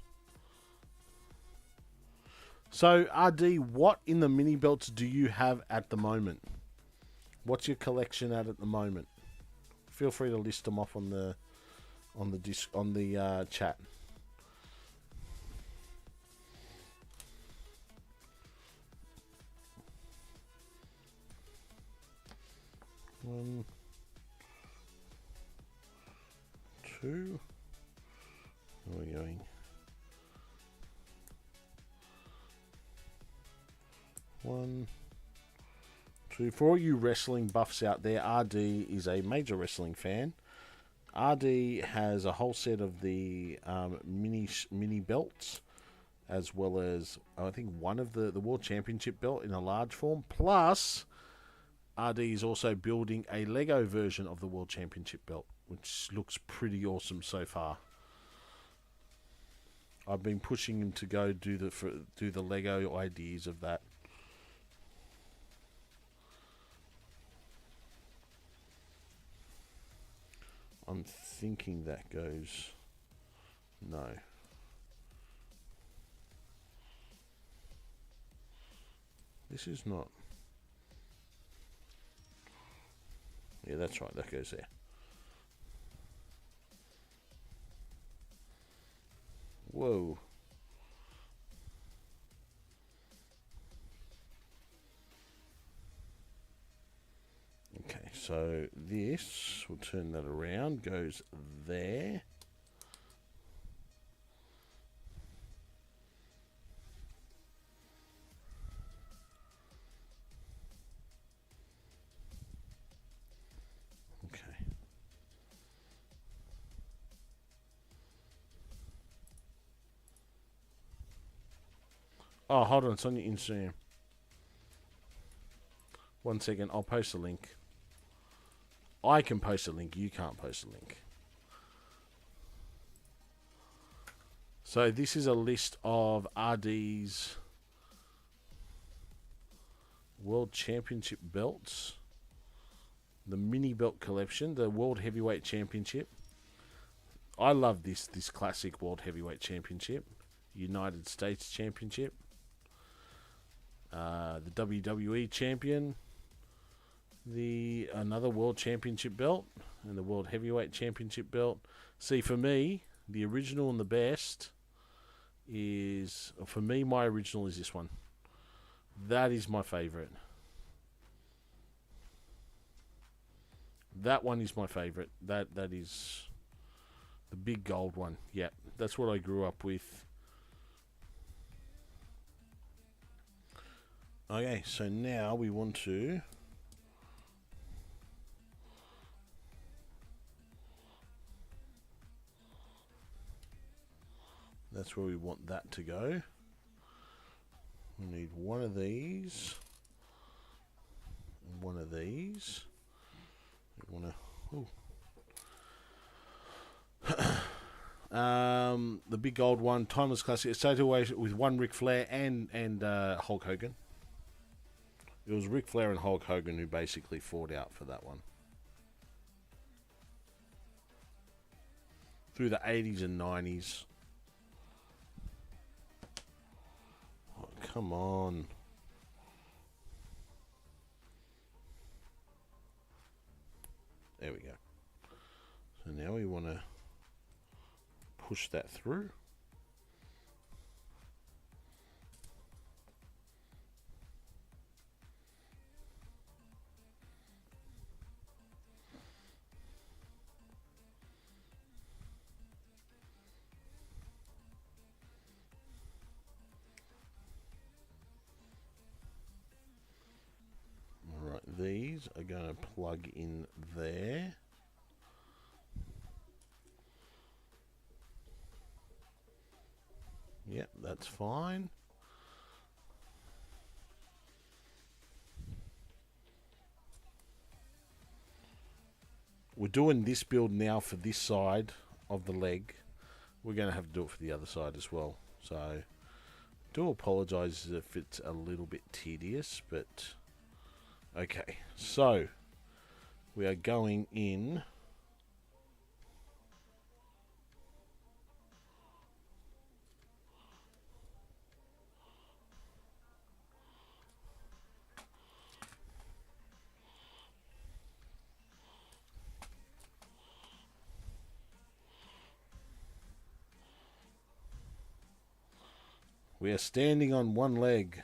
So, RD, what in the mini belts do you have at the moment? What's your collection at the moment? Feel free to list them off on the chat. One, 2. Where are we going? 1, 2. For all you wrestling buffs out there, RD is a major wrestling fan. RD has a whole set of the mini belts, as well as I think one of the World Championship belt in a large form. Plus, RD is also building a Lego version of the World Championship belt, which looks pretty awesome so far. I've been pushing him to go do the Lego ideas of that. I'm thinking that goes... No. This is not... Yeah, that's right. That goes there. Whoa. Okay, so this, we'll turn that around, goes there. Okay. Oh, hold on, it's on your Instagram. 1 second, I'll post a link. I can post a link, you can't post a link. So this is a list of RD's World Championship belts. The mini belt collection, the World Heavyweight Championship. I love this classic World Heavyweight Championship. United States Championship. The WWE Champion. Another World Championship belt. And the World Heavyweight Championship belt. See, for me, the original and the best is... For me, my original is this one. That is my favourite. That one is my favourite. That is the big gold one. Yeah, that's what I grew up with. Okay, so now we want to... That's where we want that to go. We need one of these. And one of these. We want to... the big gold one, Timeless Classic, associated with one Ric Flair and Hulk Hogan. It was Ric Flair and Hulk Hogan who basically fought out for that one. Through the 80s and 90s. Oh, come on. There we go. So now we want to push that through. Alright, these are going to plug in there. Yep, that's fine. We're doing this build now for this side of the leg. We're going to have to do it for the other side as well. So, do apologise if it's a little bit tedious, but okay. So, we are going in. We are standing on one leg.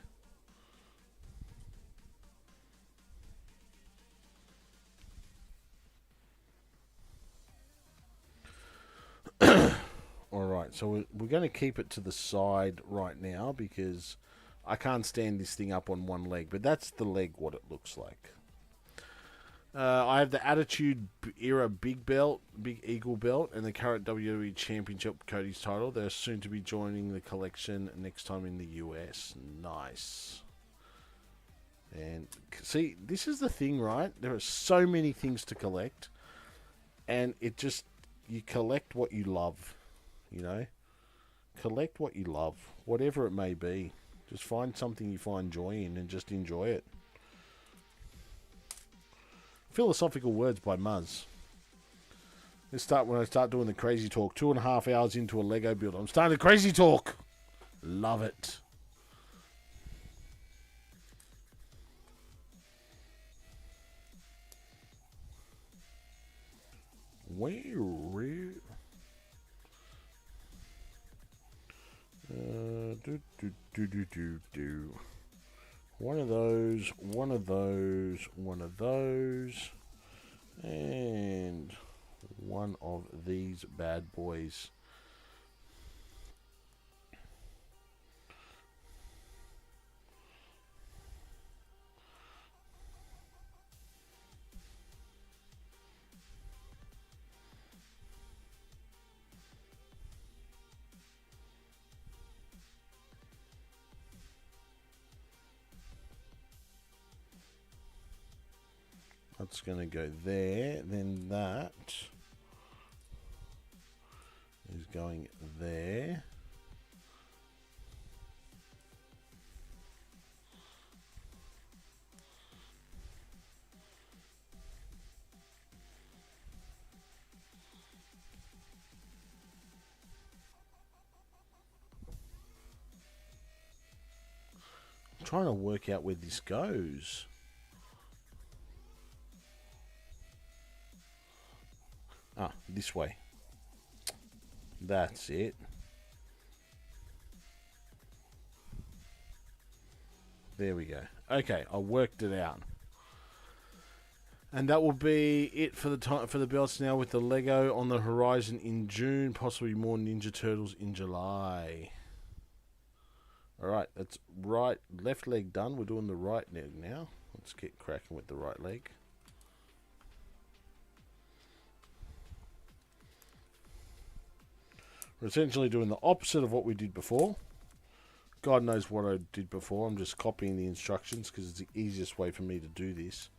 Alright, so we're going to keep it to the side right now because I can't stand this thing up on one leg. But that's the leg, what it looks like. I have the Attitude Era Big Eagle belt, and the current WWE Championship Cody's title. They're soon to be joining the collection next time in the US. Nice. And see, this is the thing, right? There are so many things to collect, and it just, you collect what you love, you know? Collect what you love, whatever it may be. Just find something you find joy in and just enjoy it. Philosophical words by Muzz. Let's start when I start doing the crazy talk. 2.5 hours into a Lego build. I'm starting the crazy talk. Love it. Where? One of those, one of those, one of those, and one of these bad boys. That's going to go there, then that is going there. trying to work out where this goes. Ah, this way. That's it. There we go. Okay, I worked it out. And that will be it for the time for the belts now, with the Lego on the horizon in June, possibly more Ninja Turtles in July. Alright, that's right, left leg done. We're doing the right leg now. Let's get cracking with the right leg. We're essentially doing the opposite of what we did before. God knows what I did before. I'm just copying the instructions because it's the easiest way for me to do this.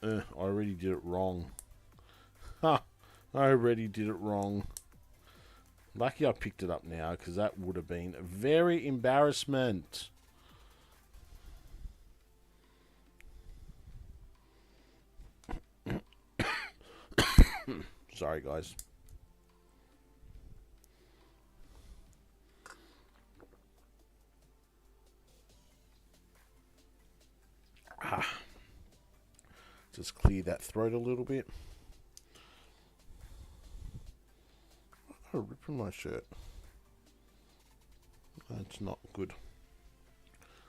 I already did it wrong. Ha! I already did it wrong. Lucky I picked it up now, because that would have been a very embarrassment. Sorry, guys. Just clear that throat a little bit. I've got a rip in my shirt. That's not good.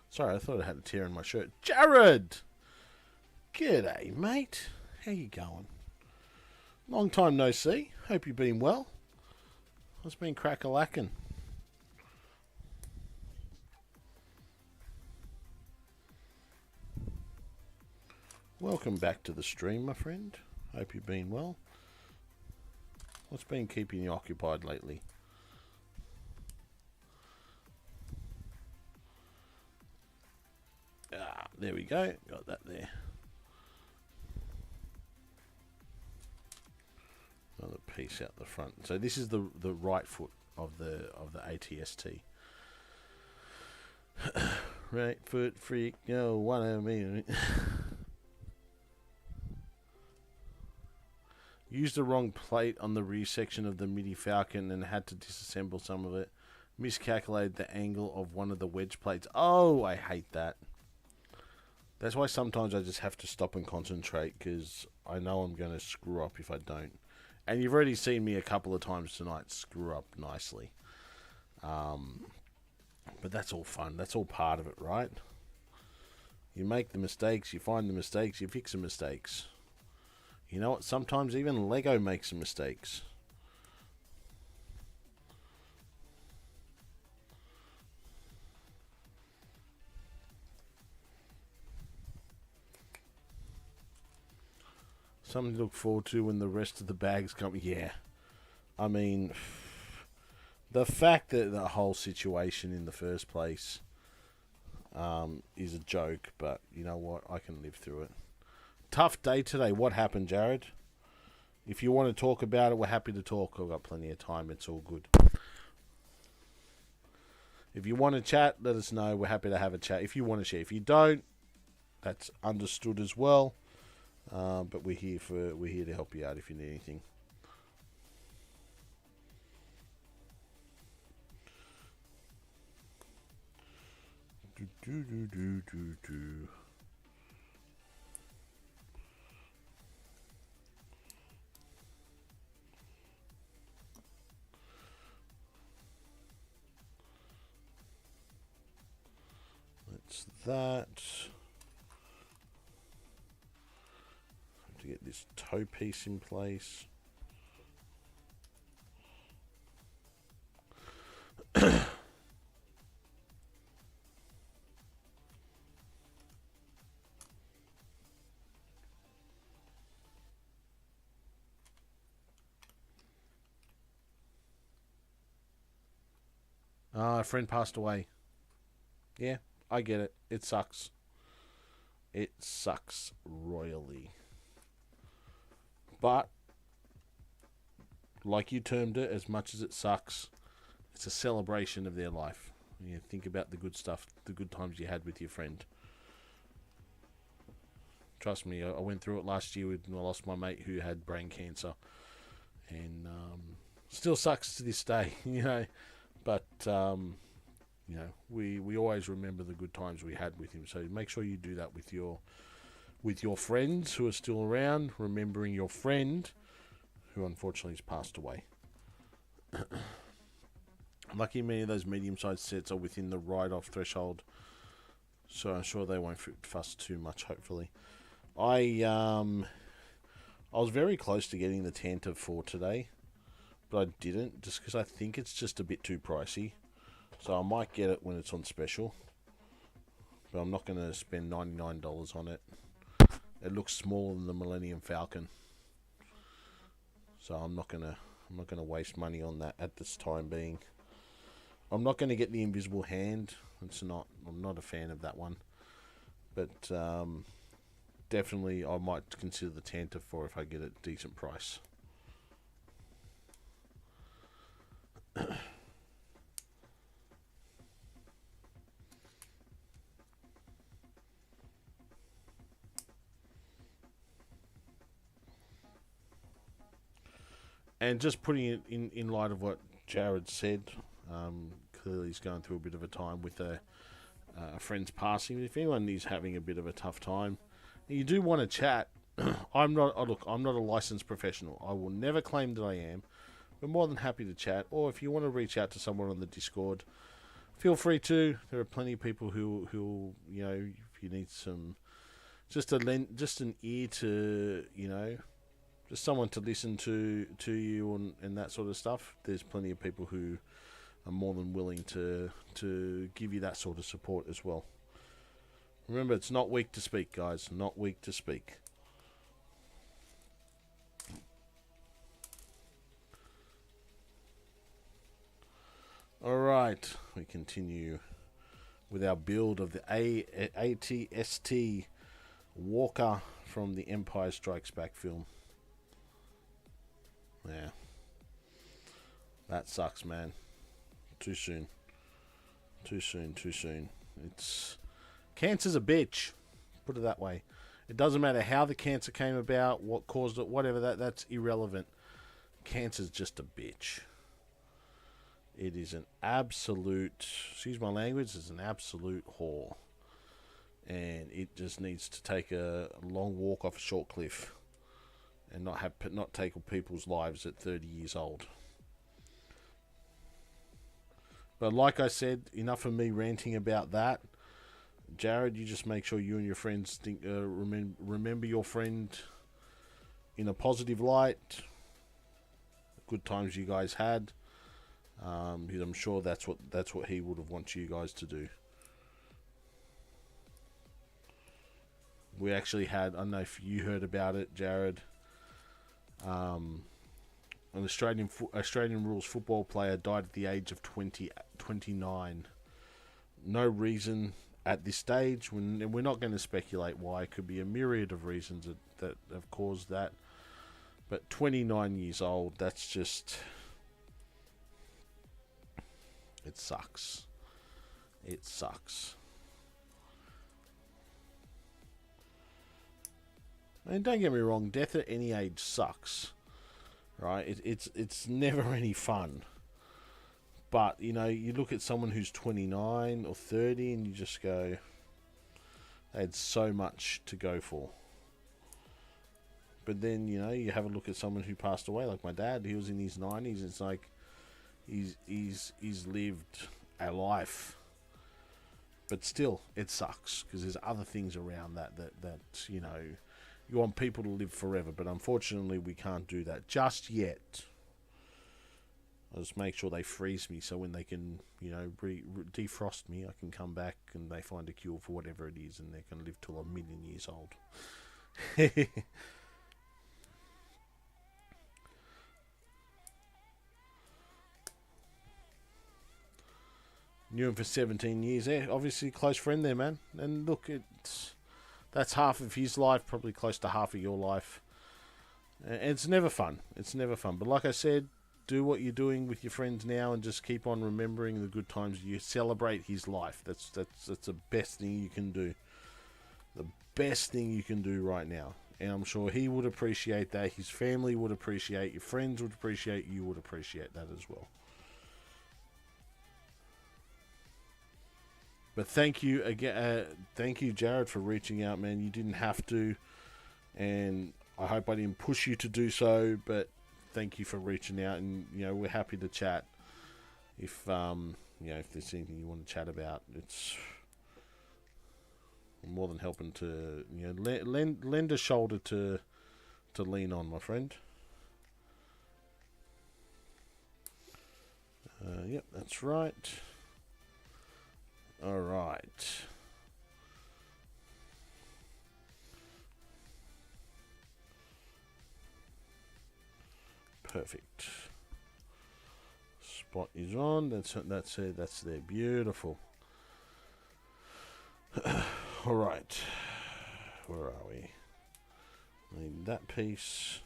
Sorry, I thought I had a tear in my shirt. Jared! G'day, mate. How you going? Long time no see. Hope you've been well. What's been crack-a-lackin'? Welcome back to the stream, my friend. Hope you've been well. What's been keeping you occupied lately? Ah, there we go. Got that there. Another piece out the front. So this is the right foot of the AT-ST. Right foot freak, no one of me. Used the wrong plate on the rear section of the MIDI Falcon and had to disassemble some of it. Miscalculated the angle of one of the wedge plates. Oh, I hate that. That's why sometimes I just have to stop and concentrate, because I know I'm going to screw up if I don't. And you've already seen me a couple of times tonight screw up nicely. But that's all fun. That's all part of it, right? You make the mistakes, you find the mistakes, you fix the mistakes. You know what? Sometimes even Lego makes some mistakes. Something to look forward to when the rest of the bags come. Yeah. I mean, the fact that the whole situation in the first place is a joke, but you know what? I can live through it. Tough day today. What happened, Jared? If you want to talk about it, we're happy to talk. I've got plenty of time. It's all good. If you want to chat, let us know. We're happy to have a chat. If you want to share. If you don't, that's understood as well. But we're here to help you out if you need anything. Do. That's that. Have to get this toe piece in place. A friend passed away. Yeah, I get it. It sucks. It sucks royally. But, like you termed it, as much as it sucks, it's a celebration of their life. You think about the good stuff, the good times you had with your friend. Trust me, I went through it last year when I lost my mate who had brain cancer, and still sucks to this day, you know. But you know, we always remember the good times we had with him. So make sure you do that with your friends who are still around, remembering your friend who unfortunately has passed away. Lucky many of those medium-sized sets are within the write-off threshold, so I'm sure they won't fuss too much, hopefully. I was very close to getting the Tanta for today, but I didn't, just because I think it's just a bit too pricey. So I might get it when it's on special, but I'm not going to spend $99 on it. It looks smaller than the Millennium Falcon, so I'm not gonna waste money on that at this time being. I'm not going to get the Invisible Hand. I'm not a fan of that one, but definitely I might consider the Tanta for if I get a decent price. And just putting it in light of what Jared said, clearly he's going through a bit of a time with a friend's passing. If anyone is having a bit of a tough time, you do want to chat. I'm not a licensed professional. I will never claim that I am. We're more than happy to chat. Or if you want to reach out to someone on the Discord, feel free to. There are plenty of people who you know, if you need some, just an ear to, you know, just someone to listen to you and that sort of stuff. There's plenty of people who are more than willing to give you that sort of support as well. Remember, it's not weak to speak, guys. Not weak to speak. Alright, we continue with our build of the AT-ST Walker from the Empire Strikes Back film. Yeah. That sucks, man. Too soon. Too soon. Cancer's a bitch. Put it that way. It doesn't matter how the cancer came about, what caused it, whatever, that's irrelevant. Cancer's just a bitch. It is an absolute, excuse my language, it's an absolute whore. And it just needs to take a long walk off a short cliff and not take people's lives at 30 years old. But like I said, enough of me ranting about that. Jared, you just make sure you and your friends think, remember your friend in a positive light. Good times you guys had. Because I'm sure that's what he would have wanted you guys to do. We actually had, I don't know if you heard about it, Jared. An Australian rules football player died at the age of 29. No reason at this stage. We're not going to speculate why. It could be a myriad of reasons that have caused that. But 29 years old, that's just... It sucks. It sucks. I mean, don't get me wrong, death at any age sucks. Right? It's never any fun. But, you know, you look at someone who's 29 or 30 and you just go, they had so much to go for. But then, you know, you have a look at someone who passed away, like my dad. He was in his 90s. It's like he's lived a life. But still, it sucks because there's other things around that, you know, you want people to live forever. But unfortunately, we can't do that just yet. I'll just make sure they freeze me so when they can, you know, defrost me, I can come back and they find a cure for whatever it is and they can live till 1,000,000 years old. Knew him for 17 years. Yeah, obviously close friend there, man. And look, that's half of his life, probably close to half of your life. And it's never fun. It's never fun. But like I said, do what you're doing with your friends now and just keep on remembering the good times. You celebrate his life. That's the best thing you can do. The best thing you can do right now. And I'm sure he would appreciate that. His family would appreciate, your friends would appreciate, you would appreciate that as well. But thank you again, thank you, Jared, for reaching out, man. You didn't have to, and I hope I didn't push you to do so. But thank you for reaching out, and we're happy to chat. If if there's anything you want to chat about, it's more than helping to lend a shoulder to lean on, my friend. Yep, that's right. All right. Perfect. Spot is on. That's it. That's there. Beautiful. All right. Where are we? Need that piece.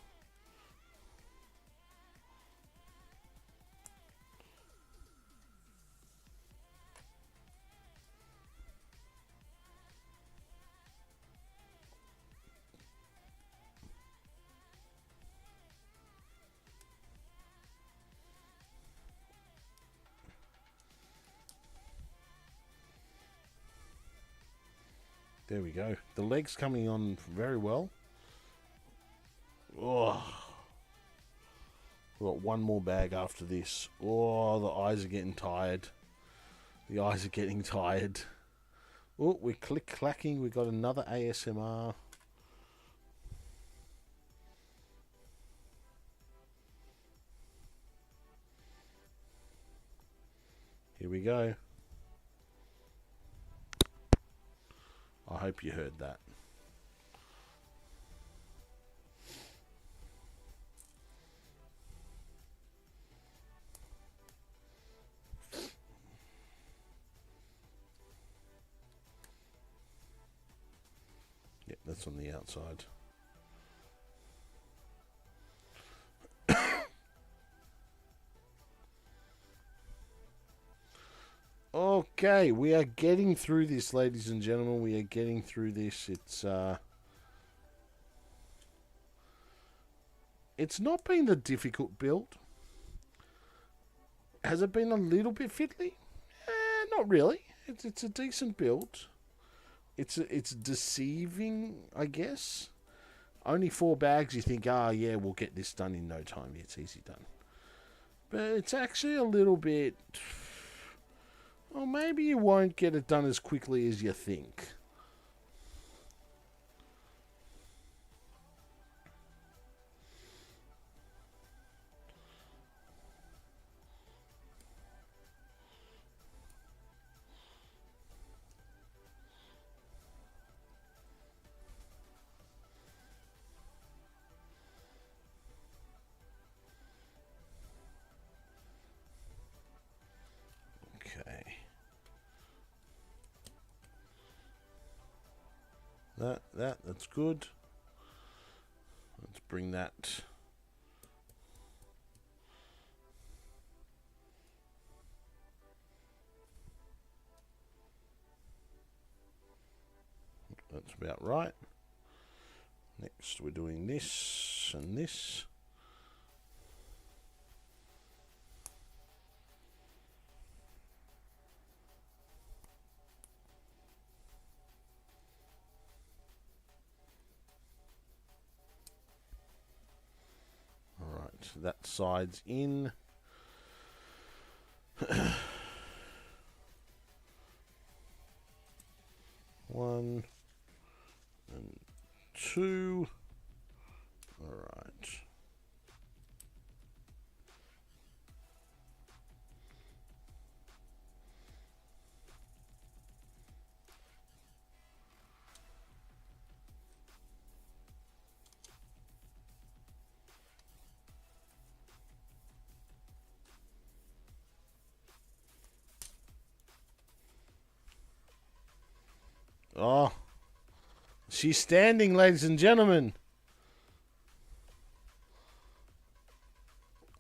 There we go. The leg's coming on very well. Oh, we've got one more bag after this. Oh, the eyes are getting tired. The eyes are getting tired. Oh, we're click-clacking. We've got another ASMR. Here we go. I hope you heard that. Yep, that's on the outside. Okay, we are getting through this, ladies and gentlemen. We are getting through this. It's not been the difficult build. Has it been a little bit fiddly? Not really. It's a decent build. It's deceiving, I guess. Only 4 bags. You think, yeah, we'll get this done in no time. It's easy done. But it's actually a little bit. Well, maybe you won't get it done as quickly as you think. Okay. That's good. Let's bring that. That's about right. Next we're doing this and this. Alright, that side's in. One and two. Alright. Oh, she's standing, ladies and gentlemen.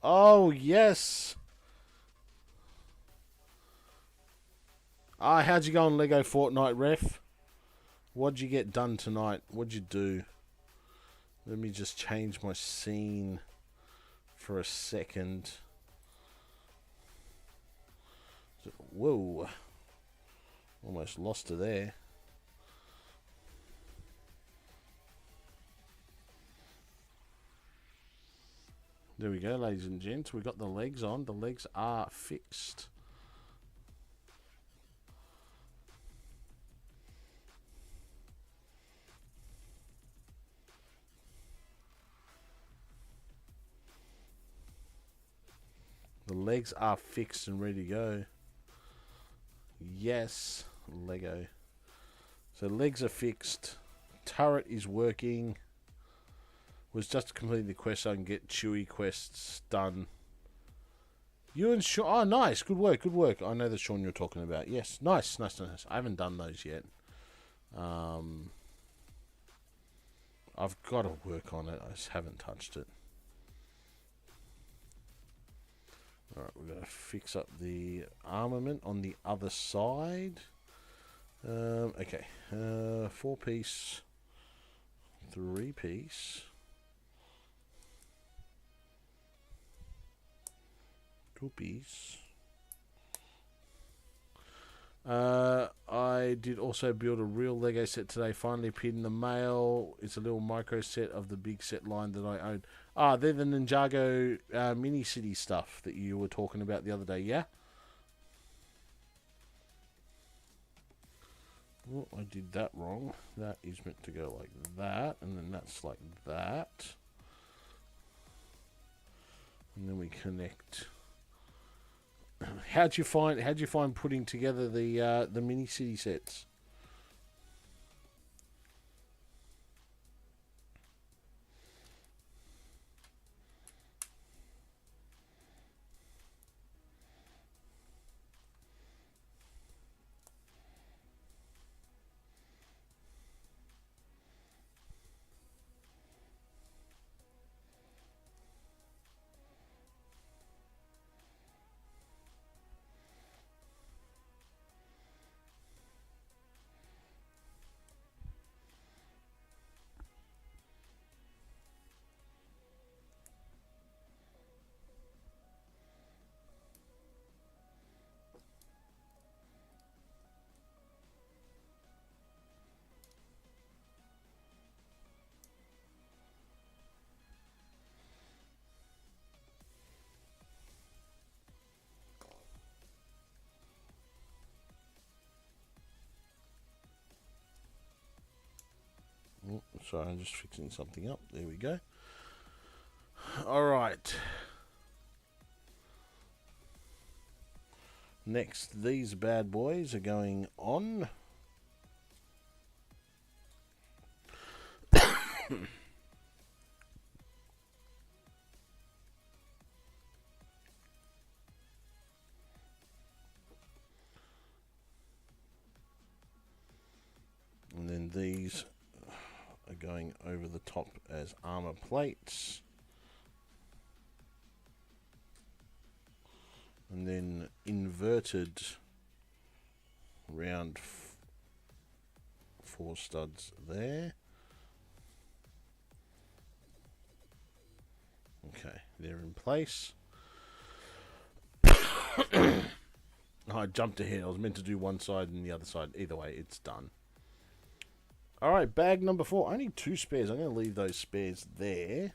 Oh, yes. How'd you go on Lego Fortnite, ref? What'd you get done tonight? What'd you do? Let me just change my scene for a second. Whoa. Almost lost her there. There we go, ladies and gents. We got the legs on. The legs are fixed. The legs are fixed and ready to go. Yes, Lego. So legs are fixed. Turret is working. Was just completing the quest so I can get Chewie quests done. You and Sean. Oh, nice. Good work. Good work. I know the Sean you're talking about. Yes. Nice. Nice. Nice. I haven't done those yet. I've got to work on it. I just haven't touched it. Alright, we're going to fix up the armament on the other side. Okay. 4-piece. 3-piece. 2-piece. I did also build a real Lego set today. Finally appeared in the mail. It's a little micro set of the big set line that I own. Ah, they're the Ninjago mini city stuff that you were talking about the other day, yeah? Oh, I did that wrong. That is meant to go like that, and then that's like that. And then we connect. How'd you find putting together the mini city sets? Oh, sorry, I'm just fixing something up. There we go. Alright. Next, these bad boys are going on. And then these are going over the top as armor plates. And then inverted round 4 studs there. Okay, they're in place. Oh, I jumped ahead. I was meant to do one side and the other side. Either way, it's done. Alright, bag number 4. I need 2 spares. I'm going to leave those spares there.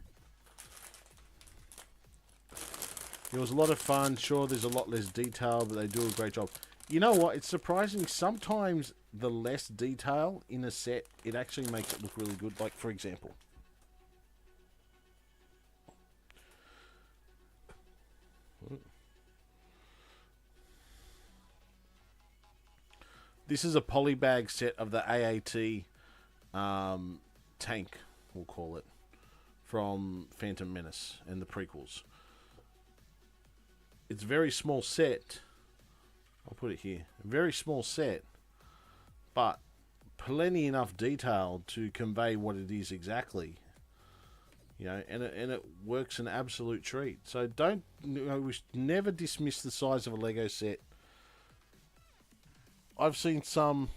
It was a lot of fun. Sure, there's a lot less detail, but they do a great job. You know what? It's surprising. Sometimes the less detail in a set, it actually makes it look really good. Like, for example. This is a polybag set of the AAT tank, we'll call it, from Phantom Menace and the prequels. It's a very small set. I'll put it here. A very small set, but plenty enough detail to convey what it is exactly. You know, and it works an absolute treat. So don't, we should never dismiss the size of a Lego set. I've seen some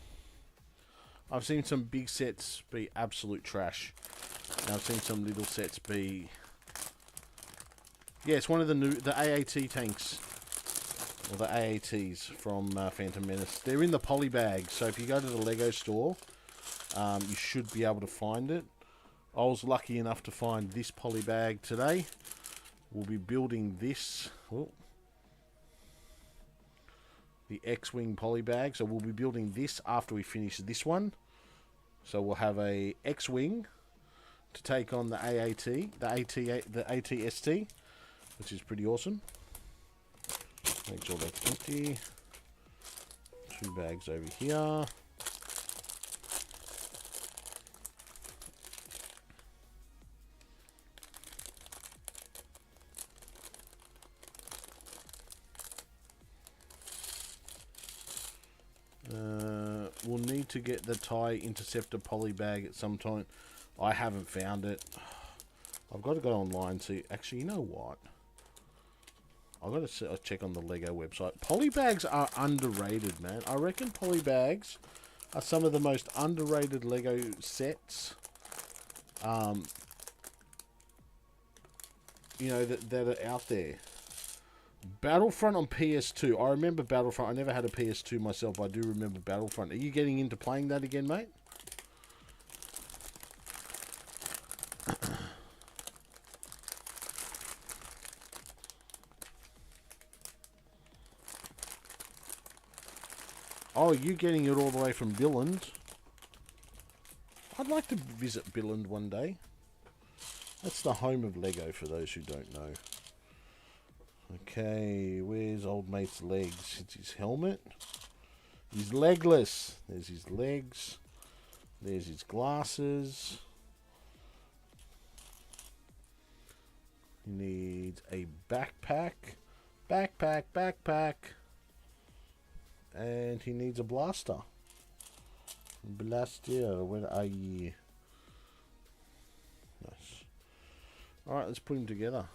I've seen some big sets be absolute trash. And I've seen some little sets be... Yeah, it's one of the AAT tanks. Or the AATs from Phantom Menace. They're in the poly bag, so if you go to the Lego store, you should be able to find it. I was lucky enough to find this poly bag today. We'll be building this. Oh, the X-Wing poly bag. So we'll be building this after we finish this one. So we'll have a X-Wing to take on the AAT, the AT-ST, which is pretty awesome. Make sure that's empty. 2 bags over here. We'll need to get the TIE Interceptor poly bag at some time. I haven't found it. I've got to go online to... Actually, you know what? I've got to check on the Lego website. Poly bags are underrated, man. I reckon poly bags are some of the most underrated Lego sets. You know, that are out there. Battlefront on PS2. I remember Battlefront. I never had a PS2 myself, but I do remember Battlefront. Are you getting into playing that again, mate? Oh, you getting it all the way from Billund? I'd like to visit Billund one day. That's the home of Lego, for those who don't know. Okay, where's old mate's legs? It's his helmet. He's legless. There's his legs. There's his glasses. He needs a backpack. Backpack. And he needs a blaster. Blaster, where are you? Nice. Alright, let's put him together.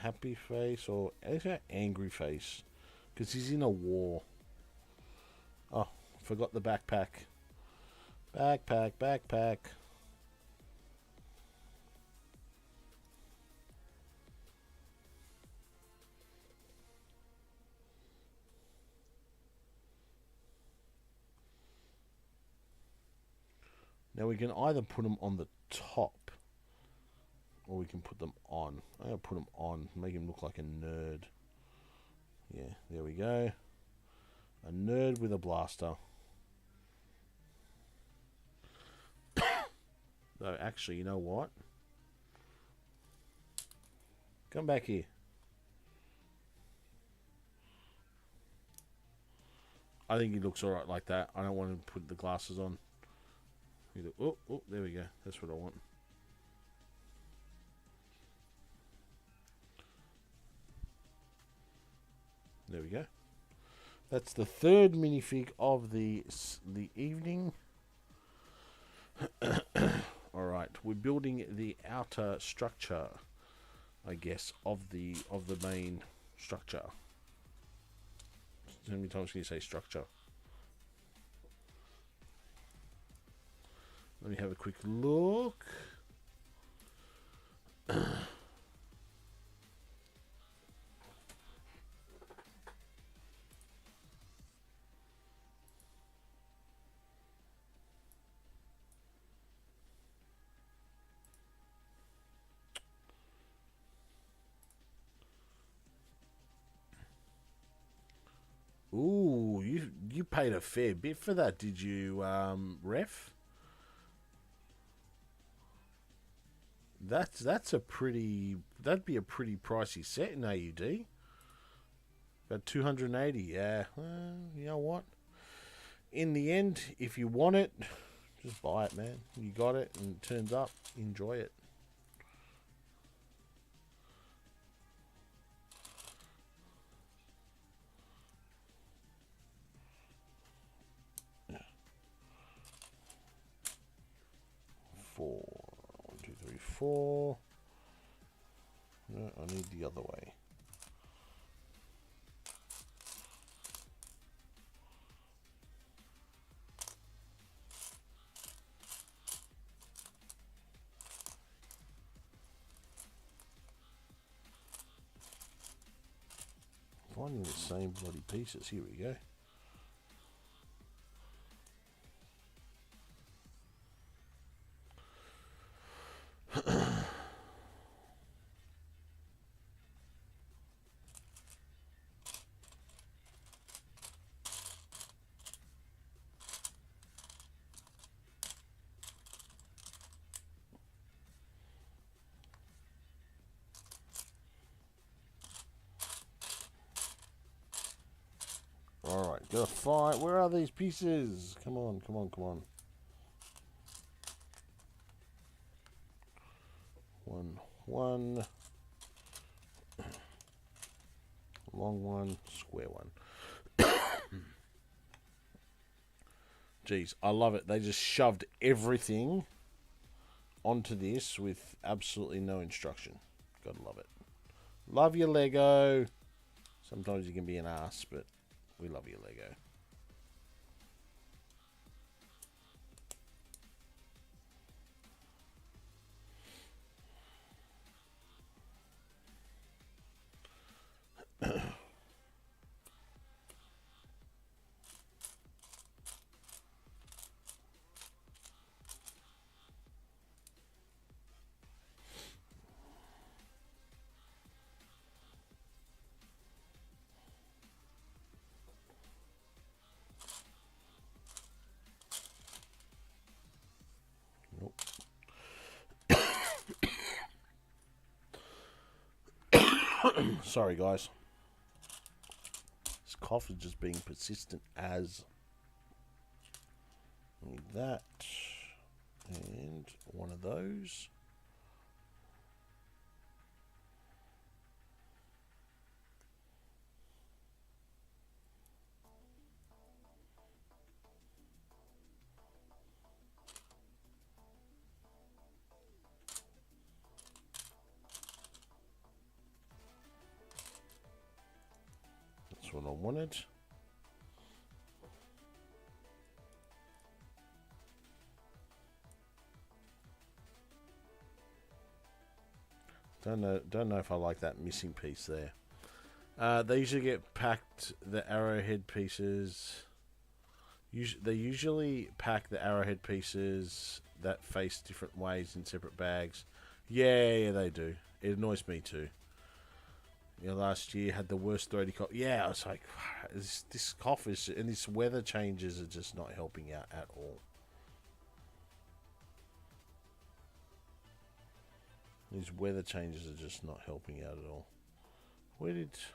Happy face or is that angry face? Because he's in a war. Oh, forgot the backpack. Backpack. Now we can either put them on the top, or we can put them on. I'm going to put them on, make him look like a nerd. Yeah, there we go. A nerd with a blaster. Though, actually, you know what? Come back here. I think he looks alright like that. I don't want to put the glasses on. Oh, there we go. That's what I want. There we go. That's the third minifig of the evening. Alright, we're building the outer structure, I guess, of the main structure. How many times can you say structure? Let me have a quick look. Ooh, you paid a fair bit for that, did you, Ref? That'd be a pretty pricey set in AUD. About 280, yeah. Well, you know what? In the end, if you want it, just buy it, man. You got it and it turns up, enjoy it. Yeah. 4. 1, 2, 3, 4. No, I need the other way. finding the same bloody pieces. Here we go. Alright, gotta fight. Where are these pieces? Come on, come on, come on. One. Long one, square one. Jeez, I love it. They just shoved everything onto this with absolutely no instruction. Gotta love it. Love your Lego. Sometimes you can be an ass, but we love your Lego. Nope. Sorry, guys. This cough is just being persistent as. Need that. And one of those. That's what I wanted. Don't know if I like that missing piece there. They usually get packed, the arrowhead pieces. They usually pack the arrowhead pieces that face different ways in separate bags. Yeah, they do. It annoys me too. You know, last year had the worst throaty cough. Yeah, I was like, this cough is, and this weather changes are just not helping out at all. These weather changes are just not helping out at all.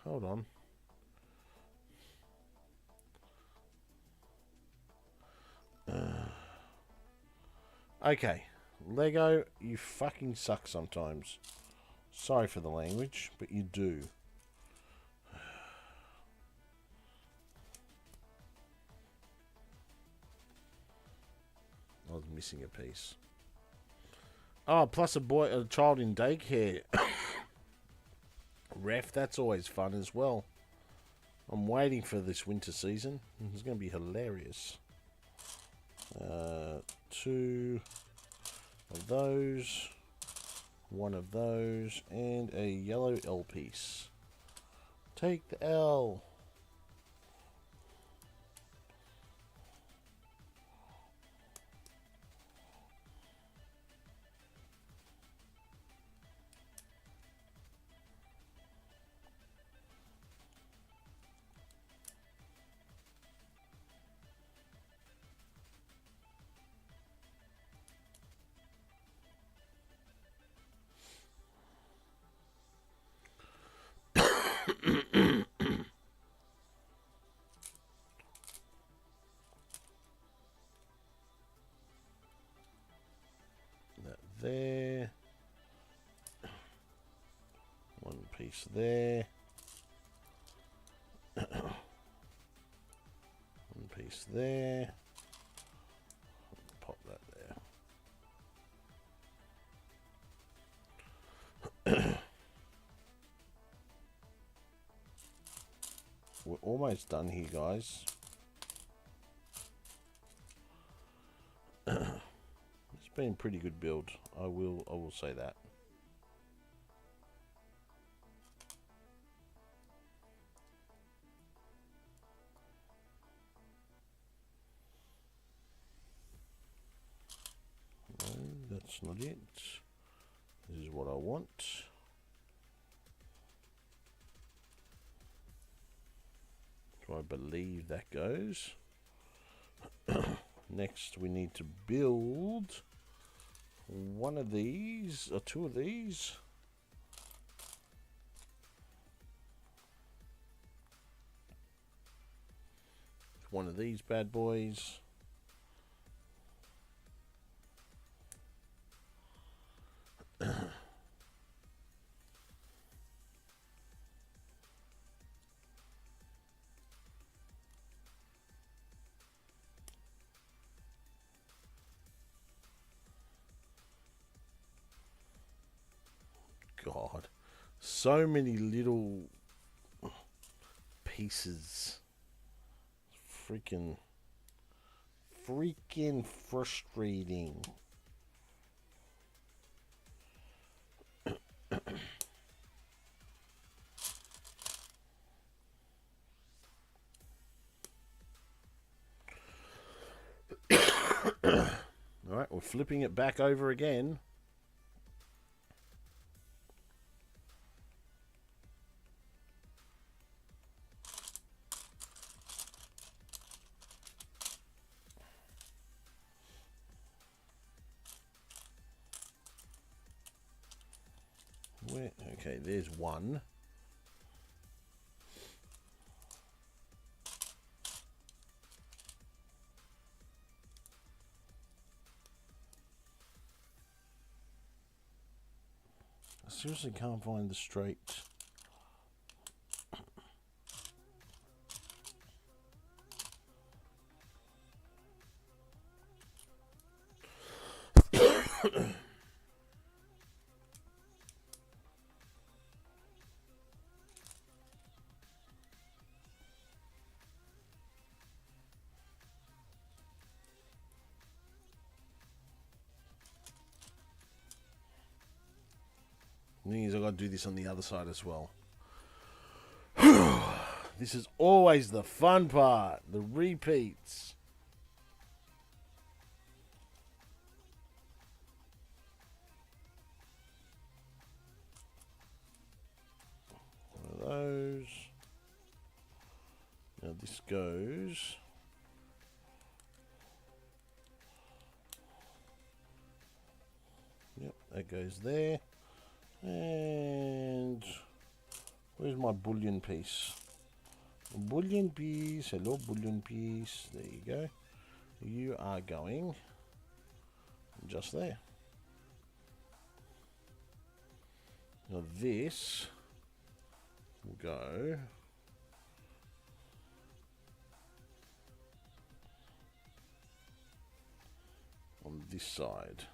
Hold on. Okay, Lego, you fucking suck sometimes. Sorry for the language, but you do. I was missing a piece. Oh, plus a child in daycare. Ref, that's always fun as well. I'm waiting for this winter season. It's going to be hilarious. 2 of those. 1 of those. And a yellow L piece. Take the L. That there. 1 piece there. 1 piece there. Pop that there. We're almost done here, guys. It's been a pretty good build. I will say that. That's not it. This is what I want. So I believe that goes. Next we need to build one of these, or two of these. One of these bad boys. God, so many little pieces. Freaking frustrating. Alright, we're flipping it back over again. Okay, there's one. I seriously can't find the straight. The thing is, I've got to do this on the other side as well. This is always the fun part, the repeats. One of those. Now this goes. Yep, that goes there. And where's my bullion piece? Bullion piece. Hello, bullion piece. There you go. You are going just there. Now this will go on this side.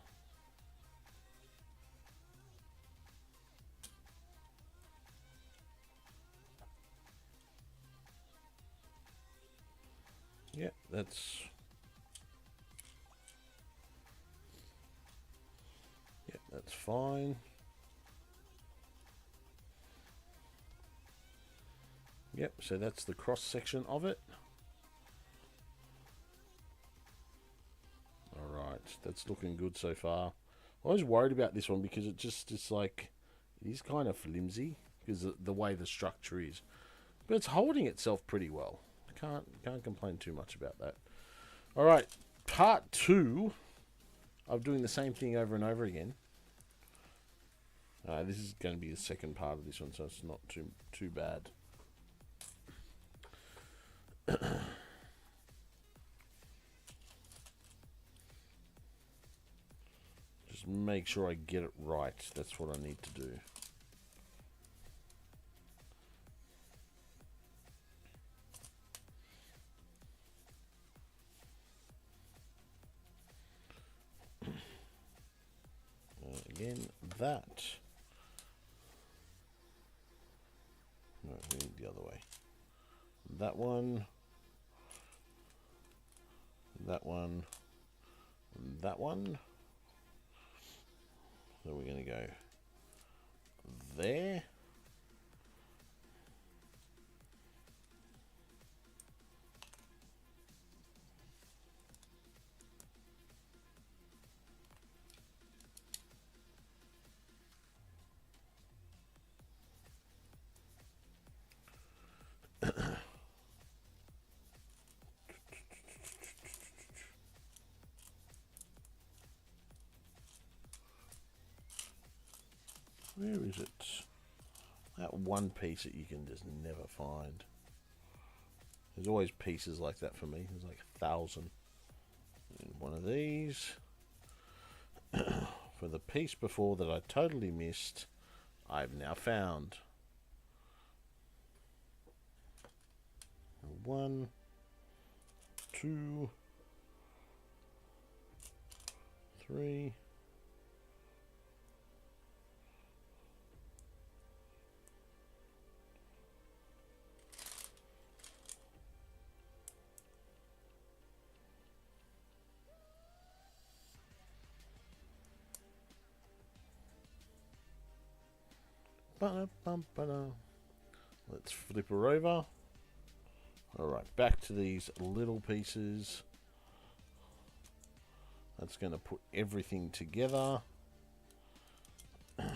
Yeah, that's fine. Yep, so that's the cross section of it. Alright, that's looking good so far. I was worried about this one because it's like, it is kind of flimsy because of the way the structure is. But it's holding itself pretty well. Can't complain too much about that. Alright, part 2 of doing the same thing over and over again. This is going to be the second part of this one, so it's not too bad. Just make sure I get it right. That's what I need to do. Again, that. No, we need the other way. That one. That one. That one. So we're going to go there. Where is it? That one piece that you can just never find. There's always pieces like that for me. There's like 1,000. And one of these. For the piece before that I totally missed, I've now found. 1, 2, 3. Let's flip her over. Alright, back to these little pieces. That's going to put everything together. I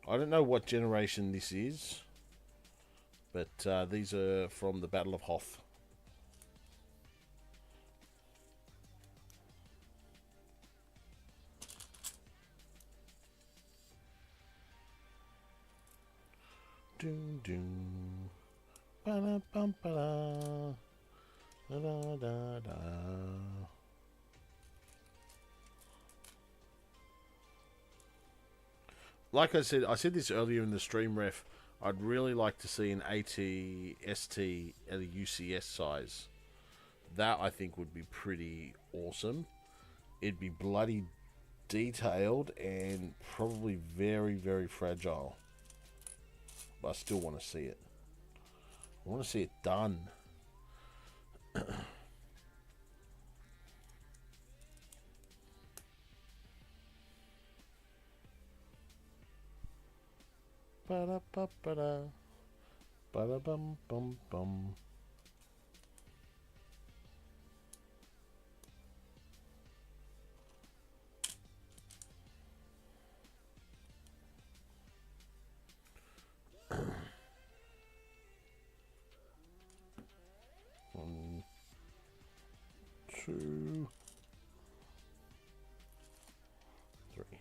don't know what generation this is, but these are from the Battle of Hoth. Doom doom, ba da bum ba da, da da da. Like I said this earlier in the stream, ref. I'd really like to see an AT-ST at a UCS size. That I think would be pretty awesome. It'd be bloody detailed and probably very, very fragile. But I still want to see it. I want to see it done. Ba-da-ba-ba-da. Ba-da-bum-bum-bum. One, two, three.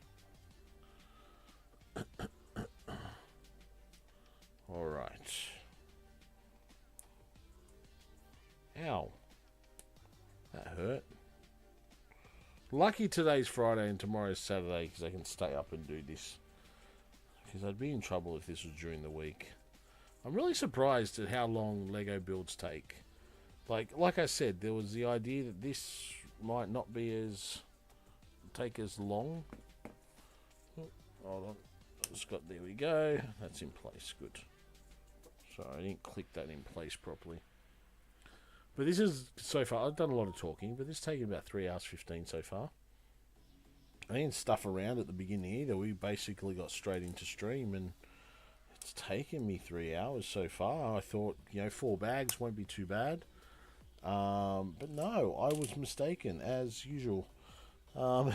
All right. Ow. That hurt. Lucky today's Friday and tomorrow's Saturday because I can stay up and do this. Because I'd be in trouble if this was during the week. I'm really surprised at how long Lego builds take. Like I said, there was the idea that this might not be take as long. Oh, hold on. There we go. That's in place. Good. Sorry, I didn't click that in place properly. But this is, so far, I've done a lot of talking, but this is taking about 3 hours 15 so far. I didn't stuff around at the beginning either. We basically got straight into stream, and it's taken me 3 hours so far. I thought, 4 bags won't be too bad. But no, I was mistaken, as usual. I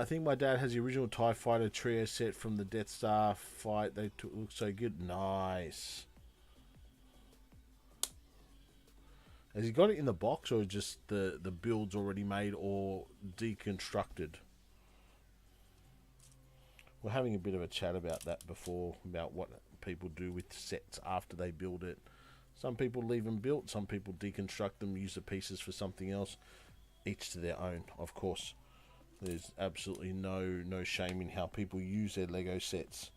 think my dad has the original TIE Fighter trio set from the Death Star fight. They look so good. Nice. Has he got it in the box, or just the build's already made or deconstructed? We're having a bit of a chat about that before, about what people do with sets after they build it. Some people leave them built, some people deconstruct them, use the pieces for something else. Each to their own, of course. There's absolutely no shame in how people use their Lego sets,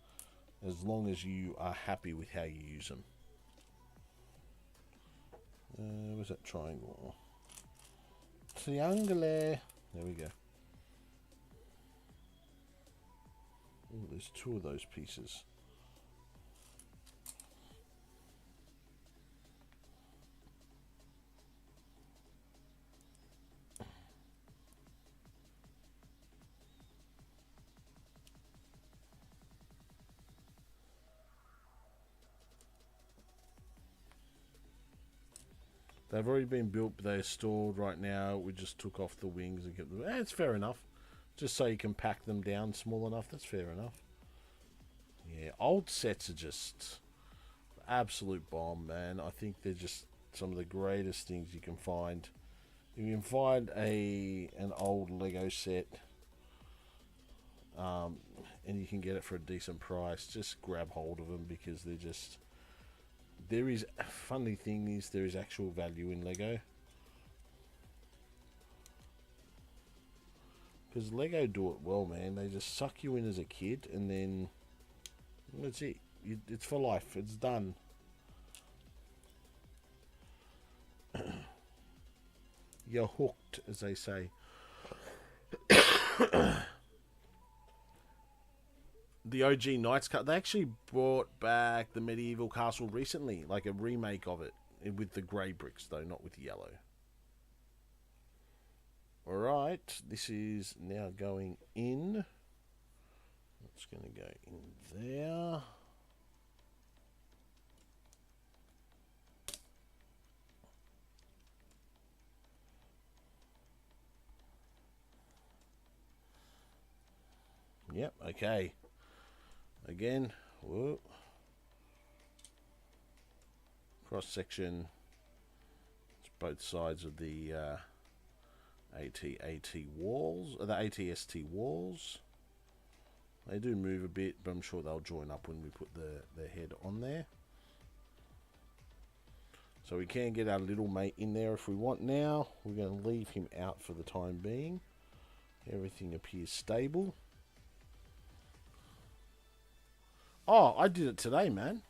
as long as you are happy with how you use them. Where's that triangle? Triangle. There we go. Oh, there's 2 of those pieces. They've already been built, but they're stored right now. We just took off the wings and kept them. It's fair enough. Just so you can pack them down small enough. That's fair enough. Yeah, old sets are just absolute bomb, man. I think they're just some of the greatest things you can find. If you can find an old Lego set, and you can get it for a decent price, just grab hold of them, because they're just... funny thing is, there is actual value in Lego. Because Lego do it well, man. They just suck you in as a kid, and then that's it. It's for life. It's done. You're hooked, as they say. The OG Knights Cut. They actually brought back the medieval castle recently, like a remake of it, with the grey bricks though, not with yellow. Alright, this is now going in. It's going to go in there. Yep, okay. Again, whoa. Cross section. It's both sides of the AT-AT walls, the AT-ST walls. They do move a bit, but I'm sure they'll join up when we put the head on there. So we can get our little mate in there if we want now. We're going to leave him out for the time being. Everything appears stable. Oh, I did it today, man.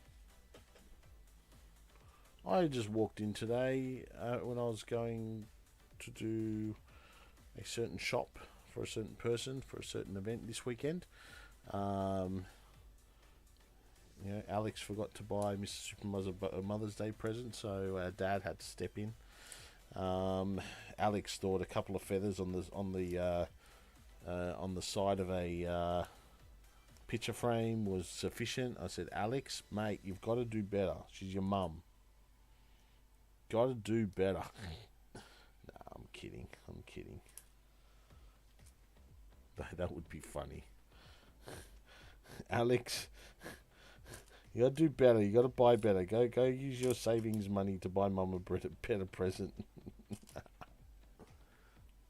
I just walked in today when I was going to do a certain shop for a certain person for a certain event this weekend. Alex forgot to buy Mr. Supermuz a Mother's Day present, so Dad had to step in. Alex thought a couple of feathers on the side of a picture frame was sufficient. I said, Alex, mate, you've got to do better. She's your mum. Got to do better. Nah, I'm kidding. That would be funny. Alex, you gotta do better. You gotta buy better. Go use your savings money to buy mum a better present.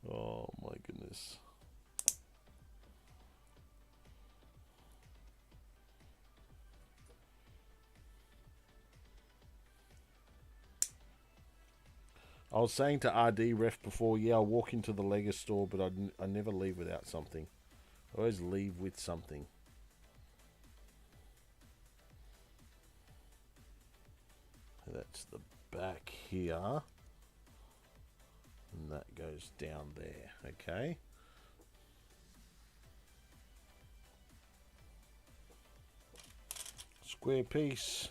Oh my goodness. I was saying to RD Ref before, yeah, I'll walk into the Lego store, but I never leave without something. I always leave with something. That's the back here. And that goes down there, okay? Square piece.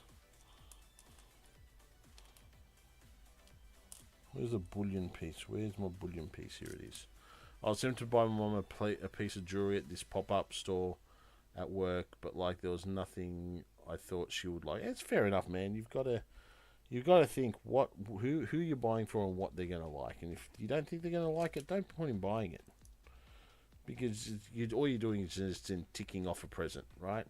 Where's the bullion piece? Where's my bullion piece? Here it is. I was tempted to buy my mum a piece of jewelry at this pop-up store at work, but like there was nothing I thought she would like. It's fair enough, man. You've got to think who you're buying for and what they're gonna like. And if you don't think they're gonna like it, don't point in buying it, because all you're doing is just ticking off a present, right?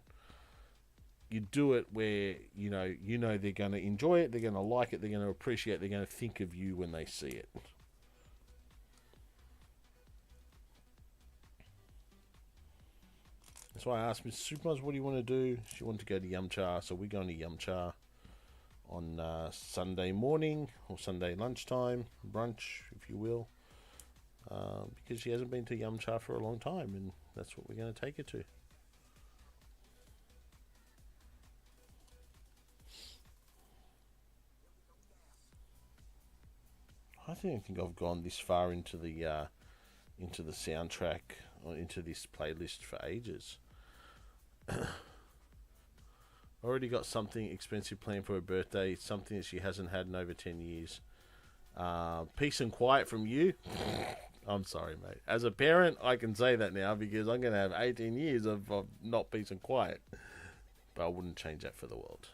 You do it where you know they're going to enjoy it, they're going to like it, they're going to appreciate it, they're going to think of you when they see it. That's why I asked Miss Supermuz, what do you want to do? She wanted to go to Yumcha, so we're going to Yumcha on Sunday morning or Sunday lunchtime, brunch, if you will, because she hasn't been to Yumcha for a long time, and that's what we're going to take her to. I don't think I've gone this far into the soundtrack or into this playlist for ages. Already got something expensive planned for her birthday. It's something that she hasn't had in over 10 years. Peace and quiet from you. I'm sorry, mate. As a parent, I can say that now because I'm going to have 18 years of not peace and quiet. But I wouldn't change that for the world.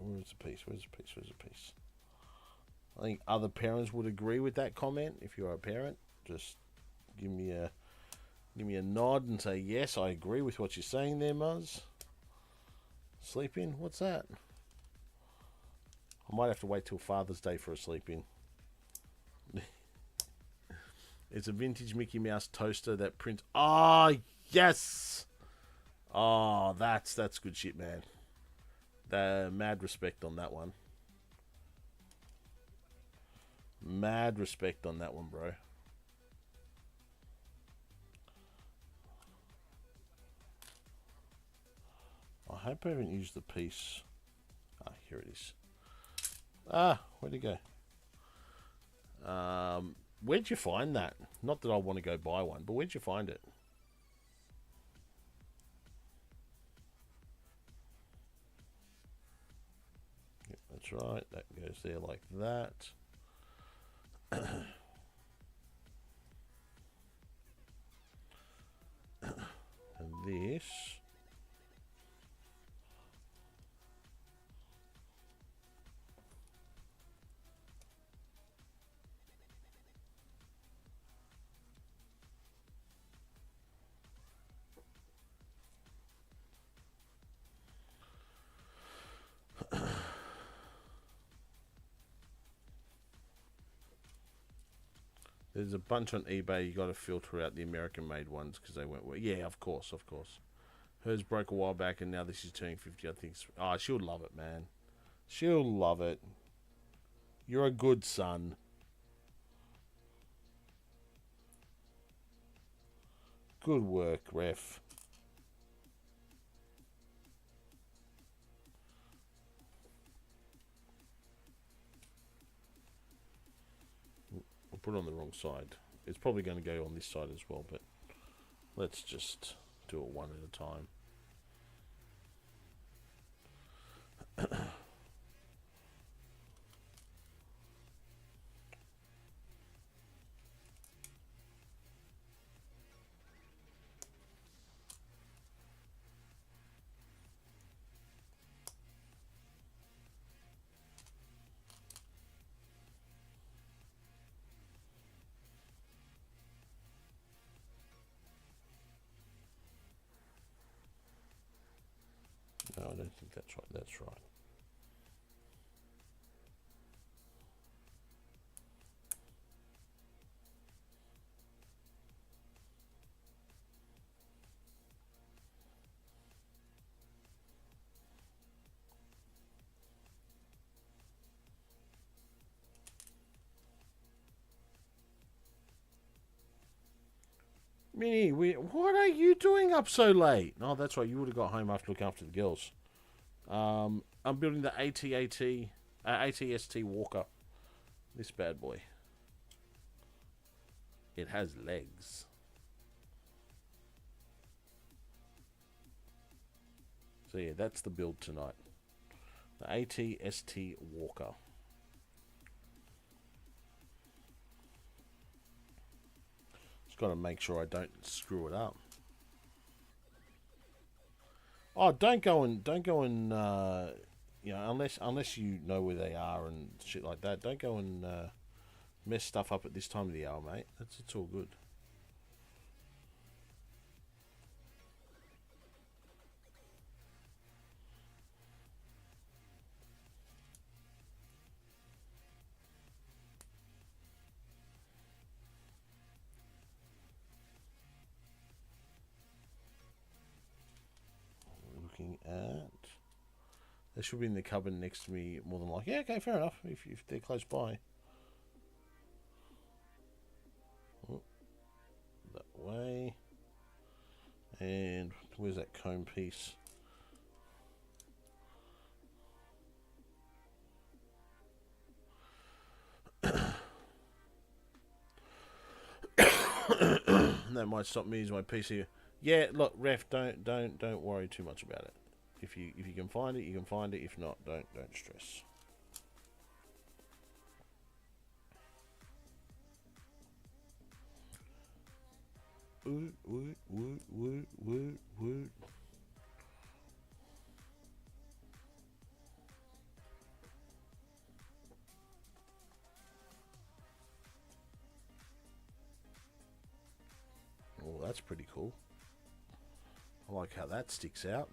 Where's the piece? Where's the piece? I think other parents would agree with that comment. If you're a parent, just give me a nod and say yes, I agree with what you're saying there, Muzz. Sleep in? What's that? I might have to wait till Father's Day for a sleep in. It's a vintage Mickey Mouse toaster that prints. Oh, yes! Oh, that's good shit, man. Mad respect on that one. Mad respect on that one, bro. I hope I haven't used the piece. Ah, here it is. Ah, where'd it go? Where'd you find that? Not that I want to go buy one, but where'd you find it? Yep, that's right. That goes there like that. And this... There's a bunch on eBay. You got to filter out the American-made ones because they won't work. Yeah, of course, of course. Hers broke a while back, and now this is turning 50. I think. Oh, she'll love it, man. She'll love it. You're a good son. Good work, Ref. I'll put it on the wrong side. It's probably going to go on this side as well, but let's just do it one at a time. No, I don't think that's right. That's right. Minnie, what are you doing up so late? Oh, that's right. You would have got home after looking after the girls. I'm building the AT-ST Walker. This bad boy. It has legs. So yeah, that's the build tonight. The AT-ST Walker. Just got to make sure I don't screw it up. Oh, don't go and you know, unless you know where they are and shit like that. Don't go and mess stuff up at this time of the hour, mate. It's all good. Looking at... They should be in the cupboard next to me more than likely. Yeah, okay, fair enough, if they're close by. Oh, that way. And where's that comb piece? That might stop me using my PC. Yeah, look, Ref, don't worry too much about it. If you can find it, you can find it. If not, don't stress. Woot woot woot woot woot woot. Oh, that's pretty cool. I like how that sticks out.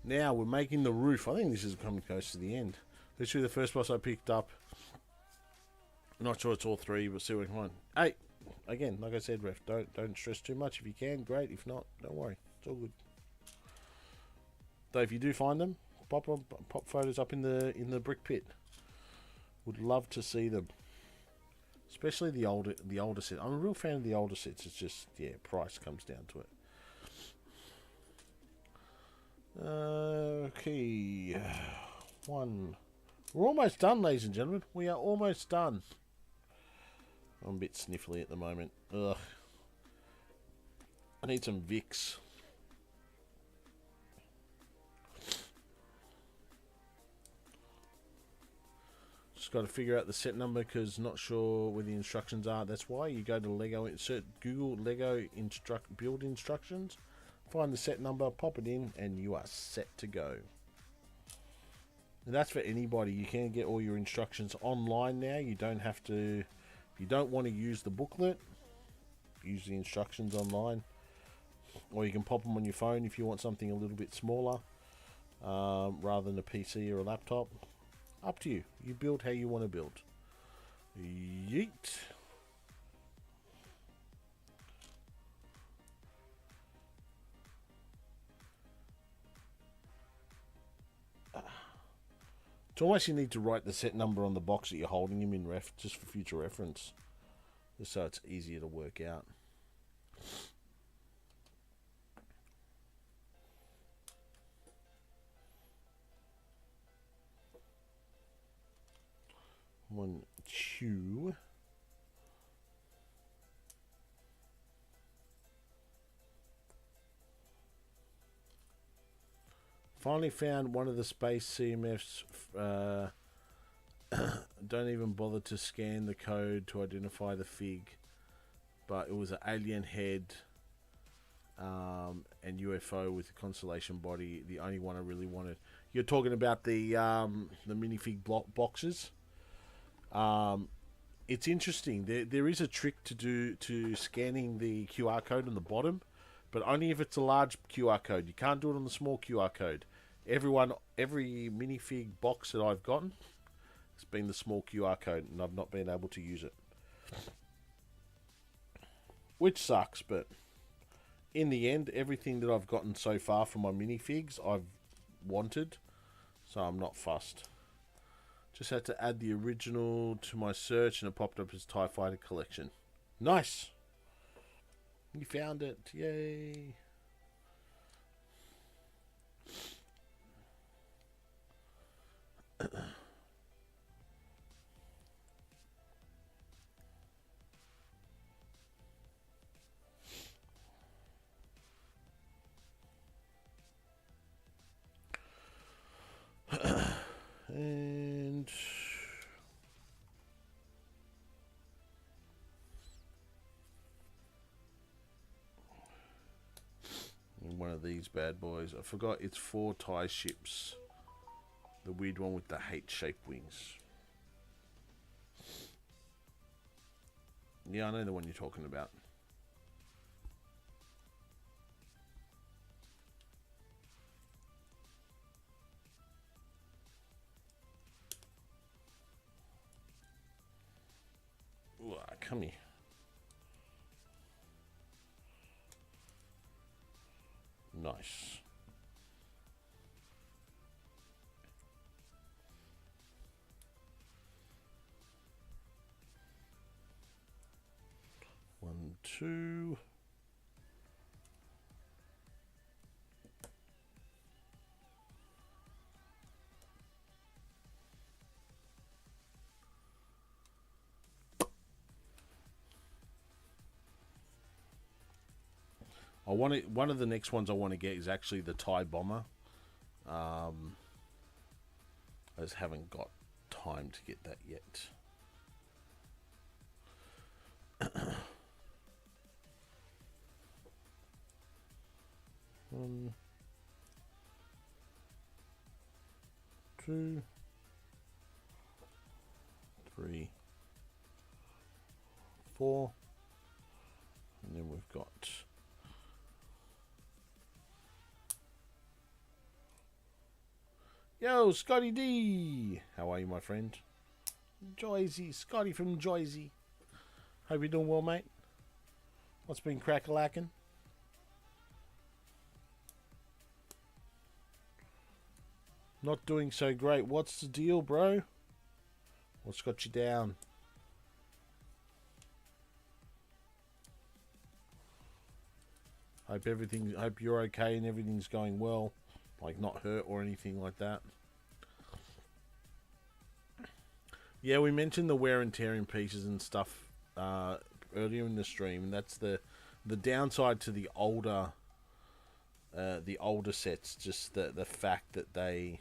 Now we're making the roof. I think this is coming close to the end. Literally the first boss I picked up. Not sure it's all three, but see what I can find. Hey, again, like I said, Ref, don't stress too much. If you can, great. If not, don't worry. It's all good. Though if you do find them, pop photos up in the brick pit. Would love to see them. Especially the older set. I'm a real fan of the older sets. It's just, yeah, price comes down to it. Okay. One. We're almost done, ladies and gentlemen. We are almost done. I'm a bit sniffly at the moment. Ugh. I need some Vicks. Just got to figure out the set number because not sure where the instructions are. That's why you go to Lego, Google Lego build instructions, find the set number, pop it in, and you are set to go. And that's for anybody. You can get all your instructions online now. You don't have to, if you don't want to use the booklet, use the instructions online. Or you can pop them on your phone if you want something a little bit smaller, rather than a PC or a laptop. Up to you. You build how you want to build. Yeet. It's almost you need to write the set number on the box that you're holding him in, Ref, just for future reference. Just so it's easier to work out. One, two. Finally found one of the space CMFs. Don't even bother to scan the code to identify the fig, but it was an alien head and UFO with a constellation body. The only one I really wanted. You're talking about the minifig boxes. It's interesting. There is a trick to scanning the QR code on the bottom, but only if it's a large QR code. You can't do it on the small QR code. Every minifig box that I've gotten, it's been the small QR code, and I've not been able to use it, which sucks. But in the end, everything that I've gotten so far from my minifigs, I've wanted, so I'm not fussed. Just had to add the original to my search, and it popped up as TIE Fighter Collection. Nice! You found it. Yay! And one of these bad boys. I forgot it's 4 TIE ships. The weird one with the H-shaped wings. Yeah, I know the one you're talking about. Ooh, come here. Nice. One, two. I want it. One of the next ones I want to get is actually the TIE bomber. I just haven't got time to get that yet. One, two, three, four, and then we've got Yo, Scotty D! How are you, my friend? Joyzy, Scotty from Joyzy. Hope you're doing well, mate. What's been crack-a-lacking? Not doing so great. What's the deal, bro? What's got you down? Hope you're okay and everything's going well. Like not hurt or anything like that. Yeah, we mentioned the wear and tear in pieces and stuff earlier in the stream. And that's the downside to the older sets. Just the fact that they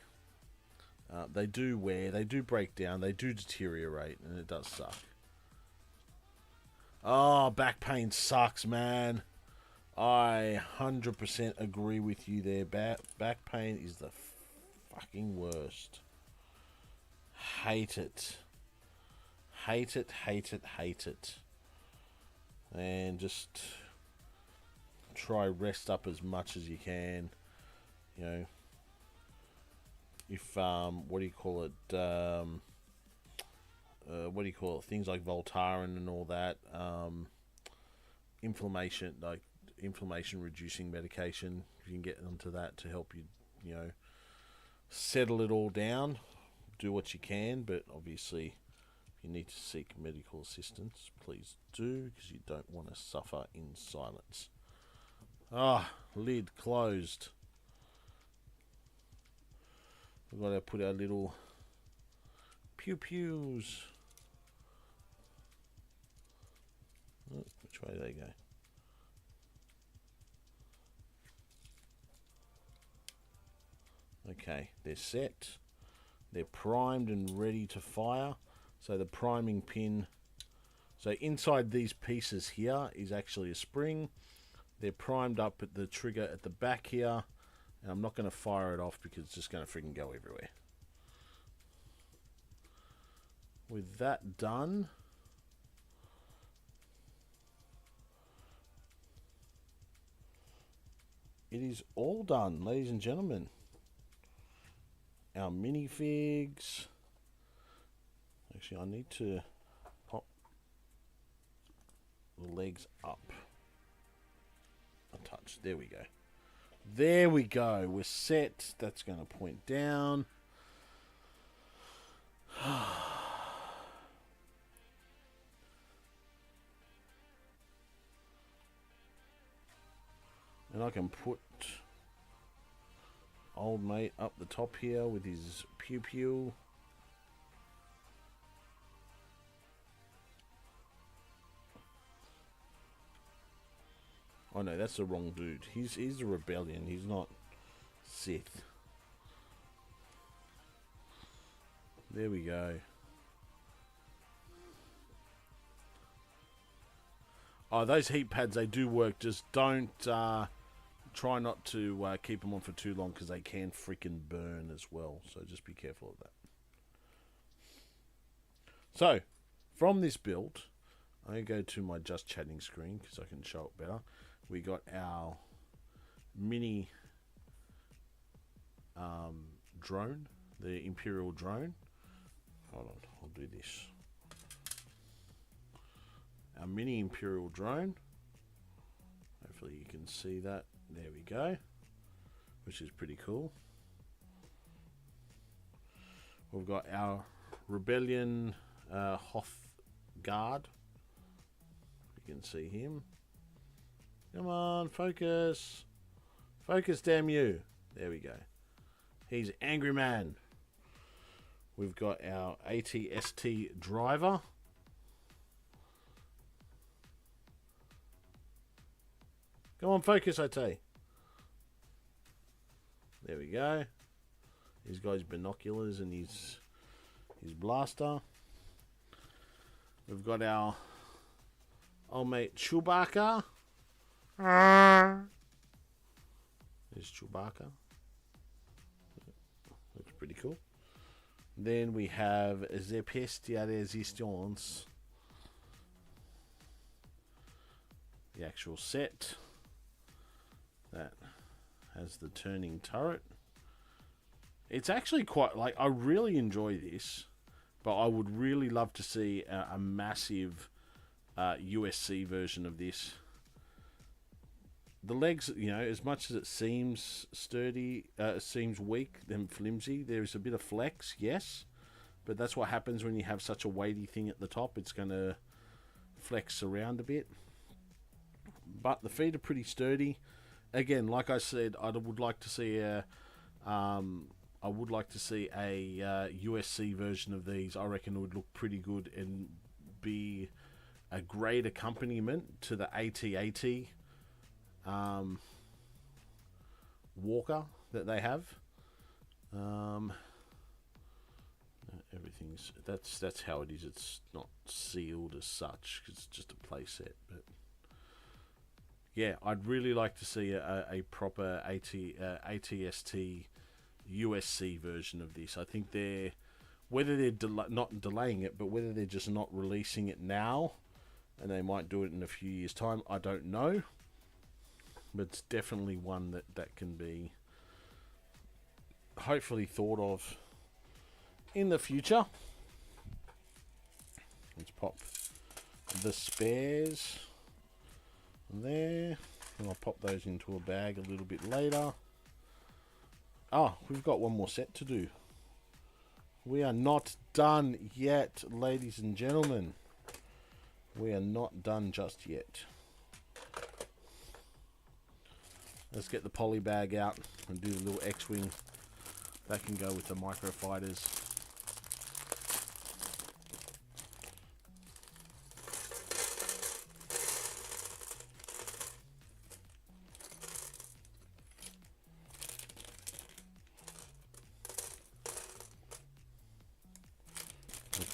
do wear, they do break down, they do deteriorate, and it does suck. Oh, back pain sucks, man. I 100% agree with you there. Back pain is the fucking worst. Hate it. Hate it, hate it, hate it. And just try rest up as much as you can. You know, if what do you call it? What do you call it? Things like Voltaren and all that. Inflammation reducing medication. You can get onto that to help you, you know, settle it all down. Do what you can, but obviously, if you need to seek medical assistance, please do, because you don't want to suffer in silence. Ah, lid closed. We've got to put our little pew-pews. Oh, which way do they go? Okay, they're set. They're primed and ready to fire. So the priming pin... So inside these pieces here is actually a spring. They're primed up at the trigger at the back here. And I'm not going to fire it off because it's just going to freaking go everywhere. With that done... It is all done, ladies and gentlemen. Our minifigs. Actually, I need to pop the legs up a touch. There we go. There we go. We're set. That's going to point down. And I can put old mate up the top here with his pew-pew. Oh no, that's the wrong dude. He's a rebellion. He's not Sith. There we go. Oh, those heat pads, they do work. Just don't try not to keep them on for too long because they can freaking burn as well. So just be careful of that. So, from this build, I go to my just chatting screen because I can show it better. We got our mini drone, the Imperial drone. Hold on, I'll do this. Our mini Imperial drone. Hopefully you can see that. There we go. Which is pretty cool. We've got our Rebellion Hoth guard. You can see him. Come on, focus. Focus, damn you. There we go. He's Angry Man. We've got our AT-ST driver. Come on, focus, I tell you. There we go. He's got his binoculars and his blaster. We've got our old mate Chewbacca. There's Chewbacca. Looks pretty cool. Then we have the pièce de résistance. The actual set. That has the turning turret. It's actually quite, like, I really enjoy this, but I would really love to see a massive USC version of this. The legs, you know, as much as it seems sturdy, seems weak, then flimsy, there's a bit of flex, yes, but that's what happens when you have such a weighty thing at the top. It's going to flex around a bit. But the feet are pretty sturdy. Again, like I said, I would like to see a USC version of these. I reckon it would look pretty good and be a great accompaniment to the AT-AT walker that they have. Everything's that's how it is. It's not sealed as such, 'cause it's just a play set. But yeah, I'd really like to see a proper AT-ST USC version of this. I think they're, whether they're not delaying it, but whether they're just not releasing it now, and they might do it in a few years' time, I don't know. But it's definitely one that can be hopefully thought of in the future. Let's pop the spares there, and I'll pop those into a bag a little bit later. We've got one more set to do. We are not done yet, ladies and gentlemen. We are not done just yet. Let's get the poly bag out and do the little X-Wing. That can go with the microfighters.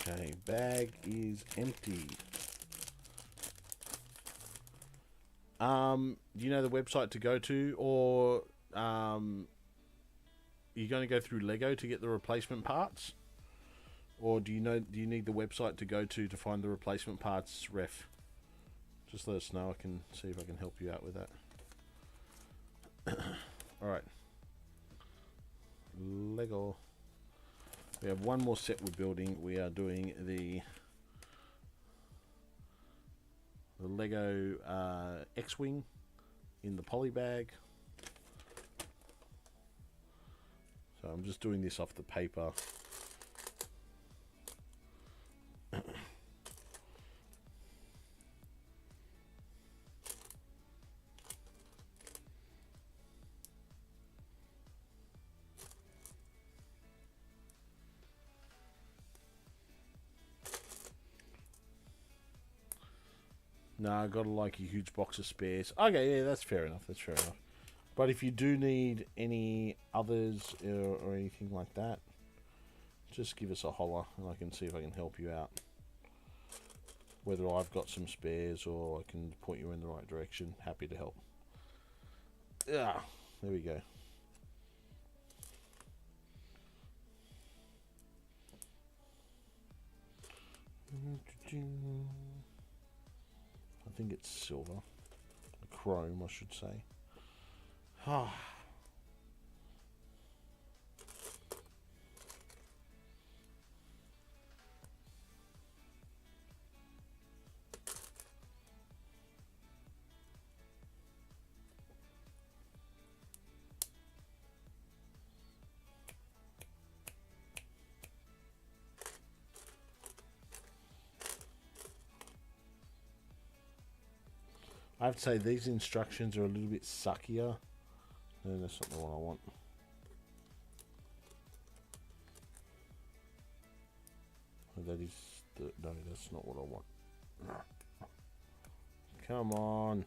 Okay, bag is empty. Do you know the website to go to, or are you going to go through Lego to get the replacement parts, or do you need the website to go to find the replacement parts, ref? Just let us know. I can see if I can help you out with that. All right, Lego. We have one more set we're building. We are doing the Lego X-Wing in the poly bag. So I'm just doing this off the paper. No, I got like a huge box of spares. Okay, yeah, that's fair enough. That's fair enough. But if you do need any others or anything like that, just give us a holler and I can see if I can help you out. Whether I've got some spares or I can point you in the right direction, happy to help. Yeah, there we go. I think it's silver. Chrome, I should say. I have to say these instructions are a little bit suckier. No, that's not the one I want. That is the, no, that's not what I want. Come on.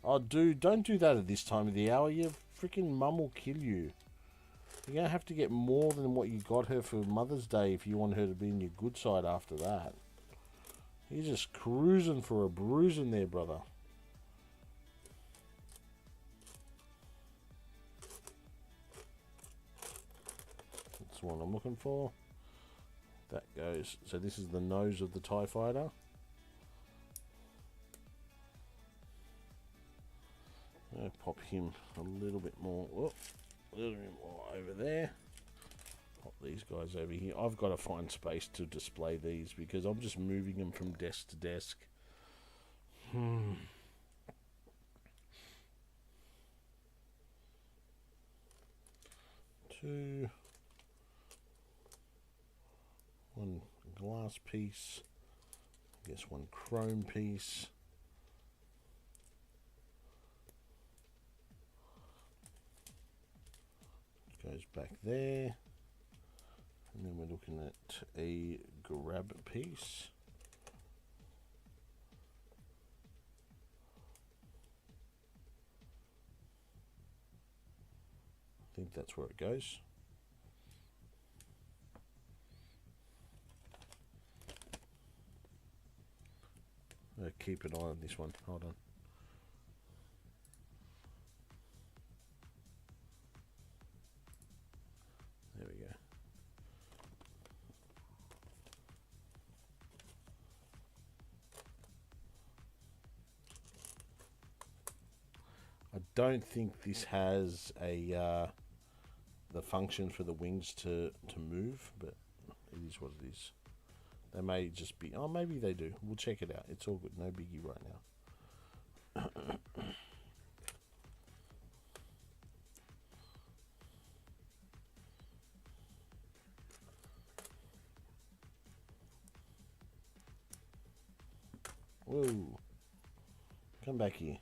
Oh, dude, don't do that at this time of the hour. Your freaking mum will kill you. You're going to have to get more than what you got her for Mother's Day if you want her to be in your good side after that. You're just cruising for a bruising there, brother. That's the one I'm looking for. That goes. So this is the nose of the TIE fighter. I'll pop him a little bit more. Oh, A little bit more over there. Pop these guys over here. I've got to find space to display these because I'm just moving them from desk to desk. Two. One glass piece. I guess one chrome piece. Goes back there. And then we're looking at a grab piece. I think that's where it goes. Keep an eye on this one. Hold on. There we go. I don't think this has a the function for the wings to move, but it is what it is. They may just be... Oh, maybe they do. We'll check it out. It's all good. No biggie right now. Whoa. Come back here.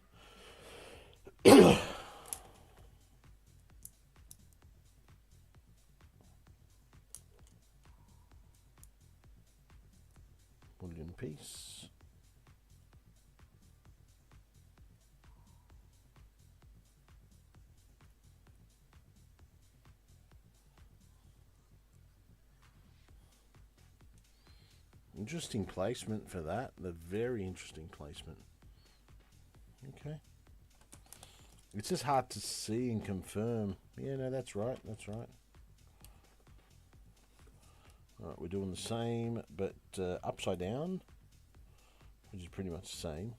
Wooden piece. Interesting placement for that. The very interesting placement. Okay. It's just hard to see and confirm. Yeah, no, that's right. That's right. Alright, we're doing the same, but upside down, which is pretty much the same.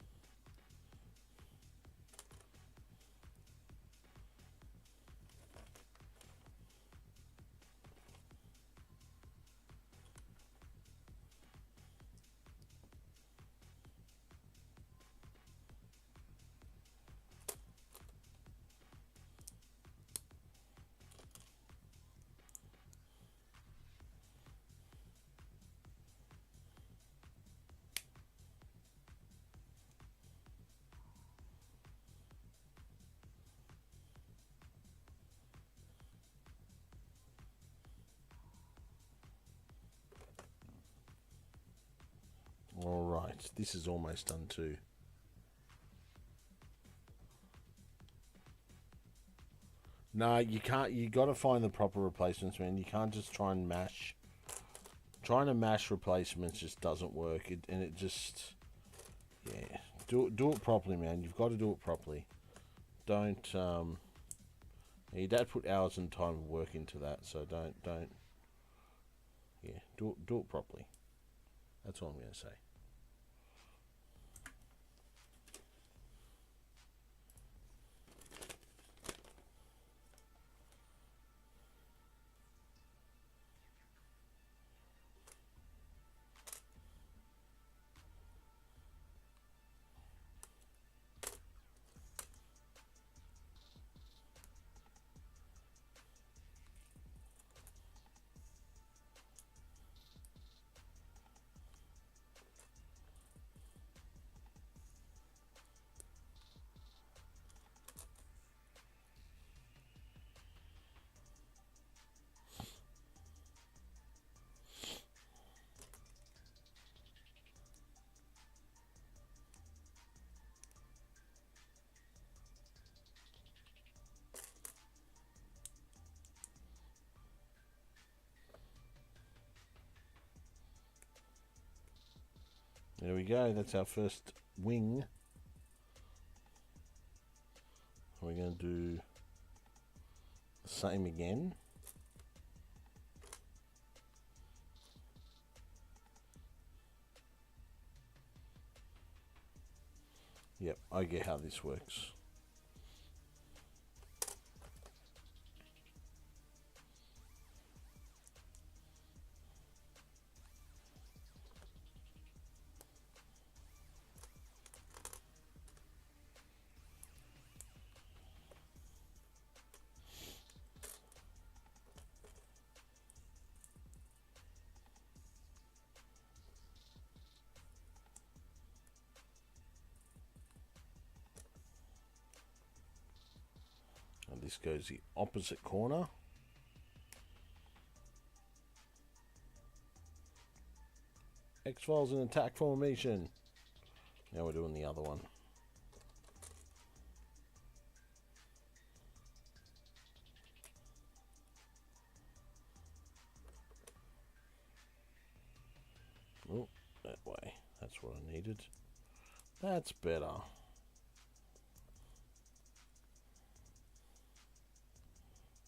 Alright, this is almost done too. No, you can't. You got to find the proper replacements, man. You can't just try and mash. Trying to mash replacements just doesn't work. It just, yeah. Do it properly, man. You've got to do it properly. Don't. Your dad put hours and time of work into that, so don't. Yeah, do it properly. That's all I'm going to say. There we go, that's our first wing. We're going to do the same again. Yep, I get how this works. And this goes the opposite corner. X-Files in attack formation. Now we're doing the other one. Oh, that way. That's what I needed. That's better.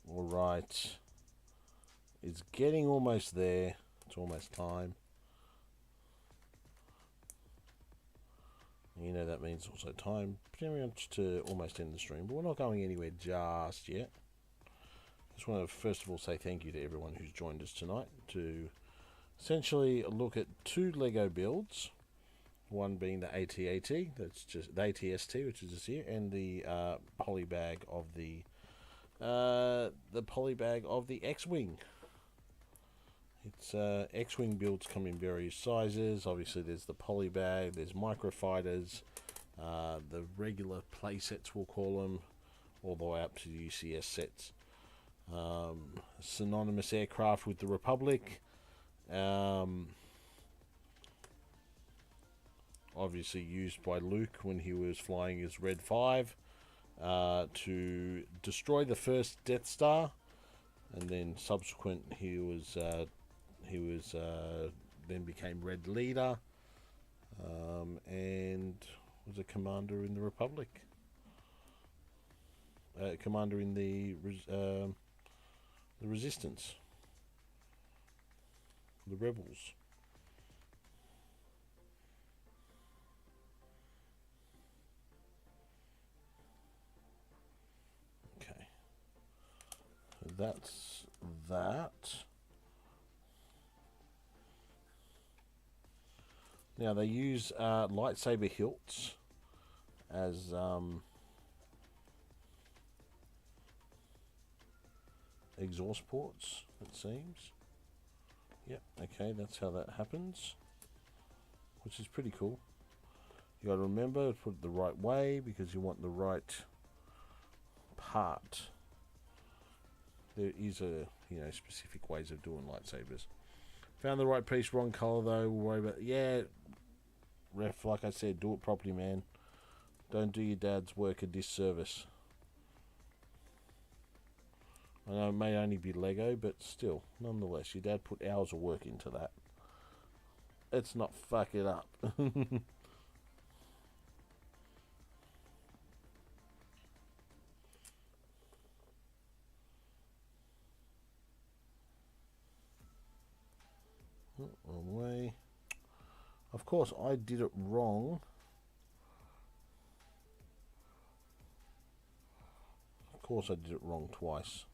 Alright. It's getting almost there. It's almost time. You know that means also time pretty much to almost end the stream, but we're not going anywhere just yet. Just want to first of all say thank you to everyone who's joined us tonight to essentially look at two Lego builds. One being the AT-AT, that's just the AT-ST, which is just here, and the poly bag of the X-Wing. It's X-Wing builds come in various sizes. Obviously, there's the poly bag, there's microfighters, the regular play sets, we'll call them, all the way up to the UCS sets. Synonymous aircraft with the Republic. Obviously used by Luke when he was flying his Red 5 to destroy the first Death Star, and then subsequent he then became Red Leader, and was a commander in the Republic, commander in the Resistance, the Rebels. Okay, that's that. Now they use lightsaber hilts as exhaust ports, it seems. Yep, okay, that's how that happens, which is pretty cool. You got to remember to put it the right way because you want the right part. There is specific ways of doing lightsabers. Found the right piece, wrong color though. We'll worry about ref. Like I said, do it properly, man. Don't do your dad's work a disservice. I know it may only be Lego, but still, nonetheless, your dad put hours of work into that. Let's not fuck it up. Wrong way. Of course, I did it wrong. Of course, I did it wrong twice.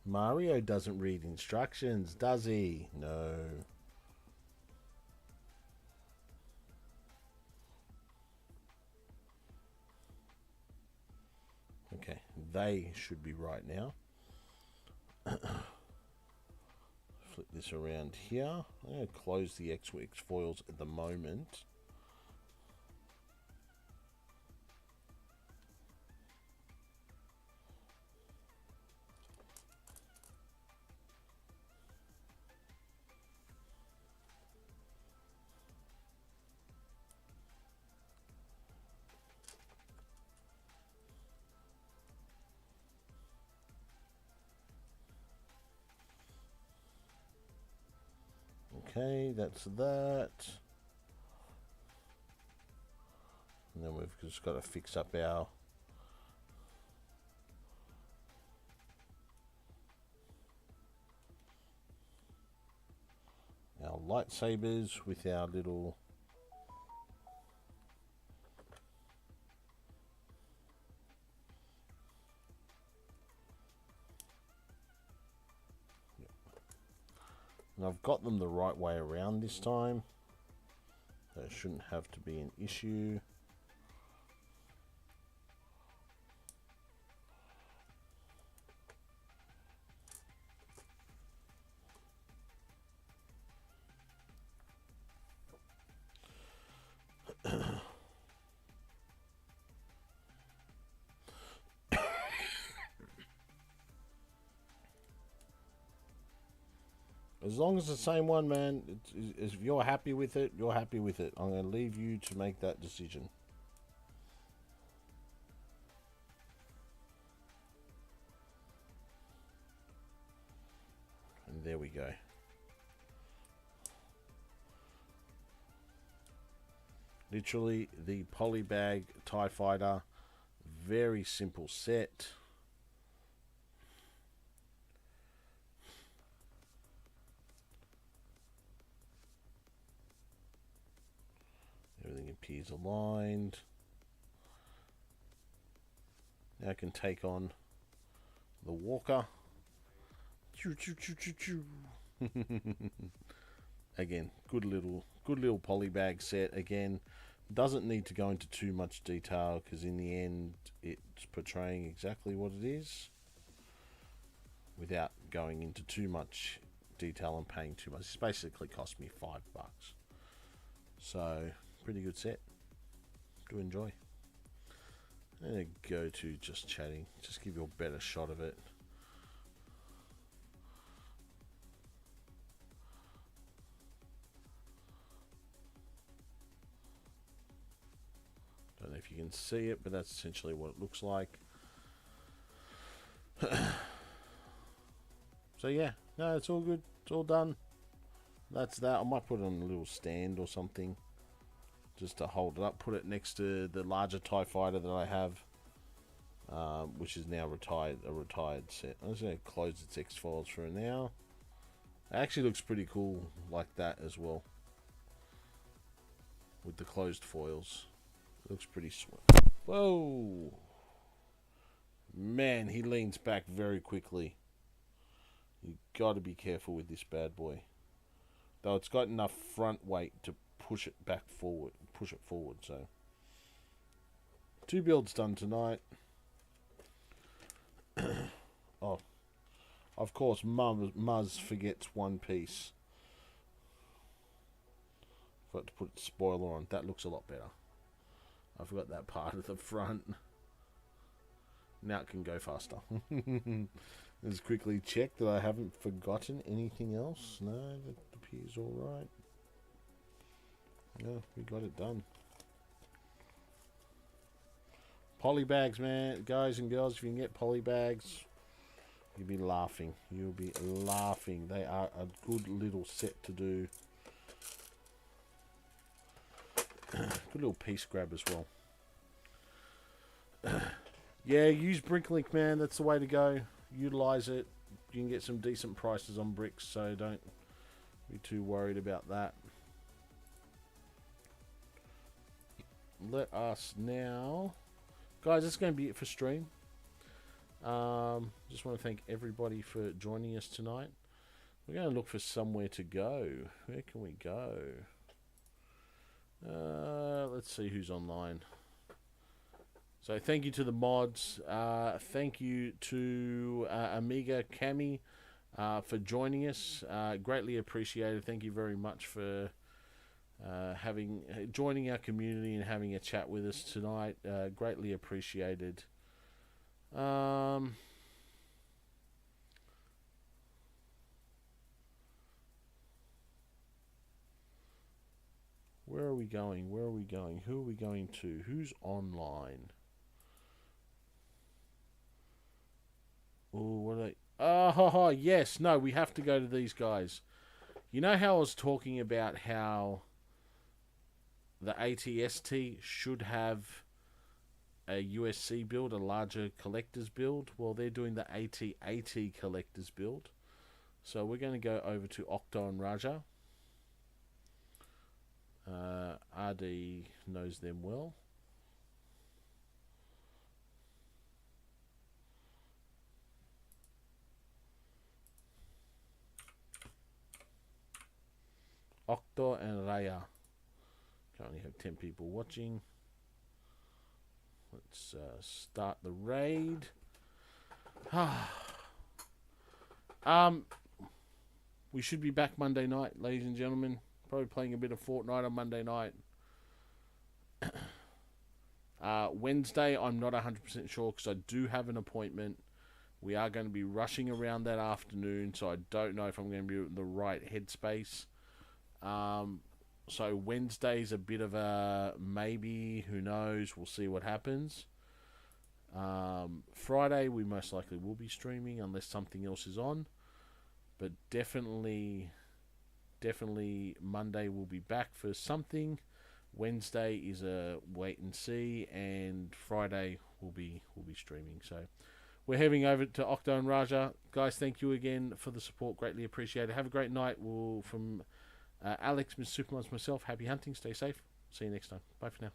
Mario doesn't read instructions, does he? No. Okay, they should be right now. Flip this around here. I'm going to close the X-Wing foils at the moment. Okay, that's that. And then we've just got to fix up our lightsabers with our little and I've got them the right way around this time. That shouldn't have to be an issue. As long as it's the same one, man, if you're happy with it, you're happy with it. I'm going to leave you to make that decision. And there we go. Literally the polybag TIE Fighter. Very simple set. Everything appears aligned. Now I can take on the Walker. Choo choo choo choo choo. Again, good little polybag set. Again, doesn't need to go into too much detail because in the end it's portraying exactly what it is without going into too much detail and paying too much. It's basically cost me $5. So pretty good set. Do enjoy. And go to just chatting. Just give you a better shot of it. Don't know if you can see it, but that's essentially what it looks like. So yeah, no, it's all good. It's all done. That's that. I might put it on a little stand or something, just to hold it up. Put it next to the larger TIE Fighter that I have, which is now a retired set. I'm just going to close its X-Files for now. It actually looks pretty cool like that as well, with the closed foils. It looks pretty sweet. Whoa! Man, he leans back very quickly. You got to be careful with this bad boy. Though it's got enough front weight to push it back forward, so 2 builds done tonight. Oh, of course, Muz forgets one piece. Forgot to put spoiler on. That looks a lot better. I forgot that part of the front. Now it can go faster. Let's quickly check that I haven't forgotten anything else. No, that appears alright. Yeah, we got it done. Polybags, man. Guys and girls, if you can get polybags, you'll be laughing. You'll be laughing. They are a good little set to do. Good little piece grab as well. Yeah, use Bricklink, man. That's the way to go. Utilize it. You can get some decent prices on bricks, so don't be too worried about that. Let us now, guys, that's going to be it for stream. Just want to thank everybody for joining us tonight. We're going to look for somewhere to go. Where can we go? Let's see who's online. So thank you to the mods. Thank you to Amiga Cami for joining us. Greatly appreciated. Thank you very much for joining our community and having a chat with us tonight. Greatly appreciated. Where are we going? Where are we going? Who are we going to? Who's online? Oh, what are they? Oh, yes. No, we have to go to these guys. You know how I was talking about how the AT-ST should have a USC build, a larger collector's build? Well, they're doing the AT-AT collector's build. So we're going to go over to Octo and Raja. RD knows them well. Octo and Raya. Currently have 10 people watching. Let's start the raid. We should be back Monday night, ladies and gentlemen. Probably playing a bit of Fortnite on Monday night. Wednesday, I'm not 100% sure because I do have an appointment We are going to be rushing around that afternoon, so I don't know if I'm going to be in the right headspace. So Wednesday's a bit of a maybe, who knows, we'll see what happens. Friday we most likely will be streaming unless something else is on. But definitely Monday we'll be back for something. Wednesday is a wait and see, and Friday we'll be streaming. So we're heading over to Octo and Raja. Guys, thank you again for the support. Greatly appreciated. Have a great night. From Alex, Ms. Supermuz, myself, happy hunting. Stay safe. See you next time. Bye for now.